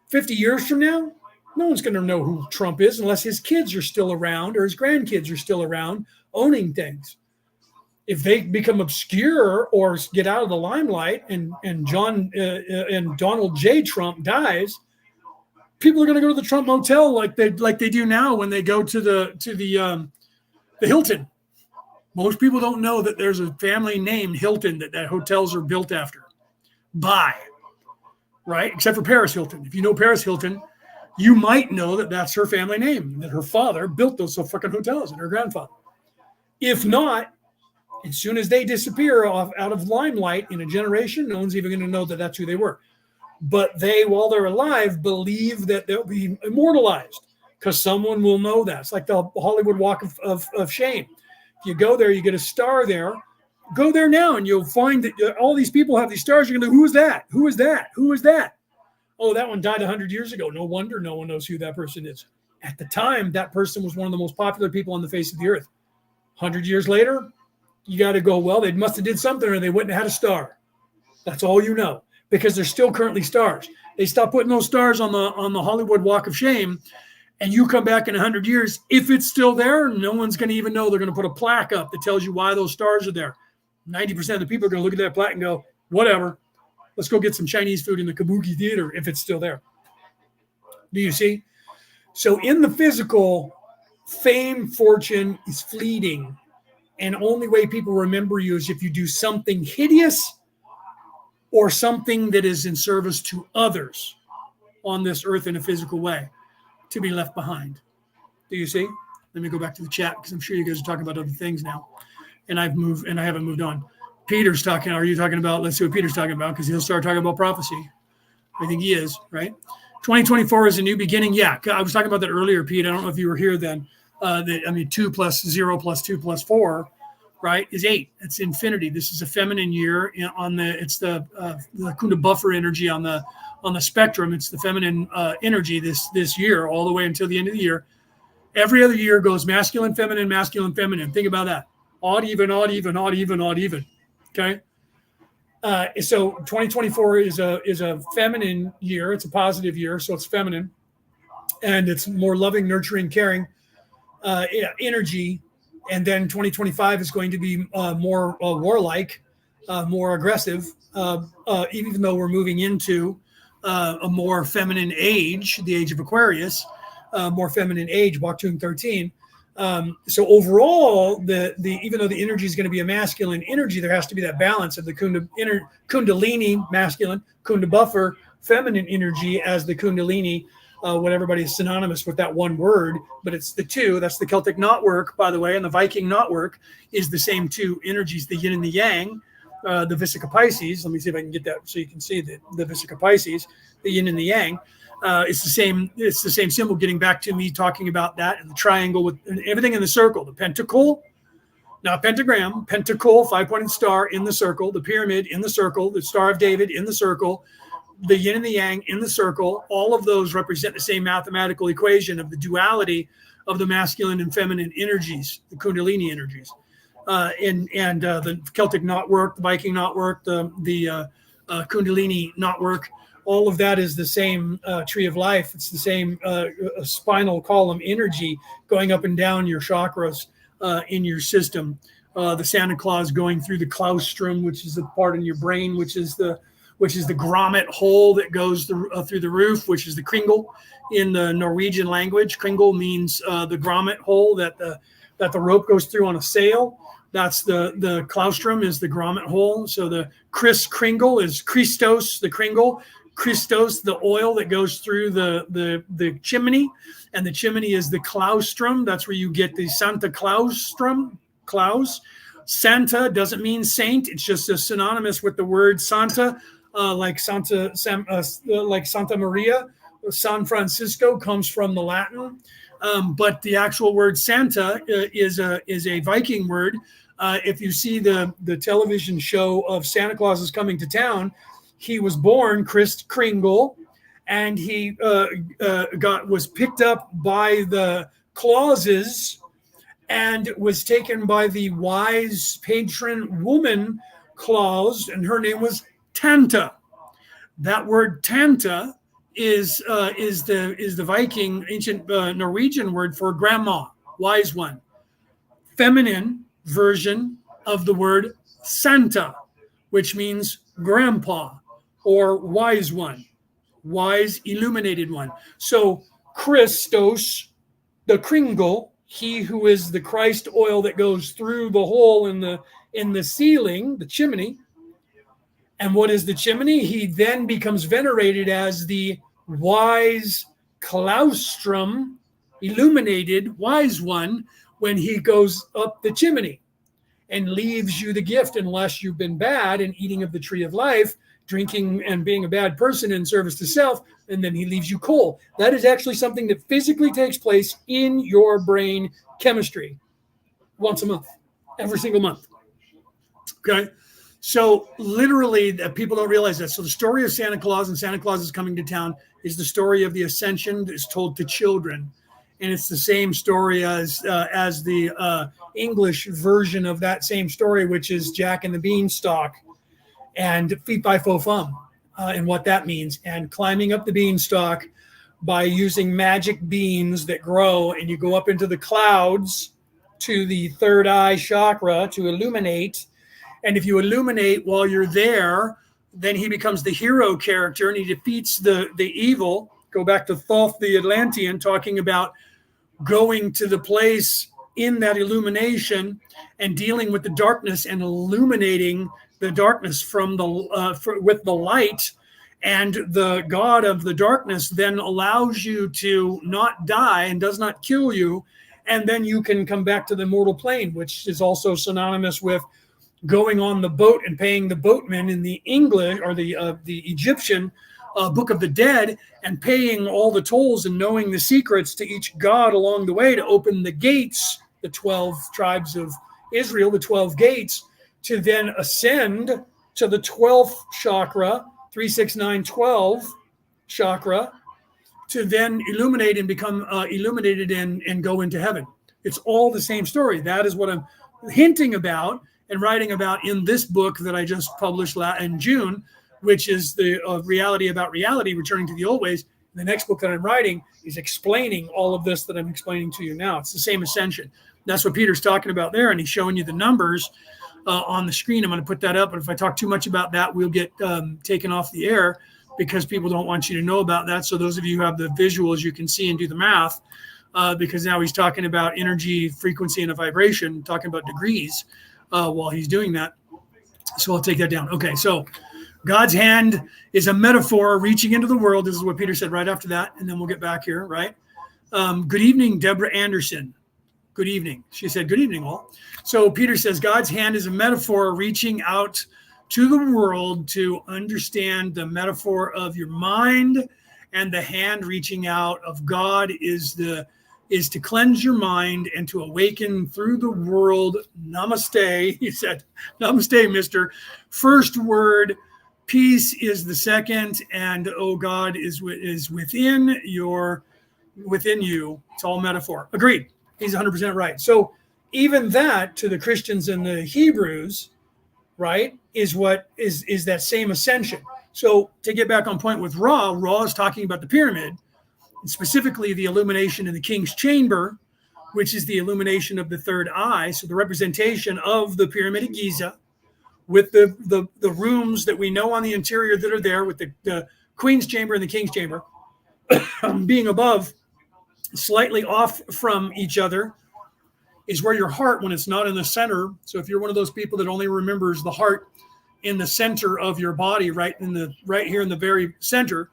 50 years from now, no one's going to know who Trump is unless his kids are still around or his grandkids are still around owning things. If they become obscure or get out of the limelight, and Donald J. Trump dies, people are going to go to the Trump Motel like they do now when they go to the Hilton. Most people don't know that there's a family named Hilton that hotels are built after. Right? Except for Paris Hilton. If you know Paris Hilton, you might know that that's her family name, that her father built those fucking hotels, and her grandfather. If not, as soon as they disappear out of limelight in a generation, no one's even going to know that that's who they were. But they, while they're alive, believe that they'll be immortalized, because someone will know that. It's like the Hollywood Walk of Shame. If you go there, you get a star there. Go there now, and you'll find that all these people have these stars. You're going to, who is that? Who is that? Who is that? Oh, that one died 100 years ago. No wonder no one knows who that person is. At the time, that person was one of the most popular people on the face of the earth. 100 years later, you got to go, well, they must have did something or they wouldn't have had a star. That's all you know, because they're still currently stars. They stopped putting those stars on the Hollywood Walk of Shame, and you come back in 100 years, if it's still there, no one's going to even know. They're going to put a plaque up that tells you why those stars are there. 90% of the people are going to look at that plaque and go, whatever, let's go get some Chinese food in the Kabuki Theater if it's still there. Do you see? So in the physical, fame, fortune is fleeting. And only way people remember you is if you do something hideous or something that is in service to others on this earth in a physical way to be left behind. Do you see? Let me go back to the chat because I'm sure you guys are talking about other things now. And I haven't moved on. Peter's talking. Are you talking about? Let's see what Peter's talking about because he'll start talking about prophecy. I think he is, right? 2024 is a new beginning. Yeah, I was talking about that earlier, Pete. I don't know if you were here then. 2 plus 0 plus 2 plus 4, right, is 8. It's infinity. This is a feminine year it's the Kunda buffer energy on the spectrum. It's the feminine energy this year all the way until the end of the year. Every other year goes masculine, feminine, masculine, feminine. Think about that. Odd, even, odd, even, odd, even, odd, even. Okay. So 2024 is a feminine year. It's a positive year, so it's feminine, and it's more loving, nurturing, caring energy. And then 2025 is going to be more warlike, more aggressive, even though we're moving into a more feminine age, the age of Aquarius, more feminine age, Waktoon 13. So overall, even though the energy is going to be a masculine energy, there has to be that balance of the Kundalini masculine, Kunda buffer feminine energy as the Kundalini. What everybody is synonymous with that one word, but it's the two. That's the Celtic knotwork, by the way, and the Viking knotwork is the same two energies, the yin and the yang, the Vesica Pisces. Let me see if I can get that so you can see the Vesica Pisces, the yin and the yang. It's the same symbol, getting back to me talking about that, and the triangle with everything in the circle, the pentacle, not pentagram, pentacle, 5-pointed star in the circle, the pyramid in the circle, the Star of David in the circle, the yin and the yang in the circle. All of those represent the same mathematical equation of the duality of the masculine and feminine energies, the Kundalini energies, and the Celtic knotwork, the Viking knotwork, the Kundalini knotwork. All of that is the same tree of life. It's the same spinal column energy going up and down your chakras in your system. The Santa Claus going through the claustrum, which is the part in your brain, which is the grommet hole that goes through the roof, which is the kringle in the Norwegian language. Kringle means the grommet hole that the rope goes through on a sail. That's the claustrum is the grommet hole. So the kringle is Christos, the kringle. Christos, the oil that goes through the chimney, and the chimney is the claustrum. That's where you get the Santa Claustrum. Claus. Santa doesn't mean saint. It's just a synonymous with the word Santa, like Santa Maria. San Francisco comes from the Latin, but the actual word Santa is a Viking word. If you see the television show of Santa Claus is Coming to Town, he was born Chris Kringle, and he was picked up by the Clauses and was taken by the wise patron woman Claus, and her name was Tanta. That word Tanta is the Viking ancient Norwegian word for grandma, wise one. Feminine version of the word Santa, which means grandpa or wise one, wise illuminated one. So Christos, the kringle, he who is the Christ oil that goes through the hole in the ceiling, the chimney. And what is the chimney? He then becomes venerated as the wise claustrum, illuminated wise one, when he goes up the chimney and leaves you the gift. Unless you've been bad and eating of the tree of life, drinking and being a bad person in service to self, and then he leaves you cold. That is actually something that physically takes place in your brain chemistry once a month, every single month. Okay. So literally, people don't realize that. So the story of Santa Claus and Santa Claus is coming to town is the story of the ascension that's told to children. And it's the same story as the English version of that same story, which is Jack and the Beanstalk and Feet by Fo Fum, and what that means. And climbing up the beanstalk by using magic beans that grow, and you go up into the clouds to the third eye chakra to illuminate. And if you illuminate while you're there, then he becomes the hero character and he defeats the evil. Go back to Thoth the Atlantean, talking about going to the place in that illumination and dealing with the darkness and illuminating the darkness from with the light. And the god of the darkness then allows you to not die and does not kill you. And then you can come back to the mortal plane, which is also synonymous with going on the boat and paying the boatman in the English or the Egyptian Book of the Dead, and paying all the tolls and knowing the secrets to each god along the way to open the gates, the 12 tribes of Israel, the 12 gates, to then ascend to the 12th chakra, 3, 6, 9, 12 chakra, to then illuminate and become illuminated and go into heaven. It's all the same story. That is what I'm hinting about and writing about in this book that I just published in June, which is the reality about reality, returning to the old ways. The next book that I'm writing is explaining all of this that I'm explaining to you now. It's the same ascension. That's what Peter's talking about there, and he's showing you the numbers on the screen. I'm going to put that up, but if I talk too much about that, we'll get taken off the air because people don't want you to know about that. So those of you who have the visuals, you can see and do the math, because now he's talking about energy, frequency, and a vibration, talking about degrees while he's doing that. So I'll take that down. Okay, so God's hand is a metaphor reaching into the world. This is what Peter said right after that, and then we'll get back here, right? Good evening, Deborah Anderson. Good evening. She said, good evening, all. So Peter says, God's hand is a metaphor reaching out to the world to understand the metaphor of your mind, and the hand reaching out of God is to cleanse your mind and to awaken through the world. Namaste. He said, namaste, mister. First word, peace is the second, and oh, God is within you. It's all metaphor. Agreed. He's 100% right. So even that to the Christians and the Hebrews, right, is what is that same ascension. So to get back on point with Ra is talking about the pyramid, and specifically the illumination in the king's chamber, which is the illumination of the third eye. So the representation of the pyramid of Giza, with the rooms that we know on the interior that are there, with the queen's chamber and the king's chamber being above, slightly off from each other, is where your heart, when it's not in the center. So if you're one of those people that only remembers the heart in the center of your body, right here in the very center,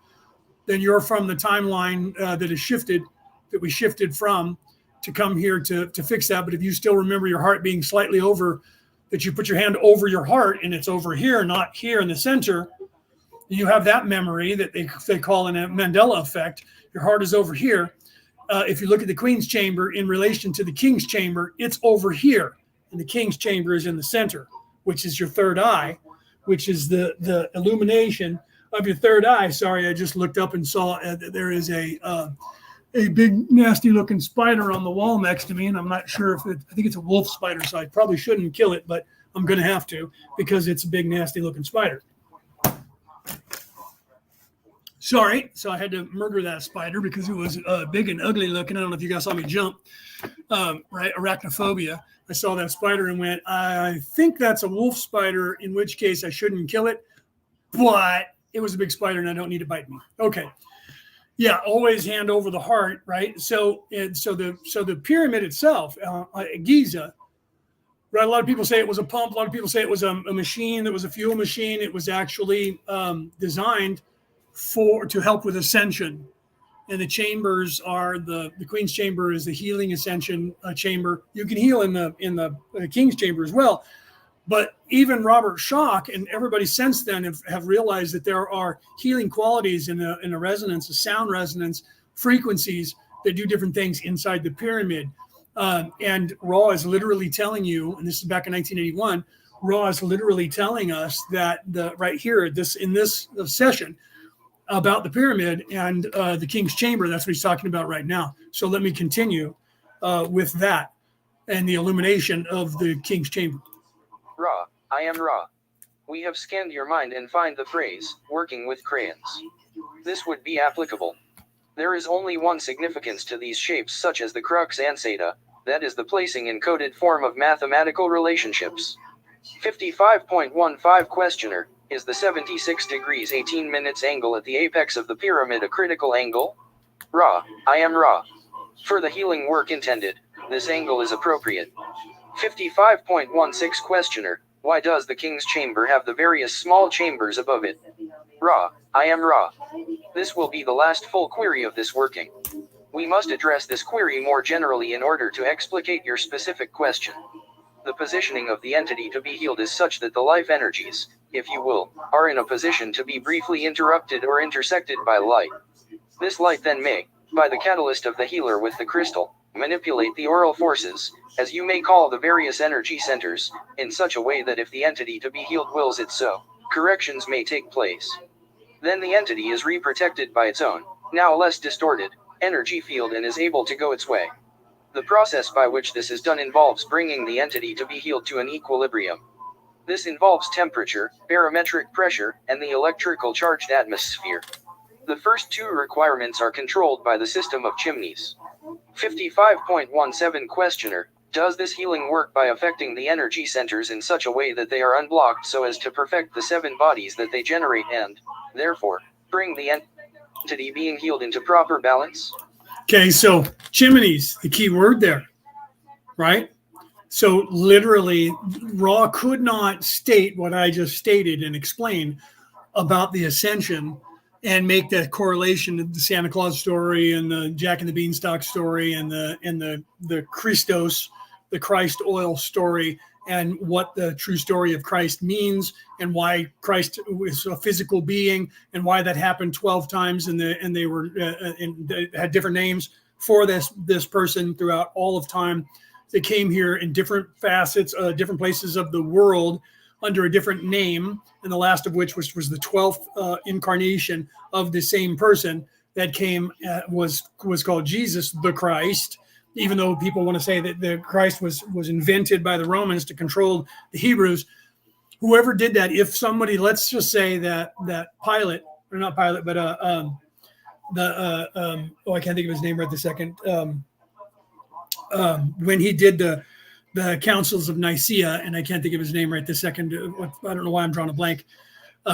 then you're from the timeline that we shifted from to come here to fix that. But if you still remember your heart being slightly over, that you put your hand over your heart and it's over here, not here in the center, you have that memory that they call a Mandela effect. Your heart is over here. If you look at the Queen's chamber in relation to the King's chamber, it's over here. And the King's chamber is in the center, which is your third eye, which is the illumination of your third eye. Sorry, I just looked up and saw that there is a big nasty looking spider on the wall next to me, and I'm not sure if I think it's a wolf spider, so I probably shouldn't kill it, but I'm going to have to because it's a big nasty looking spider. Sorry, so I had to murder that spider because it was big and ugly looking. I don't know if you guys saw me jump, right? Arachnophobia. I saw that spider and went, I think that's a wolf spider, in which case I shouldn't kill it, but it was a big spider and I don't need to bite me. Okay. Yeah, always hand over the heart, right? So the pyramid itself, Giza, right? A lot of people say it was a pump. A lot of people say it was a machine that was a fuel machine. It was actually designed to help with ascension. And the chambers are the Queen's chamber is the healing ascension chamber. You can heal in the King's chamber as well, But even Robert Schoch and everybody since then have realized that there are healing qualities in a resonance, a sound resonance, frequencies that do different things inside the pyramid. And Ra is literally telling you, and this is back in 1981, Ra is literally telling us that right here, in this session about the pyramid and the King's Chamber, that's what he's talking about right now. So let me continue with that and the illumination of the King's Chamber. Ra, I am Ra. We have scanned your mind and find the phrase, working with crayons. This would be applicable. There is only one significance to these shapes, such as the crux and zeta, that is the placing in coded form of mathematical relationships. 55.15 Questioner, is the 76 degrees 18 minutes angle at the apex of the pyramid a critical angle? Ra, I am Ra. For the healing work intended, this angle is appropriate. 55.16 Questioner, why does the King's Chamber have the various small chambers above it? Ra, I am Ra. This will be the last full query of this working. We must address this query more generally in order to explicate your specific question. The positioning of the entity to be healed is such that the life energies, if you will, are in a position to be briefly interrupted or intersected by light. This light then may, by the catalyst of the healer with the crystal, manipulate the aural forces, as you may call the various energy centers, in such a way that if the entity to be healed wills it so, corrections may take place. Then the entity is reprotected by its own, now less distorted, energy field and is able to go its way. The process by which this is done involves bringing the entity to be healed to an equilibrium. This involves temperature, barometric pressure, and the electrical charged atmosphere. The first two requirements are controlled by the system of chimneys. 55.17 Questioner, does this healing work by affecting the energy centers in such a way that they are unblocked so as to perfect the 7 bodies that they generate and, therefore, bring the entity being healed into proper balance? Okay, so chimneys, the key word there, right? So literally, Ra could not state what I just stated and explain about the ascension and make that correlation to the Santa Claus story and the Jack and the Beanstalk story and the Christos, the Christ oil story, and what the true story of Christ means and why Christ was a physical being and why that happened 12 times and they were and had different names for this person throughout all of time. They came here in different facets, different places of the world under a different name, and the last of which was the 12th incarnation of the same person that came was called Jesus the Christ. Even though people want to say that the Christ was invented by the Romans to control the Hebrews, whoever did that, if somebody, let's just say that Pilate, or not Pilate, but I can't think of his name right this second. When he did the councils of Nicaea, and I can't think of his name right this second. I don't know why I'm drawing a blank.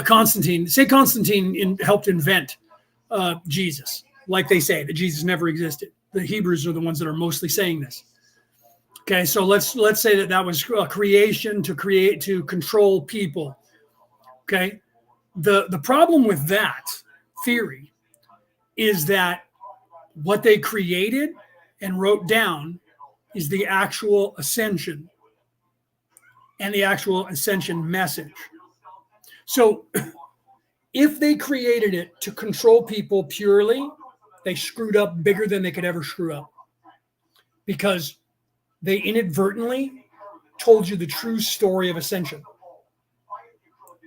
Constantine helped invent Jesus, like they say that Jesus never existed. The Hebrews are the ones that are mostly saying this. Okay, so let's say that was a creation to control people. Okay, the problem with that theory is that what they created and wrote down is the actual ascension and the actual ascension message. So if they created it to control people purely, they screwed up bigger than they could ever screw up, because they inadvertently told you the true story of ascension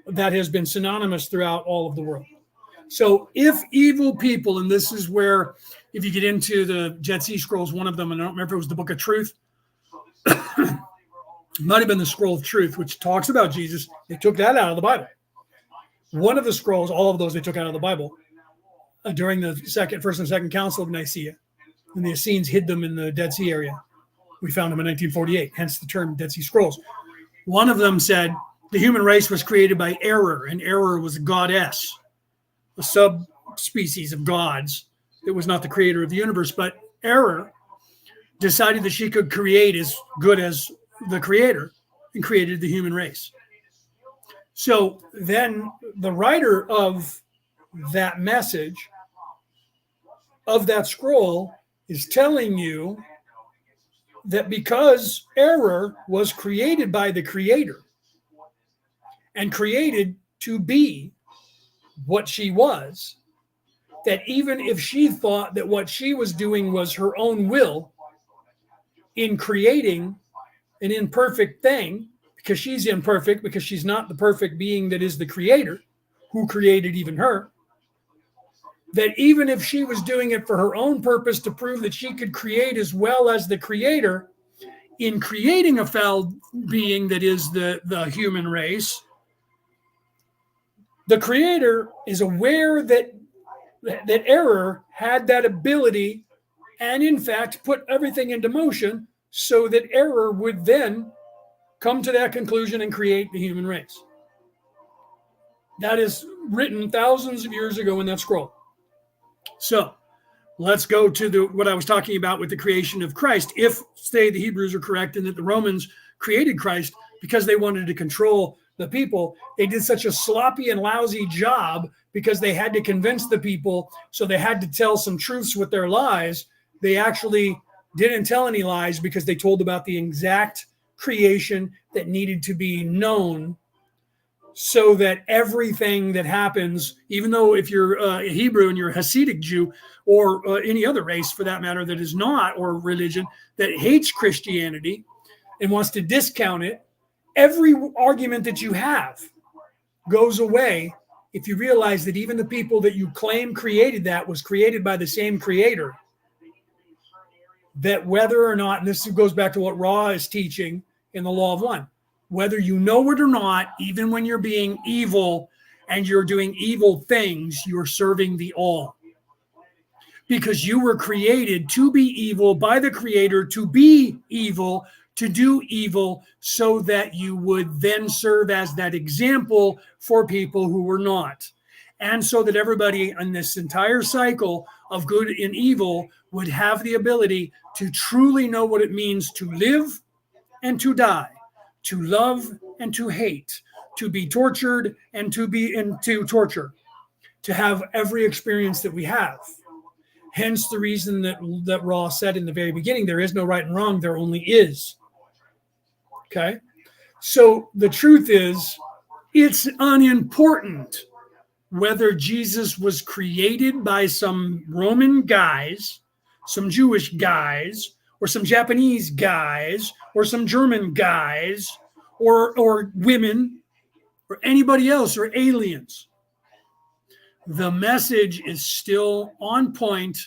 that has been synonymous throughout all of the world. So if evil people, and this is where, if you get into the Dead Sea Scrolls, one of them, and I don't remember if it was the Book of Truth, it might have been the Scroll of Truth, which talks about Jesus. They took that out of the Bible. One of the scrolls, all of those they took out of the Bible during the first and second council of Nicaea, and the Essenes hid them in the Dead Sea area. We found them in 1948, hence the term Dead Sea Scrolls. One of them said the human race was created by Error, and Error was a goddess, a subspecies of gods that was not the creator of the universe, but Error decided that she could create as good as the creator and created the human race. So then the writer of that message, of that scroll, is telling you that because Error was created by the creator, and created to be what she was, that even if she thought that what she was doing was her own will in creating an imperfect thing, because she's imperfect, because she's not the perfect being that is the creator, who created even her, that even if she was doing it for her own purpose to prove that she could create as well as the creator, in creating a foul being that is the human race, the creator is aware that error had that ability and in fact put everything into motion so that error would then come to that conclusion and create the human race. That is written thousands of years ago in that scroll. So let's go to what I was talking about with the creation of Christ. If, say, the Hebrews are correct and that the Romans created Christ because they wanted to control the people, they did such a sloppy and lousy job because they had to convince the people, so they had to tell some truths with their lies. They actually didn't tell any lies because they told about the exact creation that needed to be known, so that everything that happens, even though if you're a Hebrew and you're a Hasidic Jew or any other race for that matter that is not, or religion that hates Christianity and wants to discount it, every argument that you have goes away if you realize that even the people that you claim created that was created by the same creator. That whether or not, and this goes back to what Ra is teaching in the Law of One, whether you know it or not, even when you're being evil and you're doing evil things, you're serving the all. Because you were created to be evil by the Creator, to be evil, to do evil, so that you would then serve as that example for people who were not. And so that everybody in this entire cycle of good and evil would have the ability to truly know what it means to live and to die, to love and to hate, to be tortured and to torture, to have every experience that we have. Hence the reason that Ra said in the very beginning, there is no right and wrong, there only is. Okay? So the truth is, it's unimportant whether Jesus was created by some Roman guys, some Jewish guys, or some Japanese guys, or some German guys, or women, or anybody else, or aliens. The message is still on point,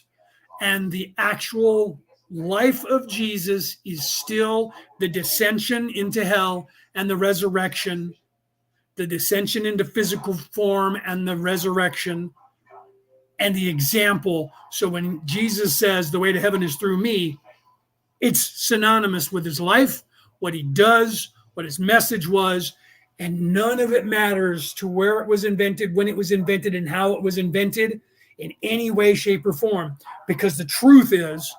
and the actual life of Jesus is still the descension into hell and the resurrection, the descension into physical form and the resurrection, and the example. So when Jesus says the way to heaven is through me, it's synonymous with his life, what he does, what his message was, and none of it matters to where it was invented, when it was invented, and how it was invented in any way, shape, or form. Because the truth is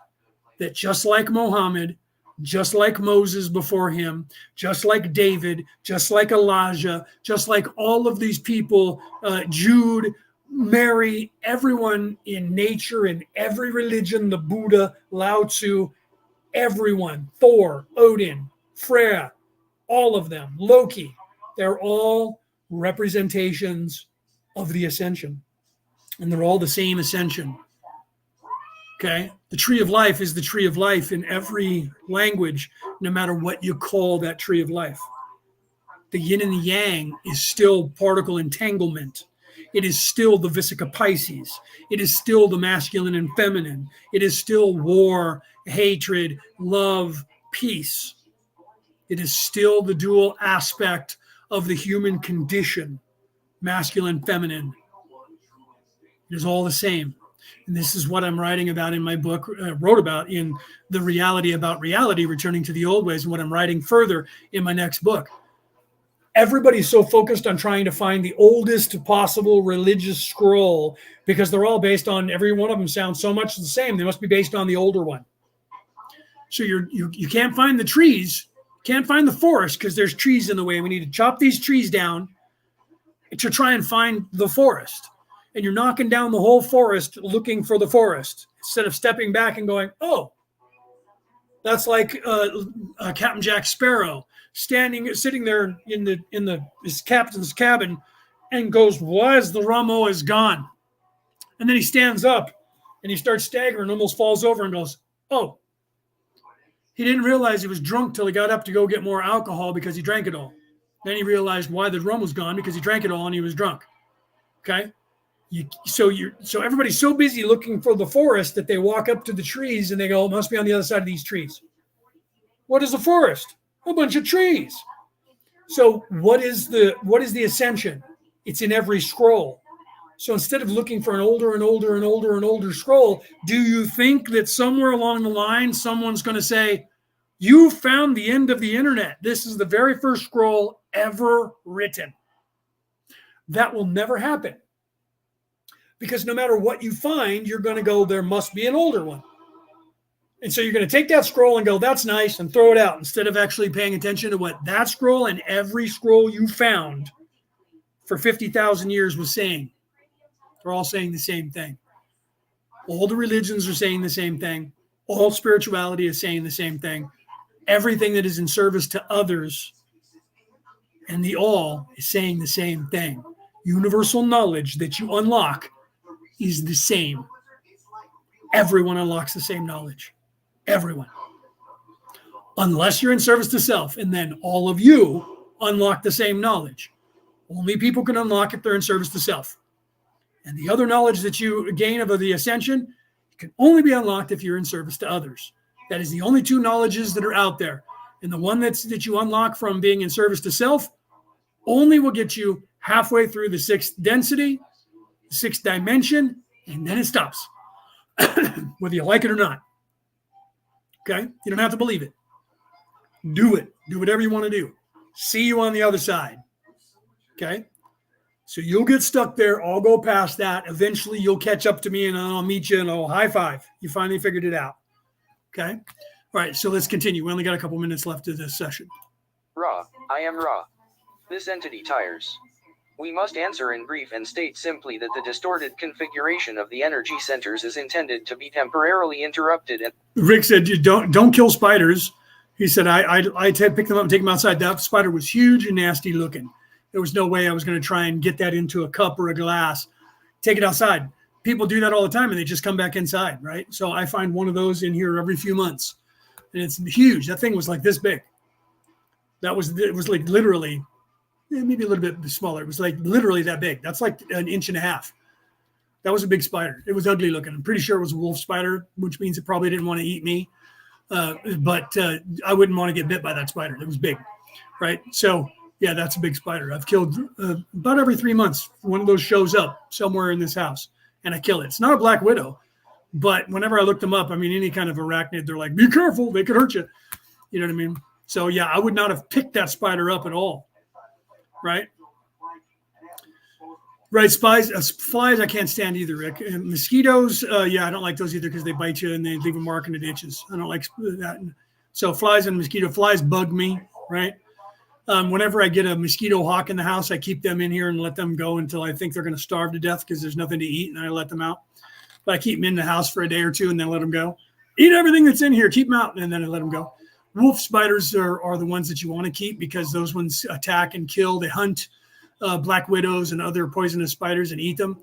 that just like Muhammad, just like Moses before him, just like David, just like Elijah, just like all of these people, Jude, Mary, everyone in nature, in every religion, the Buddha, Lao Tzu, everyone, Thor, Odin, Freya, all of them, Loki, they're all representations of the ascension. And they're all the same ascension. Okay? The tree of life is the tree of life in every language, no matter what you call that tree of life. The yin and the yang is still particle entanglement. It is still the Vesica Pisces. It is still the masculine and feminine. It is still war, hatred, love, peace. It is still the dual aspect of the human condition, masculine, feminine. It is all the same. And this is what I'm writing about in my book, wrote about in The Reality About Reality, Returning to the Old Ways, and what I'm writing further in my next book. Everybody's so focused on trying to find the oldest possible religious scroll because they're all based on, every one of them sounds so much the same. They must be based on the older one. So you can't find the trees, can't find the forest because there's trees in the way. We need to chop these trees down to try and find the forest. And you're knocking down the whole forest looking for the forest instead of stepping back and going, oh, that's like Captain Jack Sparrow sitting there in his captain's cabin, and goes, "Why is the rum always gone?" And then he stands up and he starts staggering, almost falls over, and goes, "Oh." He didn't realize he was drunk till he got up to go get more alcohol because he drank it all. Then he realized why the rum was gone, because he drank it all and he was drunk. Okay. So everybody's so busy looking for the forest that they walk up to the trees and they go, "It must be on the other side of these trees." What is a forest? A bunch of trees. So what is the ascension? It's in every scroll. So instead of looking for an older and older and older and older scroll, do you think that somewhere along the line someone's going to say, "You found the end of the internet. This is the very first scroll ever written"? That will never happen. Because no matter what you find, you're going to go, "There must be an older one." And so you're going to take that scroll and go, "That's nice," and throw it out, instead of actually paying attention to what that scroll and every scroll you found for 50,000 years was saying. They're all saying the same thing. All the religions are saying the same thing. All spirituality is saying the same thing. Everything that is in service to others and the all is saying the same thing. Universal knowledge that you unlock is the same. Everyone unlocks the same knowledge. Everyone. Unless you're in service to self, and then all of you unlock the same knowledge. Only people can unlock if they're in service to self. And the other knowledge that you gain of the ascension can only be unlocked if you're in service to others. That is the only two knowledges that are out there. And the one that you unlock from being in service to self only will get you halfway through the sixth density, the sixth dimension, and then it stops, whether you like it or not. Okay? You don't have to believe it. Do it. Do whatever you want to do. See you on the other side. Okay? So you'll get stuck there. I'll go past that. Eventually, you'll catch up to me, and I'll meet you, and I'll high five. You finally figured it out. Okay? All right, so let's continue. We only got a couple minutes left of this session. Ra, I am Ra. This entity tires. We must answer in brief and state simply that the distorted configuration of the energy centers is intended to be temporarily interrupted. And Rick said, "Don't kill spiders." He said, I pick them up and take them outside. That spider was huge and nasty looking. There was no way I was going to try and get that into a cup or a glass. Take it outside. People do that all the time, and they just come back inside, right? So I find one of those in here every few months, and it's huge. That thing was like this big. It was like literally, maybe a little bit smaller. It was like literally that big. That's like an inch and a half. That was a big spider. It was ugly looking. I'm pretty sure it was a wolf spider, which means it probably didn't want to eat me. But I wouldn't want to get bit by that spider. It was big, right? So yeah, that's a big spider. I've killed about every 3 months. One of those shows up somewhere in this house, and I kill it. It's not a black widow, but whenever I look them up, I mean, any kind of arachnid, they're like, "Be careful, they could hurt you." You know what I mean? So yeah, I would not have picked that spider up at all, right? Right, flies I can't stand either, Rick. And mosquitoes, yeah, I don't like those either because they bite you and they leave a mark in the ditches. I don't like that. So flies bug me, right? Whenever I get a mosquito hawk in the house, I keep them in here and let them go until I think they're going to starve to death because there's nothing to eat, and I let them out. But I keep them in the house for a day or two and then let them go. Eat everything that's in here, keep them out, and then I let them go. Wolf spiders are the ones that you want to keep because those ones attack and kill. They hunt black widows and other poisonous spiders and eat them,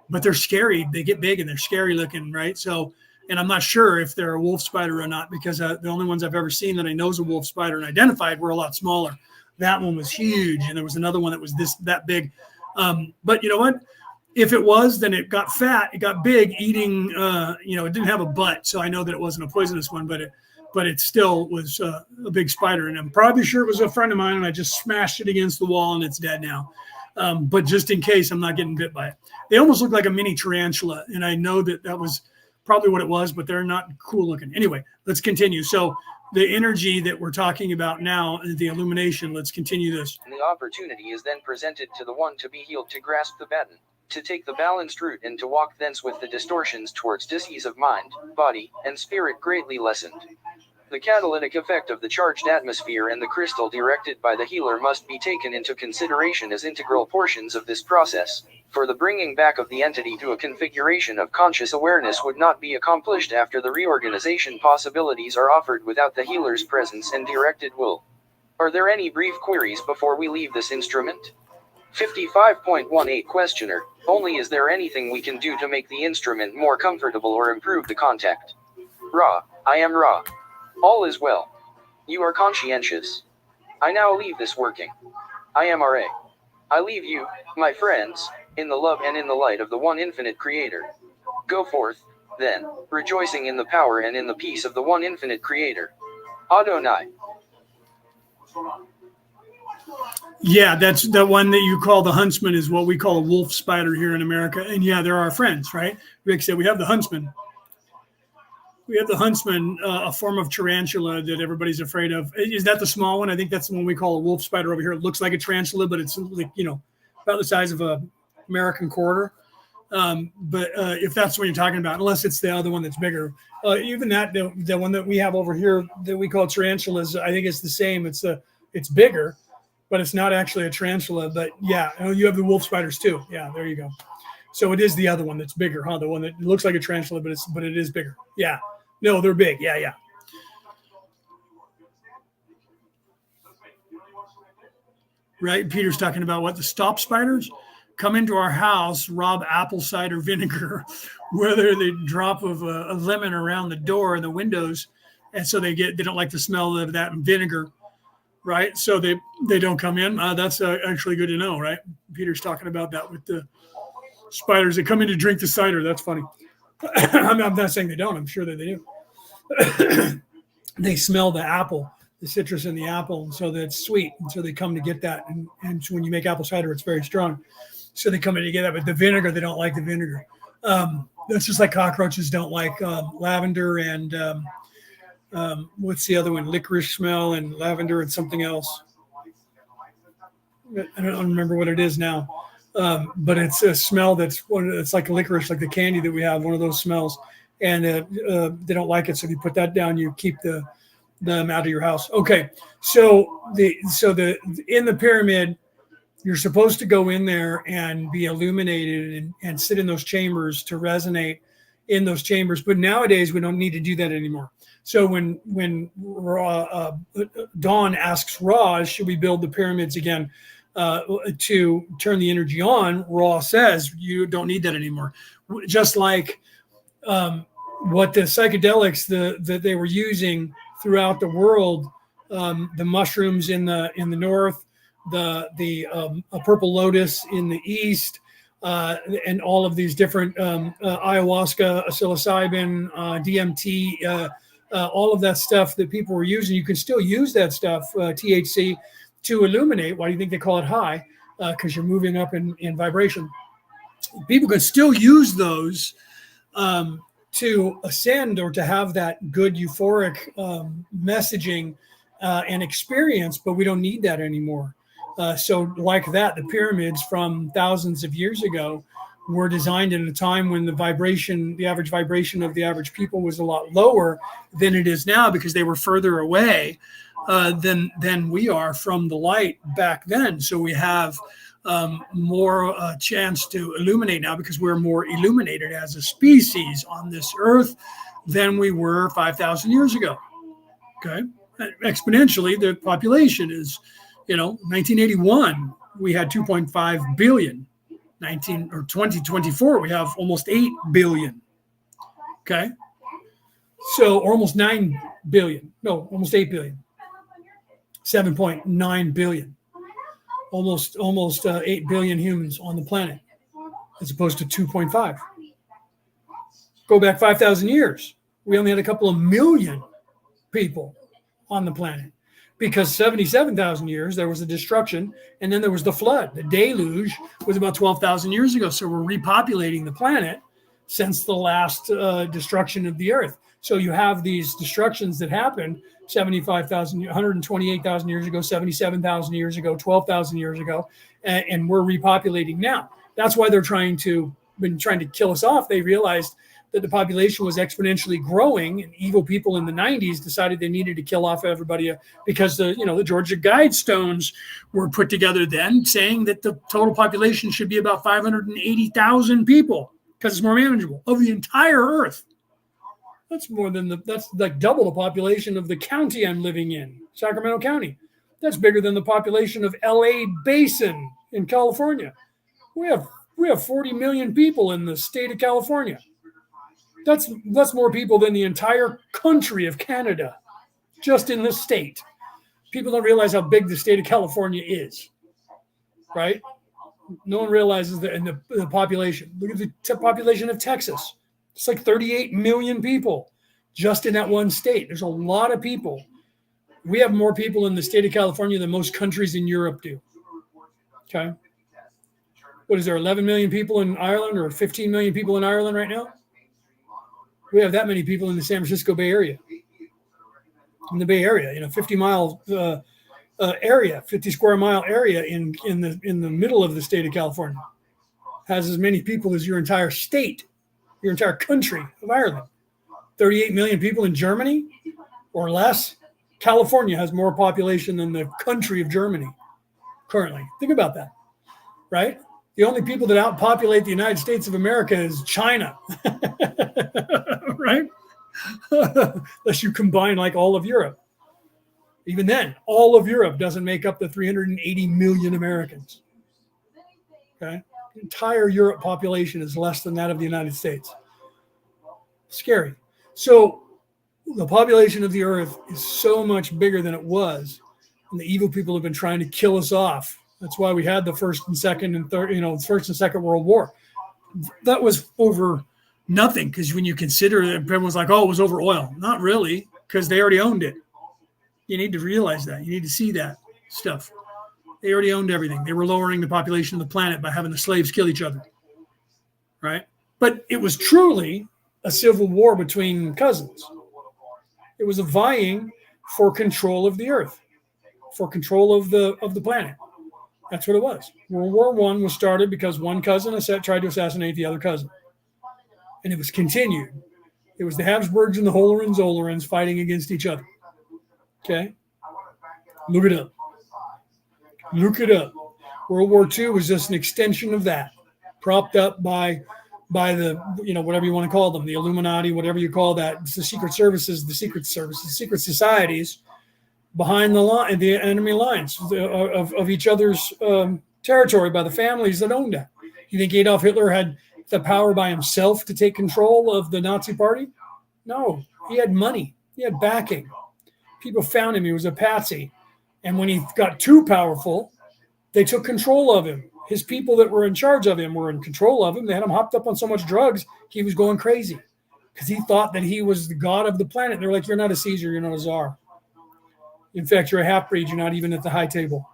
but they're scary. They get big and they're scary looking, right? So, and I'm not sure if they're a wolf spider or not because the only ones I've ever seen that I know is a wolf spider and identified were a lot smaller. That one was huge, and there was another one that was that big. But you know what? If it was, then it got fat, it got big, eating. It didn't have a butt, so I know that it wasn't a poisonous one, but it still was a big spider, and I'm probably sure it was a friend of mine, and I just smashed it against the wall, and it's dead now. But just in case, I'm not getting bit by it. They almost look like a mini tarantula, and I know that was probably what it was, but they're not cool looking. Anyway, let's continue. So the energy that we're talking about now, the illumination, let's continue this. The opportunity is then presented to the one to be healed to grasp the baton, to take the balanced route and to walk thence with the distortions towards disease of mind, body, and spirit greatly lessened. The catalytic effect of the charged atmosphere and the crystal directed by the healer must be taken into consideration as integral portions of this process, for the bringing back of the entity to a configuration of conscious awareness would not be accomplished after the reorganization possibilities are offered without the healer's presence and directed will. Are there any brief queries before we leave this instrument? 55.18 Questioner. Only, is there anything we can do to make the instrument more comfortable or improve the contact? Ra. I am Ra. All is well. You are conscientious. I now leave this working. I am Ra. I leave you, my friends, in the love and in the light of the one infinite Creator. Go forth, then, rejoicing in the power and in the peace of the one infinite Creator. Adonai. Yeah, that's the one that you call the huntsman is what we call a wolf spider here in America. And yeah, they're our friends, right? Rick said we have the huntsman. We have the huntsman, a form of tarantula that everybody's afraid of. Is that the small one? I think that's the one we call a wolf spider over here. It looks like a tarantula, but it's like, about the size of a American quarter. But if that's what you're talking about, unless it's the other one that's bigger, even that the one that we have over here that we call tarantulas, I think it's the same. It's bigger, but it's not actually a tarantula. But yeah, you have the wolf spiders too. Yeah, there you go. So it is the other one that's bigger, huh? The one that looks like a tarantula, but it is bigger. Yeah. No, they're big. Yeah. Right. Peter's talking about what the stop spiders come into our house, rob apple cider vinegar, whether they drop of a lemon around the door and the windows, and so they don't like the smell of that vinegar. Right. So they don't come in. That's actually good to know. Right. Peter's talking about that with the spiders that come in to drink the cider. That's funny. I'm not saying they don't. I'm sure that they do. They smell the apple, the citrus in the apple, and so that's sweet. And so they come to get that. And so when you make apple cider, it's very strong. So they come in to get that. But the vinegar, they don't like the vinegar. That's just like cockroaches don't like lavender and what's the other one? Licorice smell and lavender and something else. I don't remember what it is now. But it's a smell it's like licorice, like the candy that we have, one of those smells. And they don't like it. So if you put that down, you keep them out of your house. Okay. So in the pyramid, you're supposed to go in there and be illuminated and sit in those chambers to resonate in those chambers. But nowadays we don't need to do that anymore. So when Dawn asks Ra, should we build the pyramids again to turn the energy on? Ra says you don't need that anymore. Just like what the psychedelics that they were using throughout the world, the mushrooms in the north, the purple lotus in the east, and all of these different ayahuasca, psilocybin, DMT, all of that stuff that people were using. You can still use that stuff, THC, to illuminate. Why do you think they call it high? Because you're moving up in vibration. People can still use those to ascend or to have that good euphoric messaging and experience, but we don't need that anymore. So like that, the pyramids from thousands of years ago were designed in a time when the average vibration of the average people was a lot lower than it is now, because they were further away than we are from the light back then. So we have more chance to illuminate now, because we're more illuminated as a species on this earth than we were 5,000 years ago. Okay. Exponentially, the population is, 1981, we had 2.5 billion. 2024, we have almost 8 billion. Okay. So almost 9 billion. No, almost 8 billion. 7.9 billion. Almost 8 billion humans on the planet, as opposed to 2.5. Go back 5,000 years. We only had a couple of million people on the planet, because 77,000 years there was a destruction, and then there was the flood. The deluge was about 12,000 years ago. So we're repopulating the planet since the last destruction of the earth. So you have these destructions that happened 75,000, 128,000 years ago, 77,000 years ago, 12,000 years ago, and we're repopulating now. That's why they're trying to kill us off. They realized that the population was exponentially growing, and evil people in the 90s decided they needed to kill off everybody because the Georgia Guidestones were put together then, saying that the total population should be about 580,000 people, because it's more manageable, of the entire earth. That's like double the population of the county I'm living in, Sacramento County. That's bigger than the population of LA Basin in California. We have 40 million people in the state of California. That's more people than the entire country of Canada, just in this state. People don't realize how big the state of California is, right? No one realizes that in the population. Look at the population of Texas. It's like 38 million people just in that one state. There's a lot of people. We have more people in the state of California than most countries in Europe do. Okay. What is there, 11 million people in Ireland or 15 million people in Ireland right now? We have that many people in the San Francisco Bay Area. In the Bay Area, 50-mile area, 50 square mile area in the middle of the state of California has as many people as your entire state, your entire country of Ireland. 38 million people in Germany or less. California has more population than the country of Germany currently. Think about that, right? The only people that outpopulate the United States of America is China, right? Unless you combine like all of Europe. Even then, all of Europe doesn't make up the 380 million Americans. Okay? The entire Europe population is less than that of the United States. Scary. So the population of the earth is so much bigger than it was, and the evil people have been trying to kill us off. That's why we had the first and second World War. That was over nothing, because when you consider it, everyone's like, oh, it was over oil. Not really, because they already owned it. You need to realize that. You need to see that stuff. They already owned everything. They were lowering the population of the planet by having the slaves kill each other, right? But it was truly a civil war between cousins. It was a vying for control of the earth, for control of the planet. That's what it was. World War I was started because one cousin tried to assassinate the other cousin. And it was continued. It was the Habsburgs and the Hohenzollern's fighting against each other. Okay? Look it up. Look it up. World War II was just an extension of that, propped up by the, whatever you want to call them, the Illuminati, whatever you call that. It's the secret societies behind the enemy lines of each other's territory by the families that owned it. You think Adolf Hitler had the power by himself to take control of the Nazi party? No, he had money. He had backing. People found him. He was a patsy. And when he got too powerful, they took control of him. His people that were in charge of him were in control of him. They had him hopped up on so much drugs, he was going crazy because he thought that he was the god of the planet. They're like, you're not a Caesar, you're not a czar. In fact, you're a half-breed. You're not even at the high table.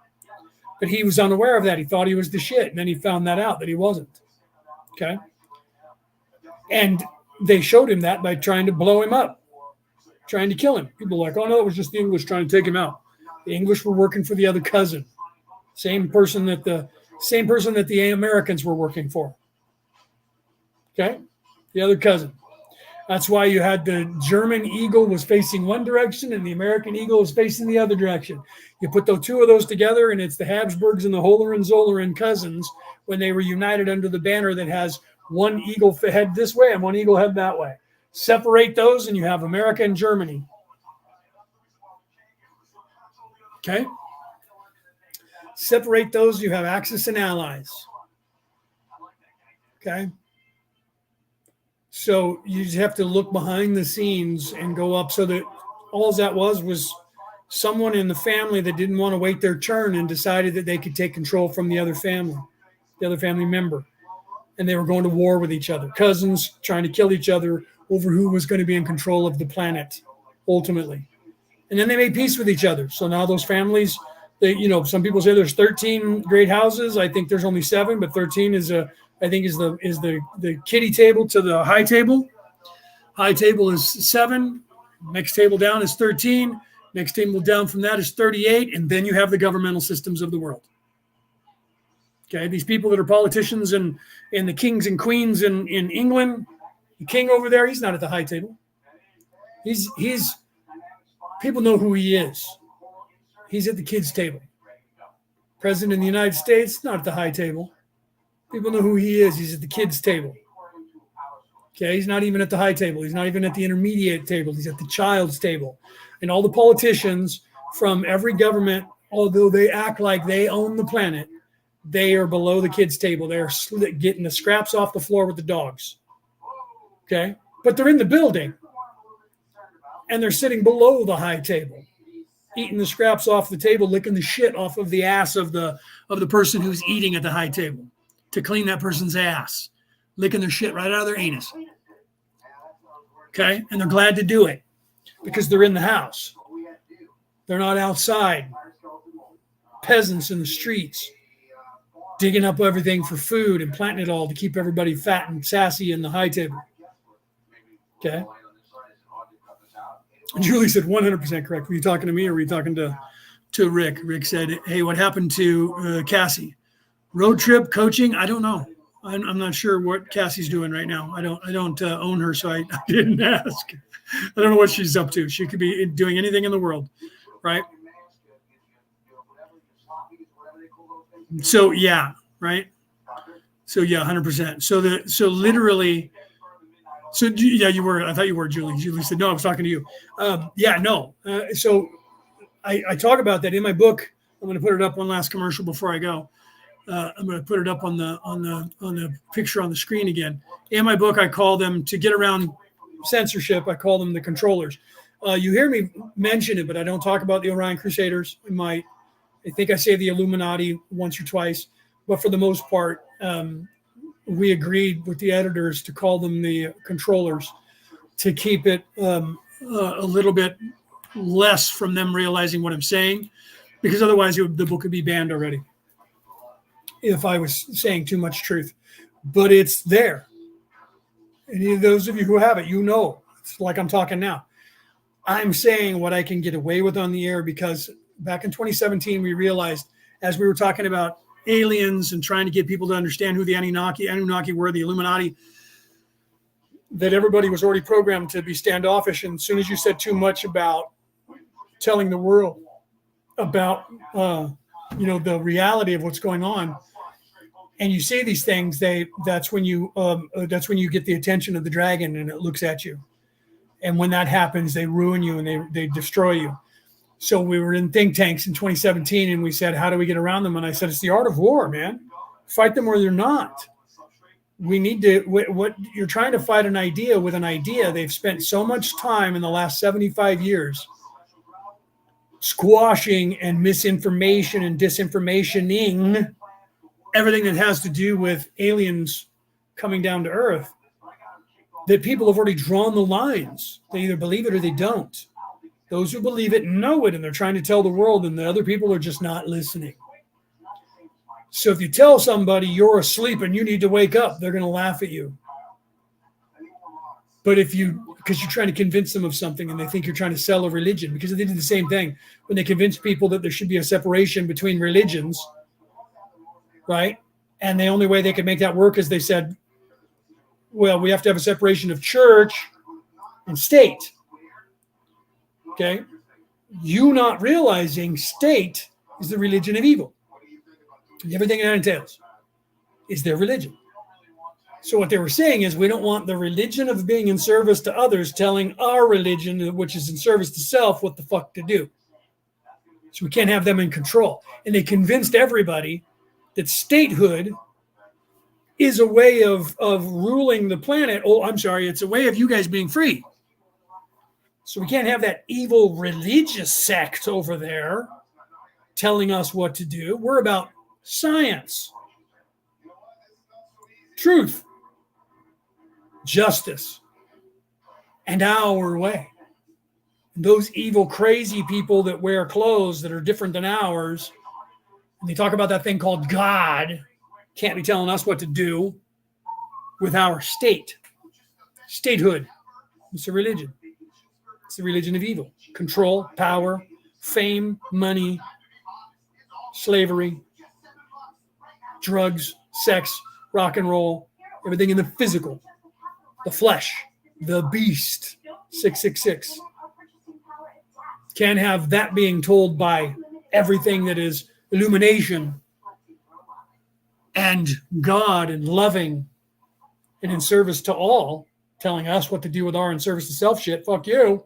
But he was unaware of that. He thought he was the shit. And then he found that out, that he wasn't. Okay? And they showed him that by trying to blow him up, trying to kill him. People were like, oh, no, it was just the English trying to take him out. The English were working for the other cousin. Same person that the Americans were working for. Okay? The other cousin. That's why you had the German eagle was facing one direction and the American eagle was facing the other direction. You put the two of those together and it's the Habsburgs and the Hohenzollern cousins when they were united under the banner that has one eagle head this way and one eagle head that way. Separate those and you have America and Germany. Okay? Separate those, you have Axis and Allies. Okay? So you just have to look behind the scenes and go up so that all that was someone in the family that didn't want to wait their turn and decided that they could take control from the other family member. And they were going to war with each other. Cousins trying to kill each other over who was going to be in control of the planet, ultimately. And then they made peace with each other. So now those families, some people say there's 13 great houses. I think there's only 7, but 13 is the kiddie table to the high table. High table is 7. Next table down is 13. Next table down from that is 38. And then you have the governmental systems of the world. Okay, these people that are politicians and the kings and queens in England, the king over there, he's not at the high table. He's people know who he is. He's at the kids' table. President of the United States, not at the high table. People know who he is. He's at the kids' table. Okay, he's not even at the high table. He's not even at the intermediate table. He's at the child's table. And all the politicians from every government although they act like they own the planet, they are below the kids' table. They're getting the scraps off the floor with the dogs. Okay? But they're in the building, and they're sitting below the high table, eating the scraps off the table, licking the shit off of the ass of the person who's eating at the high table to clean that person's ass, licking their shit right out of their anus. Okay? And they're glad to do it because they're in the house. They're not outside. Peasants in the streets digging up everything for food and planting it all to keep everybody fat and sassy in the high table. Okay? Julie said 100% correct. Were you talking to me or were you talking to Rick? Rick said, hey, what happened to Cassie? Road trip, coaching? I don't know. I'm not sure what Cassie's doing right now. I don't own her, so I didn't ask. I don't know what she's up to. She could be doing anything in the world, right? So yeah, right. So yeah, 100%. So literally. So yeah, you were. I thought you were, Julie. Julie said no. I was talking to you. Yeah, no. So I talk about that in my book. I'm going to put it up one last commercial before I go. I'm going to put it up on the picture on the screen again. In my book, I call them, to get around censorship, I call them the controllers. You hear me mention it, but I don't talk about the Orion Crusaders. I think I say the Illuminati once or twice, but for the most part, we agreed with the editors to call them the controllers to keep it a little bit less from them realizing what I'm saying, because otherwise the book could be banned already if I was saying too much truth. But it's there. Any of those of you who have it, you know, it's like I'm talking now. I'm saying what I can get away with on the air because back in 2017, we realized, as we were talking about aliens and trying to get people to understand who the Anunnaki were, the Illuminati, that everybody was already programmed to be standoffish. And as soon as you said too much about telling the world about, the reality of what's going on, and you say these things, that's when you get the attention of the dragon and it looks at you. And when that happens, they ruin you and they destroy you. So we were in think tanks in 2017 and we said, how do we get around them? And I said, it's the art of war, man. Fight them or you're not. We need to, what you're trying to fight an idea with an idea. They've spent so much time in the last 75 years squashing and misinformation and disinformationing everything that has to do with aliens coming down to Earth, that people have already drawn the lines. They either believe it or they don't. Those who believe it know it, and they're trying to tell the world, and the other people are just not listening. So if you tell somebody you're asleep and you need to wake up, they're going to laugh at you. But because you're trying to convince them of something and they think you're trying to sell a religion, because they did the same thing when they convinced people that there should be a separation between religions, right? And the only way they could make that work is they said, well, we have to have a separation of church and state. Okay? You not realizing state is the religion of evil. Everything that entails is their religion. So what they were saying is, we don't want the religion of being in service to others telling our religion, which is in service to self, what the fuck to do. So we can't have them in control. And they convinced everybody that statehood is a way of ruling the planet. Oh, I'm sorry. It's a way of you guys being free. So we can't have that evil religious sect over there telling us what to do. We're about science, truth, justice, and our way. And those evil, crazy people that wear clothes that are different than ours, and they talk about that thing called God, can't be telling us what to do with our statehood. It's a religion. It's the religion of evil. Control, power, fame, money, slavery, drugs, sex, rock and roll, everything in the physical, the flesh, the beast, 666. Can't have that being told by everything that is illumination and God and loving and in service to all, telling us what to do with our in service to self shit. Fuck you.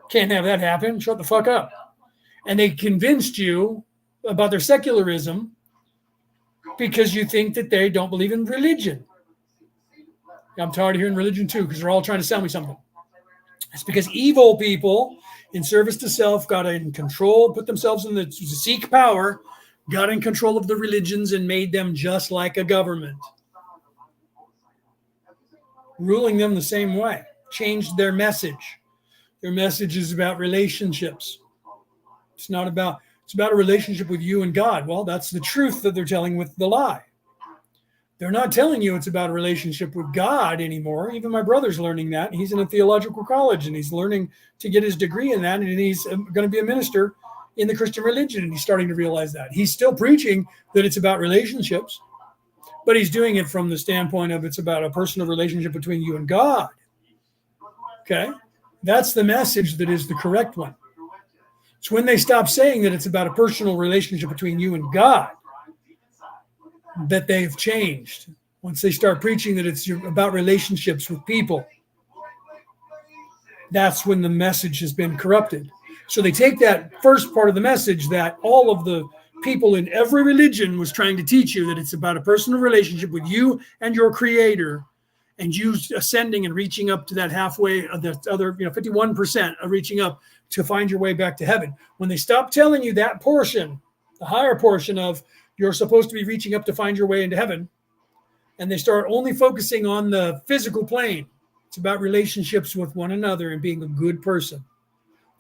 Can't have that happen. Shut the fuck up. And they convinced you about their secularism because you think that they don't believe in religion. I'm tired of hearing religion too, because they're all trying to sell me something. It's because evil people in service to self got in control, put themselves in the to seek power, got in control of the religions and made them just like a government, ruling them the same way, changed their message. Their message is about relationships. It's about a relationship with you and God. Well, that's the truth that they're telling with the lie. They're not telling you it's about a relationship with God anymore. Even my brother's learning that. He's in a theological college and he's learning to get his degree in that. And he's going to be a minister in the Christian religion. And he's starting to realize that. He's still preaching that it's about relationships, but he's doing it from the standpoint of it's about a personal relationship between you and God. Okay? That's the message that is the correct one. It's when they stop saying that it's about a personal relationship between you and God that they've changed. Once they start preaching that it's about relationships with people, that's when the message has been corrupted. So they take that first part of the message that all of the people in every religion was trying to teach you, that it's about a personal relationship with you and your creator, and you ascending and reaching up to that halfway of the other, 51% of reaching up to find your way back to heaven. When they stop telling you that portion, the higher portion of you're supposed to be reaching up to find your way into heaven, and they start only focusing on the physical plane, it's about relationships with one another and being a good person.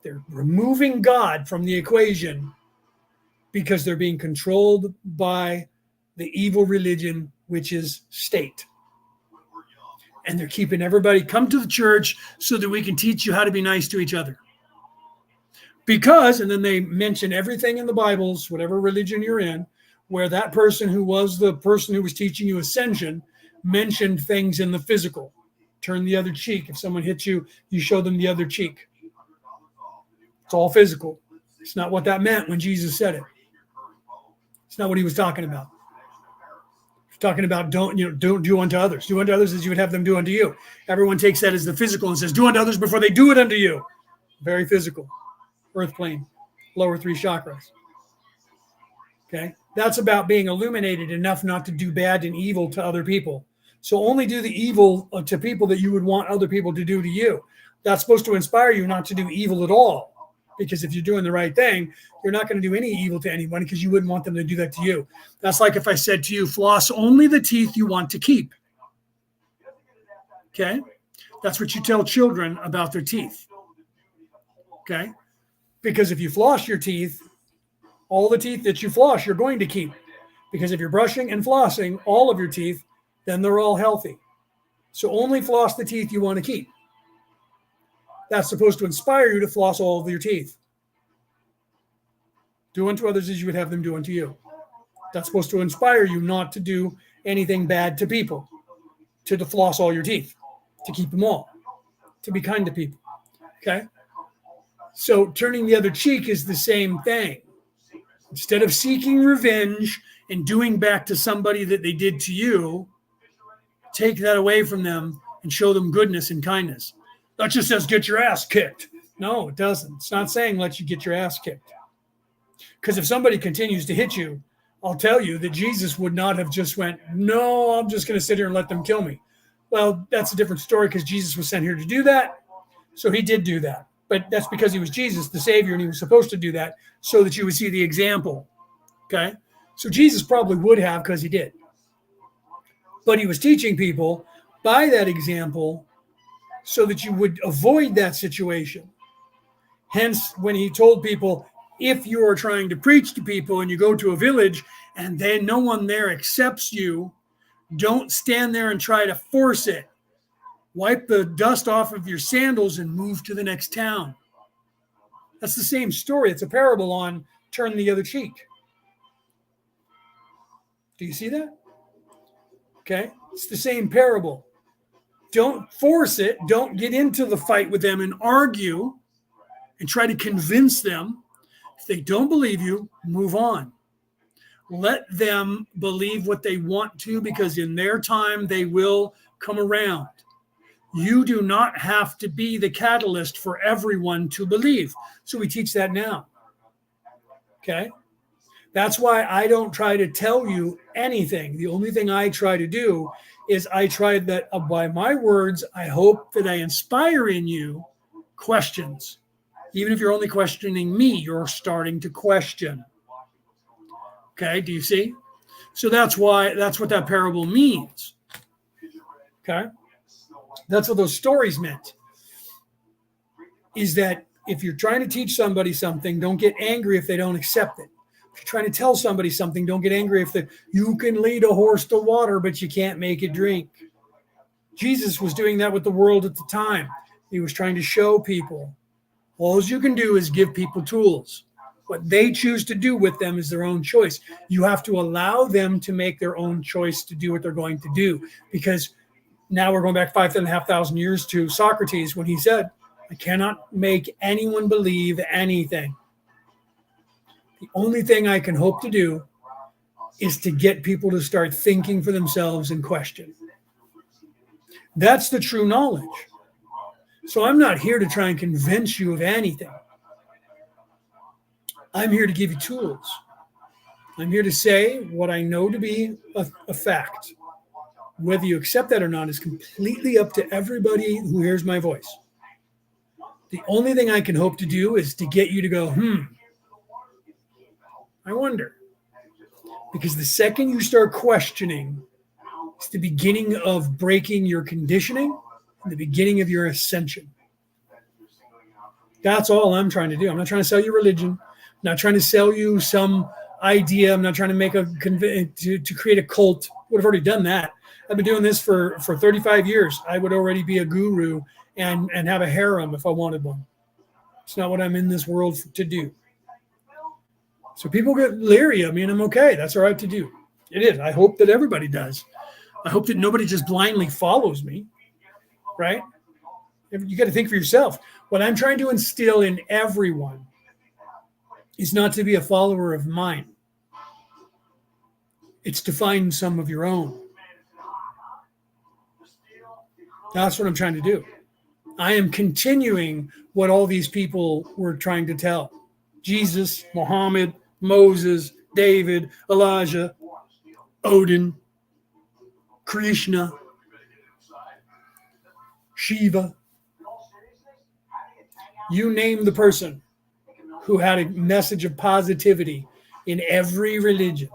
They're removing God from the equation because they're being controlled by the evil religion, which is state. And they're keeping everybody come to the church so that we can teach you how to be nice to each other. Because, and then they mention everything in the Bibles, whatever religion you're in, where that person who was the person who was teaching you ascension mentioned things in the physical. Turn the other cheek. If someone hits you, you show them the other cheek. It's all physical. It's not what that meant when Jesus said it. It's not what he was talking about. He's talking about don't do unto others. Do unto others as you would have them do unto you. Everyone takes that as the physical and says, do unto others before they do it unto you. Very physical. Earth plane, lower three chakras. Okay? That's about being illuminated enough not to do bad and evil to other people. So only do the evil to people that you would want other people to do to you. That's supposed to inspire you not to do evil at all. Because if you're doing the right thing, you're not going to do any evil to anyone because you wouldn't want them to do that to you. That's like if I said to you, floss only the teeth you want to keep. Okay? That's what you tell children about their teeth. Okay? Because if you floss your teeth, all the teeth that you floss, you're going to keep. Because if you're brushing and flossing all of your teeth, then they're all healthy. So only floss the teeth you want to keep. That's supposed to inspire you to floss all of your teeth. Do unto others as you would have them do unto you. That's supposed to inspire you not to do anything bad to people, to floss all your teeth, to keep them all, to be kind to people. Okay? So turning the other cheek is the same thing. Instead of seeking revenge and doing back to somebody that they did to you, take that away from them and show them goodness and kindness. That just says get your ass kicked. No, it doesn't. It's not saying let you get your ass kicked. Because if somebody continues to hit you, I'll tell you that Jesus would not have just went, no, I'm just going to sit here and let them kill me. Well, that's a different story because Jesus was sent here to do that. So he did do that. But that's because he was Jesus, the Savior, and he was supposed to do that so that you would see the example. Okay? So Jesus probably would have because he did. But he was teaching people by that example so that you would avoid that situation. Hence, when he told people, if you are trying to preach to people and you go to a village and then no one there accepts you, don't stand there and try to force it. Wipe the dust off of your sandals and move to the next town. That's the same story. It's a parable on turn the other cheek. Do you see that? Okay. It's the same parable. Don't force it. Don't get into the fight with them and argue and try to convince them. If they don't believe you, move on. Let them believe what they want to because in their time they will come around. You do not have to be the catalyst for everyone to believe. So we teach that now. Okay? That's why I don't try to tell you anything. The only thing I try to do is I try that by my words, I hope that I inspire in you questions. Even if you're only questioning me, you're starting to question. Okay, do you see? So that's what that parable means. Okay? That's what those stories meant. Is that if you're trying to teach somebody something, don't get angry if they don't accept it. If you're trying to tell somebody something, don't get angry if you can lead a horse to water, but you can't make it drink. Jesus was doing that with the world at the time. He was trying to show people. All you can do is give people tools. What they choose to do with them is their own choice. You have to allow them to make their own choice to do what they're going to do. Because now we're going back 5,500 years to Socrates when he said, I cannot make anyone believe anything. The only thing I can hope to do is to get people to start thinking for themselves and question. That's the true knowledge. So I'm not here to try and convince you of anything. I'm here to give you tools. I'm here to say what I know to be a fact. Whether you accept that or not is completely up to everybody who hears my voice. The only thing I can hope to do is to get you to go, I wonder. Because the second you start questioning, it's the beginning of breaking your conditioning and the beginning of your ascension. That's all I'm trying to do. I'm not trying to sell you religion. I'm not trying to sell you some idea. I'm not trying to make to create a cult. Would have already done that. I've been doing this for 35 years. I would already be a guru and have a harem if I wanted one. It's not what I'm in this world to do. So people get leery of me, and I'm okay. That's all right to do. It is. I hope that everybody does. I hope that nobody just blindly follows me, right? You got to think for yourself. What I'm trying to instill in everyone is not to be a follower of mine. It's to find some of your own. That's what I'm trying to do. I am continuing what all these people were trying to tell. Jesus, Muhammad, Moses, David, Elijah, Odin, Krishna, Shiva. You name the person who had a message of positivity in every religion.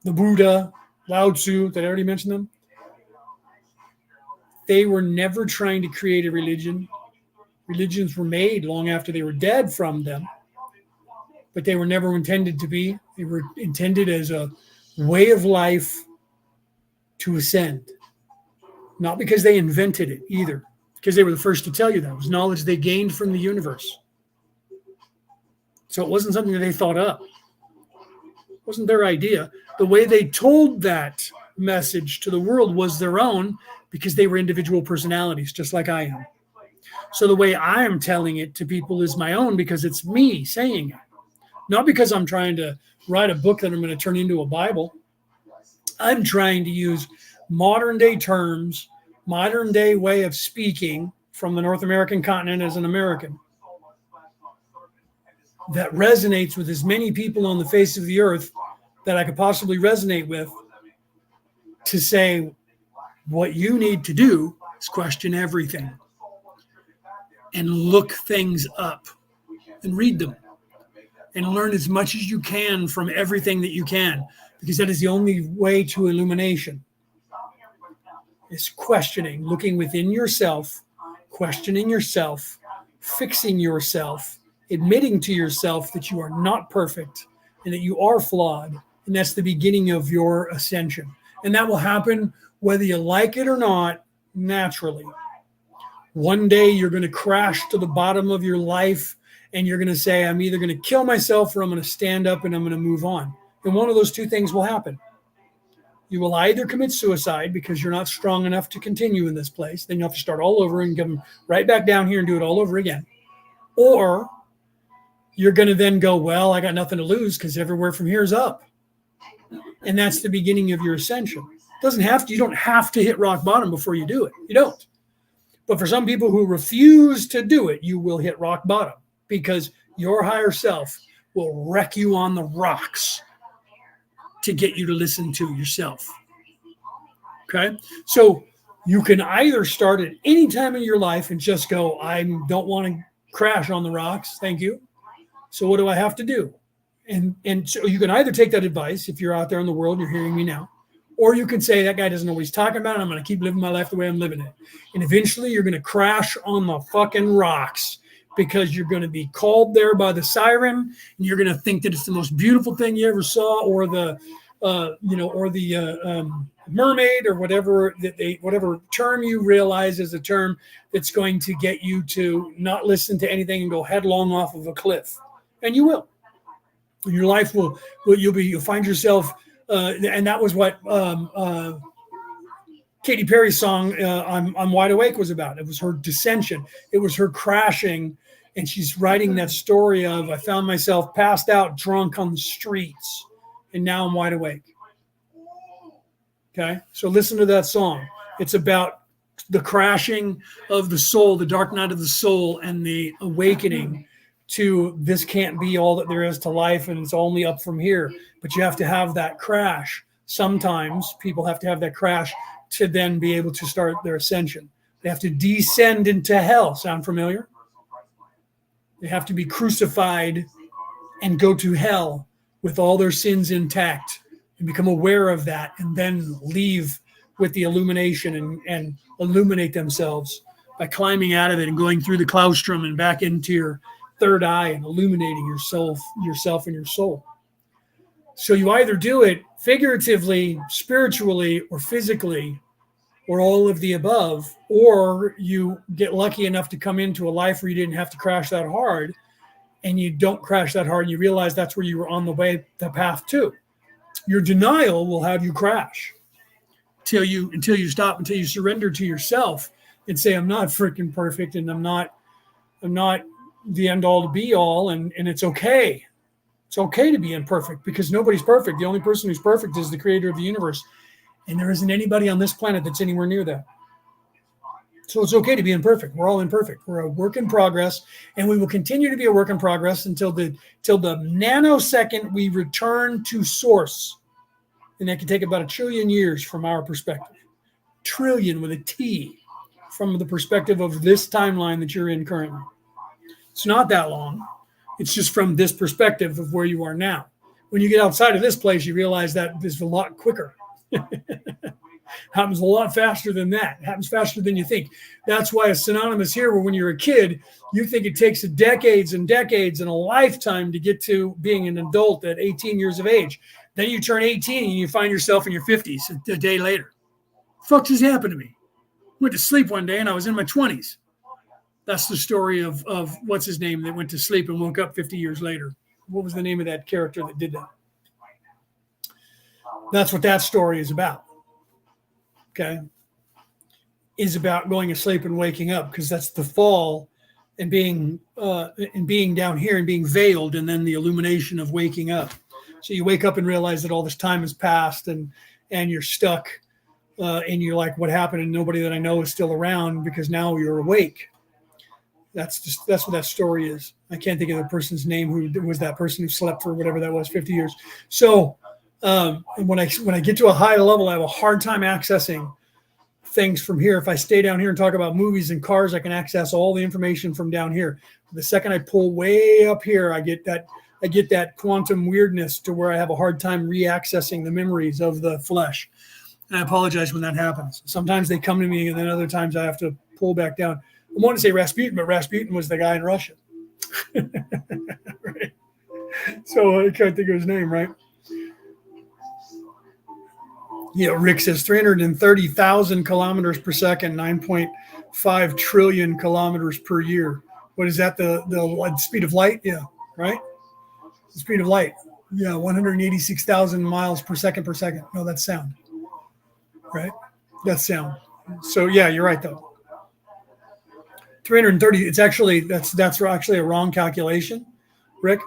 The Buddha, Lao Tzu, did I already mention them? They were never trying to create a religion. Religions were made long after they were dead from them, but they were never intended to be. They were intended as a way of life to ascend. Not because they invented it either, because they were the first to tell you that. It was knowledge they gained from the universe. So it wasn't something that they thought up. It wasn't their idea. The way they told that message to the world was their own, because they were individual personalities, just like I am. So the way I am telling it to people is my own, because it's me saying it. Not because I'm trying to write a book that I'm going to turn into a Bible. I'm trying to use modern day terms, modern day way of speaking from the North American continent as an American that resonates with as many people on the face of the earth that I could possibly resonate with, to say what you need to do is question everything and look things up and read them and learn as much as you can from everything that you can, because that is the only way to illumination. Is questioning, looking within yourself, questioning yourself, fixing yourself, admitting to yourself that you are not perfect and that you are flawed. And that's the beginning of your ascension. And that will happen whether you like it or not, naturally. One day you're going to crash to the bottom of your life and you're going to say, I'm either going to kill myself or I'm going to stand up and I'm going to move on. And one of those two things will happen. You will either commit suicide because you're not strong enough to continue in this place. Then you have to start all over and come right back down here and do it all over again. Or you're going to then go, well, I got nothing to lose because everywhere from here is up. And that's the beginning of your ascension. You don't have to hit rock bottom before you do it. You don't. But for some people who refuse to do it, you will hit rock bottom, because your higher self will wreck you on the rocks to get you to listen to yourself. Okay? So you can either start at any time in your life and just go, I don't want to crash on the rocks. Thank you. So what do I have to do? And so you can either take that advice if you're out there in the world, you're hearing me now, or you can say, that guy doesn't know what he's talking about. I'm going to keep living my life the way I'm living it. And eventually you're going to crash on the fucking rocks because you're going to be called there by the siren, and you're going to think that it's the most beautiful thing you ever saw, or the, mermaid, or whatever term you realize is a term that's going to get you to not listen to anything and go headlong off of a cliff. And you will. Your life you'll find yourself, and that was what Katy Perry's song I'm Wide Awake was about. It was her dissension. It was her crashing, and she's writing that story of, I found myself passed out drunk on the streets, and now I'm wide awake. Okay, so listen to that song. It's about the crashing of the soul, the dark night of the soul, and the awakening to this can't be all that there is to life, and it's only up from here. But you have to have that crash. Sometimes people have to have that crash to then be able to start their ascension. They have to descend into hell. Sound familiar? They have to be crucified and go to hell with all their sins intact, and become aware of that, and then leave with the illumination and illuminate themselves by climbing out of it and going through the claustrum and back into your third eye and illuminating yourself and your soul. So you either do it figuratively, spiritually, or physically, or all of the above, or you get lucky enough to come into a life where you didn't have to crash that hard, and you don't crash that hard, and you realize that's where you were on the path to. Your denial will have you crash until you stop, until you surrender to yourself and say, I'm not freaking perfect, and I'm not the end all to be all, and it's okay. It's okay to be imperfect, because nobody's perfect. The only person who's perfect is the creator of the universe. And there isn't anybody on this planet that's anywhere near that. So it's okay to be imperfect. We're all imperfect. We're a work in progress, and we will continue to be a work in progress until the nanosecond we return to source. And that can take about 1 trillion years from our perspective. Trillion with a T, from the perspective of this timeline that you're in currently. It's not that long. It's just from this perspective of where you are now. When you get outside of this place, you realize that this is a lot quicker. Happens a lot faster than that. It happens faster than you think. That's why it's synonymous here, where when you're a kid, you think it takes decades and decades and a lifetime to get to being an adult at 18 years of age. Then you turn 18 and you find yourself in your 50s a day later. Fuck just happened to me. Went to sleep one day and I was in my 20s. That's the story of what's his name that went to sleep and woke up 50 years later. What was the name of that character that did that? That's what that story is about. Okay. Is about going to sleep and waking up, because that's the fall and being down here and being veiled, and then the illumination of waking up. So you wake up and realize that all this time has passed, and you're stuck, and you're like, what happened? And nobody that I know is still around, because now you're awake. That's what that story is. I can't think of the person's name who was that person who slept for whatever that was, 50 years. So when I get to a high level, I have a hard time accessing things from here. If I stay down here and talk about movies and cars, I can access all the information from down here. The second I pull way up here, I get that quantum weirdness to where I have a hard time re-accessing the memories of the flesh. And I apologize when that happens. Sometimes they come to me, and then other times I have to pull back down. I want to say Rasputin, but Rasputin was the guy in Russia. Right? So I can't think of his name, right? Yeah, Rick says 330,000 kilometers per second, 9.5 trillion kilometers per year. What is that? The speed of light? Yeah, right? The speed of light. Yeah, 186,000 miles per second per second. No, that's sound. Right? That's sound. So yeah, you're right though. 330. It's actually that's actually a wrong calculation, Rick.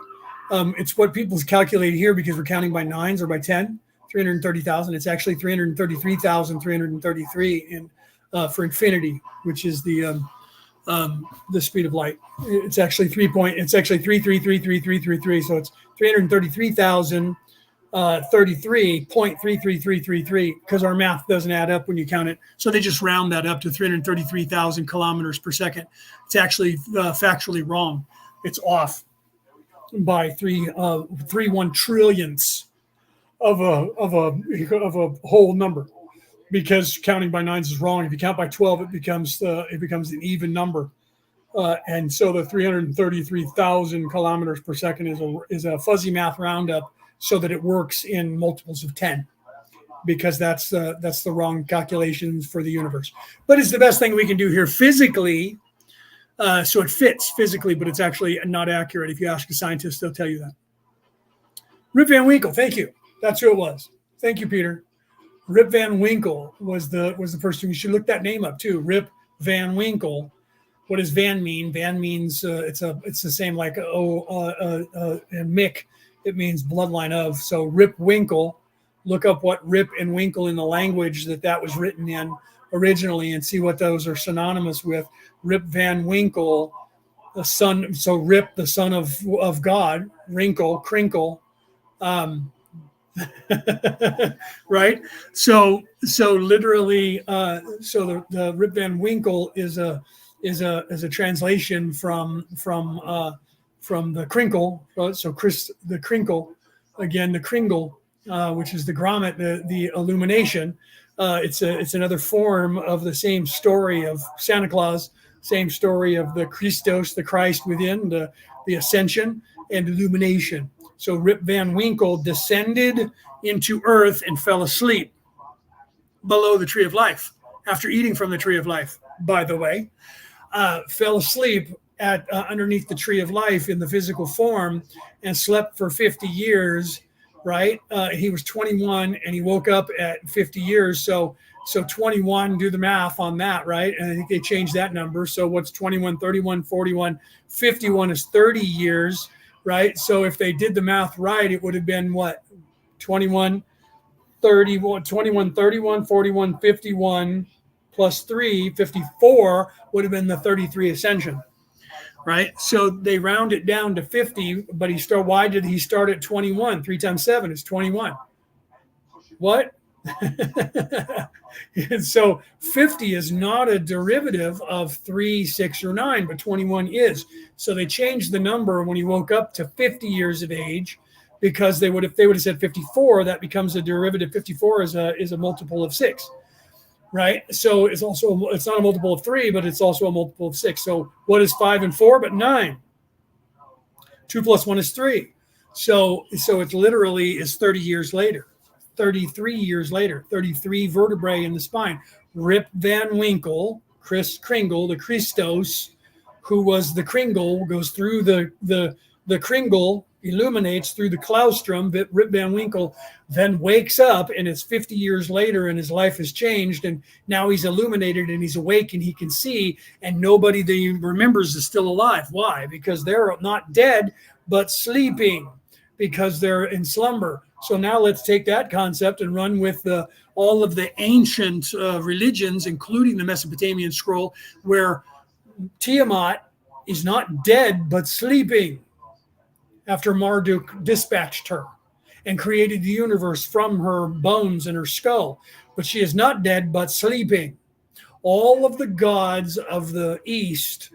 It's what people's calculate here, because we're counting by nines or by 10. 330,000. It's actually 333,333 in for infinity, which is the the speed of light. It's actually 3.33333333. So it's 330,033.33333 because our math doesn't add up when you count it. So they just round that up to 333,000 kilometers per second. It's actually factually wrong. It's off by 3.1 trillionths of a whole number, because counting by nines is wrong. If you count by 12, it becomes an even number. And so the 333,000 kilometers per second is a fuzzy math roundup so that it works in multiples of 10, because that's the wrong calculations for the universe. But it's the best thing we can do here physically. So it fits physically, but it's actually not accurate. If you ask a scientist, they'll tell you that. Rip Van Winkle, thank you. That's who it was. Thank you, Peter. Rip Van Winkle was the person. You should look that name up too. Rip Van Winkle. What does Van mean? Van means it's the same like and Mick. It means bloodline of. So Rip Winkle. Look up what Rip and Winkle in the language that was written in originally, and see what those are synonymous with. Rip Van Winkle, the son. So Rip, the son of God. Wrinkle, crinkle. Right. So literally, the Rip Van Winkle is a translation from the crinkle. So the crinkle, again, the kringle, which is the grommet, the illumination. It's another form of the same story of Santa Claus, same story of the Christos, the Christ within, the ascension and illumination. So Rip Van Winkle descended into earth and fell asleep below the tree of life after eating from the tree of life, by the way. Fell asleep underneath the tree of life in the physical form and slept for 50 years, right? He was 21 and he woke up at 50 years. So 21, do the math on that, right? And I think they changed that number. So what's 21, 31, 41, 51 is 30 years, right? So if they did the math right, it would have been what? 21, 31, 41, 51 plus 3, 54 would have been the 33 ascension, right? So they round it down to 50, but why did he start at 21? 3 times 7 is 21. What? And so 50 is not a derivative of 3, 6, or 9, but 21 is. So they changed the number when he woke up to 50 years of age, because if they would have said 54, that becomes a derivative. 54 is a multiple of 6, right? So it's not a multiple of 3, but it's also a multiple of 6. So what is 5 and 4 but 9? 2 plus 1 is 3. So it literally is 30 years later. 33 years later, 33 vertebrae in the spine. Rip Van Winkle, Chris Kringle, the Christos, who was the Kringle, goes through the Kringle, illuminates through the claustrum. Rip Van Winkle then wakes up, and it's 50 years later, and his life has changed, and now he's illuminated and he's awake and he can see, and nobody that he remembers is still alive. Why? Because they're not dead but sleeping, because they're in slumber. So now let's take that concept and run with all of the ancient religions, including the Mesopotamian scroll, where Tiamat is not dead but sleeping after Marduk dispatched her and created the universe from her bones and her skull. But she is not dead but sleeping. All of the gods of the East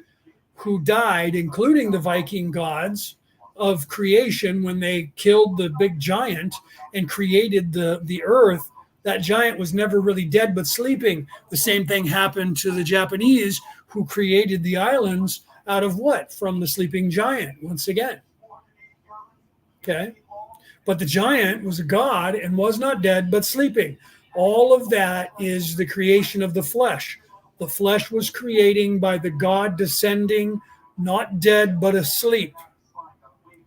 who died, including the Viking gods of creation, when they killed the big giant and created the earth, that giant was never really dead but sleeping. The same thing happened to the Japanese, who created the islands out of what? From the sleeping giant, once again. Okay. But the giant was a god and was not dead but sleeping. All of that is the creation of the flesh. The flesh was creating by the god descending, not dead but asleep.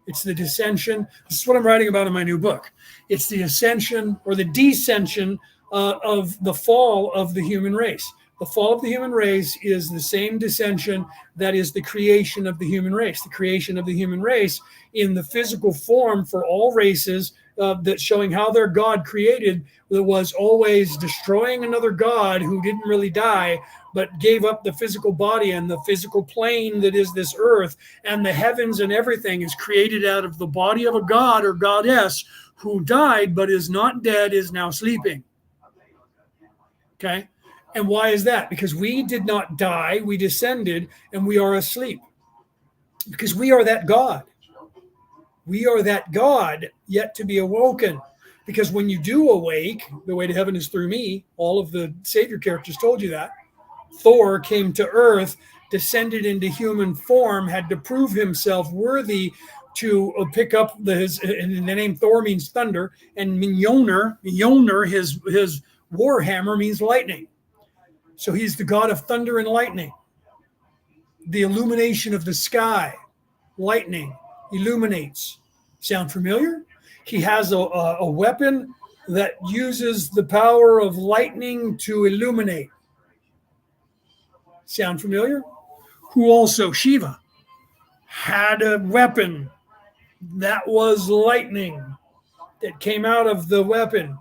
It's the descension. This is what I'm writing about in my new book. It's the ascension or the descension of the fall of the human race. The fall of the human race is the same descension that is the creation of the human race. The creation of the human race in the physical form for all races that's showing how their God created that was always destroying another God who didn't really die, but gave up the physical body and the physical plane that is this earth, and the heavens and everything is created out of the body of a god or goddess who died but is not dead, is now sleeping. Okay? And why is that? Because we did not die, we descended, and we are asleep. Because we are that God. We are that God yet to be awoken. Because when you do awake, the way to heaven is through me. All of the Savior characters told you that. Thor came to earth, descended into human form, had to prove himself worthy to pick up and the name Thor means thunder, and Mjolnir, his war hammer means lightning. So he's the god of thunder and lightning. The illumination of the sky, lightning illuminates. Sound familiar? He has a weapon that uses the power of lightning to illuminate. Sound familiar? Who also, Shiva, had a weapon that was lightning that came out of the weapon.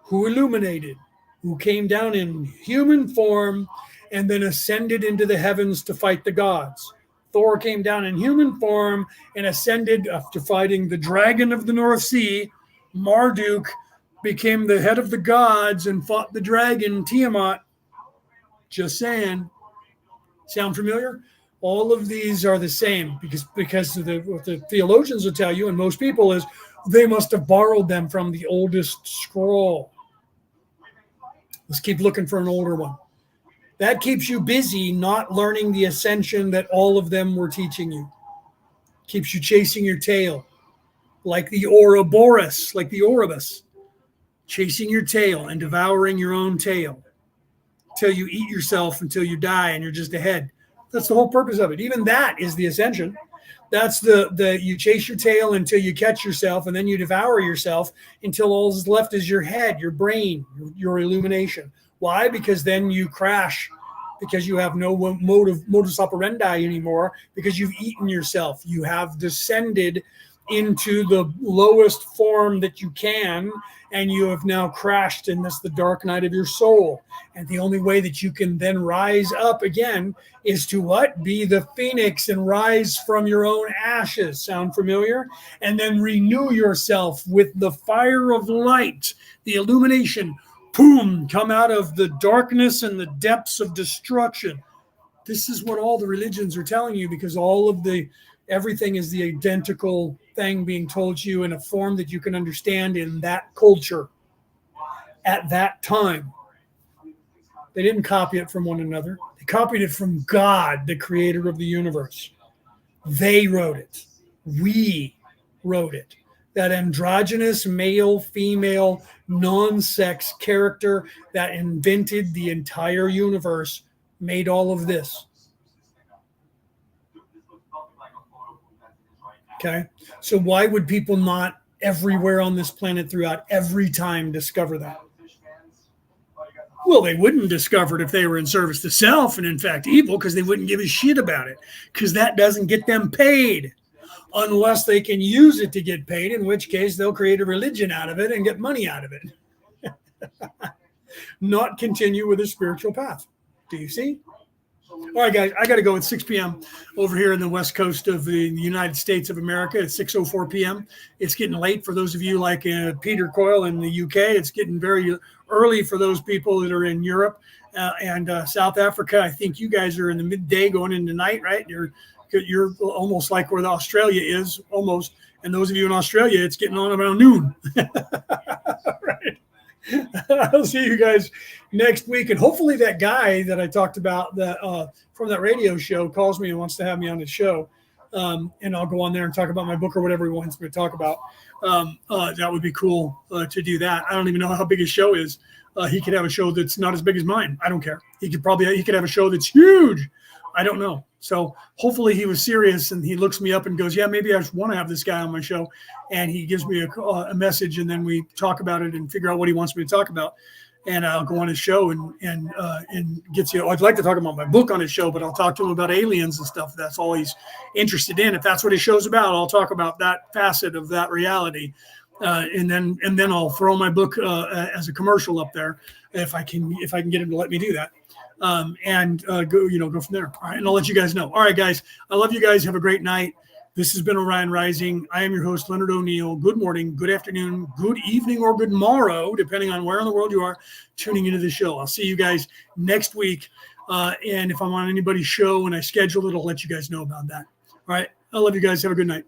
Who illuminated, who came down in human form and then ascended into the heavens to fight the gods. Thor came down in human form and ascended after fighting the dragon of the North Sea. Marduk became the head of the gods and fought the dragon Tiamat. Just saying. Sound familiar? All of these are the same because what the theologians will tell you, and most people, is they must have borrowed them from the oldest scroll. Let's keep looking for an older one. That keeps you busy not learning the ascension that all of them were teaching you. Keeps you chasing your tail, like the Ouroboros, like the Oribus, chasing your tail and devouring your own tail till you eat yourself until you die and you're just ahead. That's the whole purpose of it. Even that is the ascension. That's the you chase your tail until you catch yourself, and then you devour yourself until all that's left is your head, your brain, your illumination. Why? Because then you crash, because you have no modus operandi anymore, because you've eaten yourself. You have descended into the lowest form that you can, and you have now crashed in the dark night of your soul. And the only way that you can then rise up again is to what? Be the phoenix and rise from your own ashes. Sound familiar? And then renew yourself with the fire of light, the illumination. Boom, come out of the darkness and the depths of destruction. This is what all the religions are telling you, because everything is the identical thing being told to you in a form that you can understand in that culture at that time. They didn't copy it from one another. They copied it from God, the creator of the universe. They wrote it. We wrote it. That androgynous male, female, non-sex character that invented the entire universe made all of this. Okay, so why would people not everywhere on this planet throughout every time discover that? Well, they wouldn't discover it if they were in service to self and in fact evil, because they wouldn't give a shit about it, because that doesn't get them paid unless they can use it to get paid, in which case they'll create a religion out of it and get money out of it. Not continue with a spiritual path. Do you see? All right, guys, I got to go at 6 p.m. over here in the west coast of the United States of America. It's 6:04 p.m. It's getting late for those of you like Peter Coyle in the UK. It's getting very early for those people that are in Europe and South Africa. I think you guys are in the midday going into night, right? You're almost like where Australia is, almost. And those of you in Australia, it's getting on around noon. Right. I'll see you guys next week. And hopefully that guy that I talked about that from that radio show calls me and wants to have me on his show. And I'll go on there and talk about my book or whatever he wants me to talk about. That would be cool to do that. I don't even know how big his show is. He could have a show that's not as big as mine. I don't care. He could have a show that's huge. I don't know. So hopefully he was serious and he looks me up and goes, yeah, maybe I just want to have this guy on my show. And he gives me a message, and then we talk about it and figure out what he wants me to talk about. And I'll go on his show and gets you. I'd like to talk about my book on his show, but I'll talk to him about aliens and stuff. That's all he's interested in. If that's what his show's about, I'll talk about that facet of that reality. And then I'll throw my book as a commercial up there if I can get him to let me do that. And go from there. All right, and I'll let you guys know. All right, guys, I love you guys. Have a great night. This has been Orion Rising. I am your host, Leonard O'Neill. Good morning, good afternoon, good evening, or good morrow, depending on where in the world you are tuning into the show. I'll see you guys next week. And if I'm on anybody's show and I schedule it, I'll let you guys know about that. All right. I love you guys. Have a good night.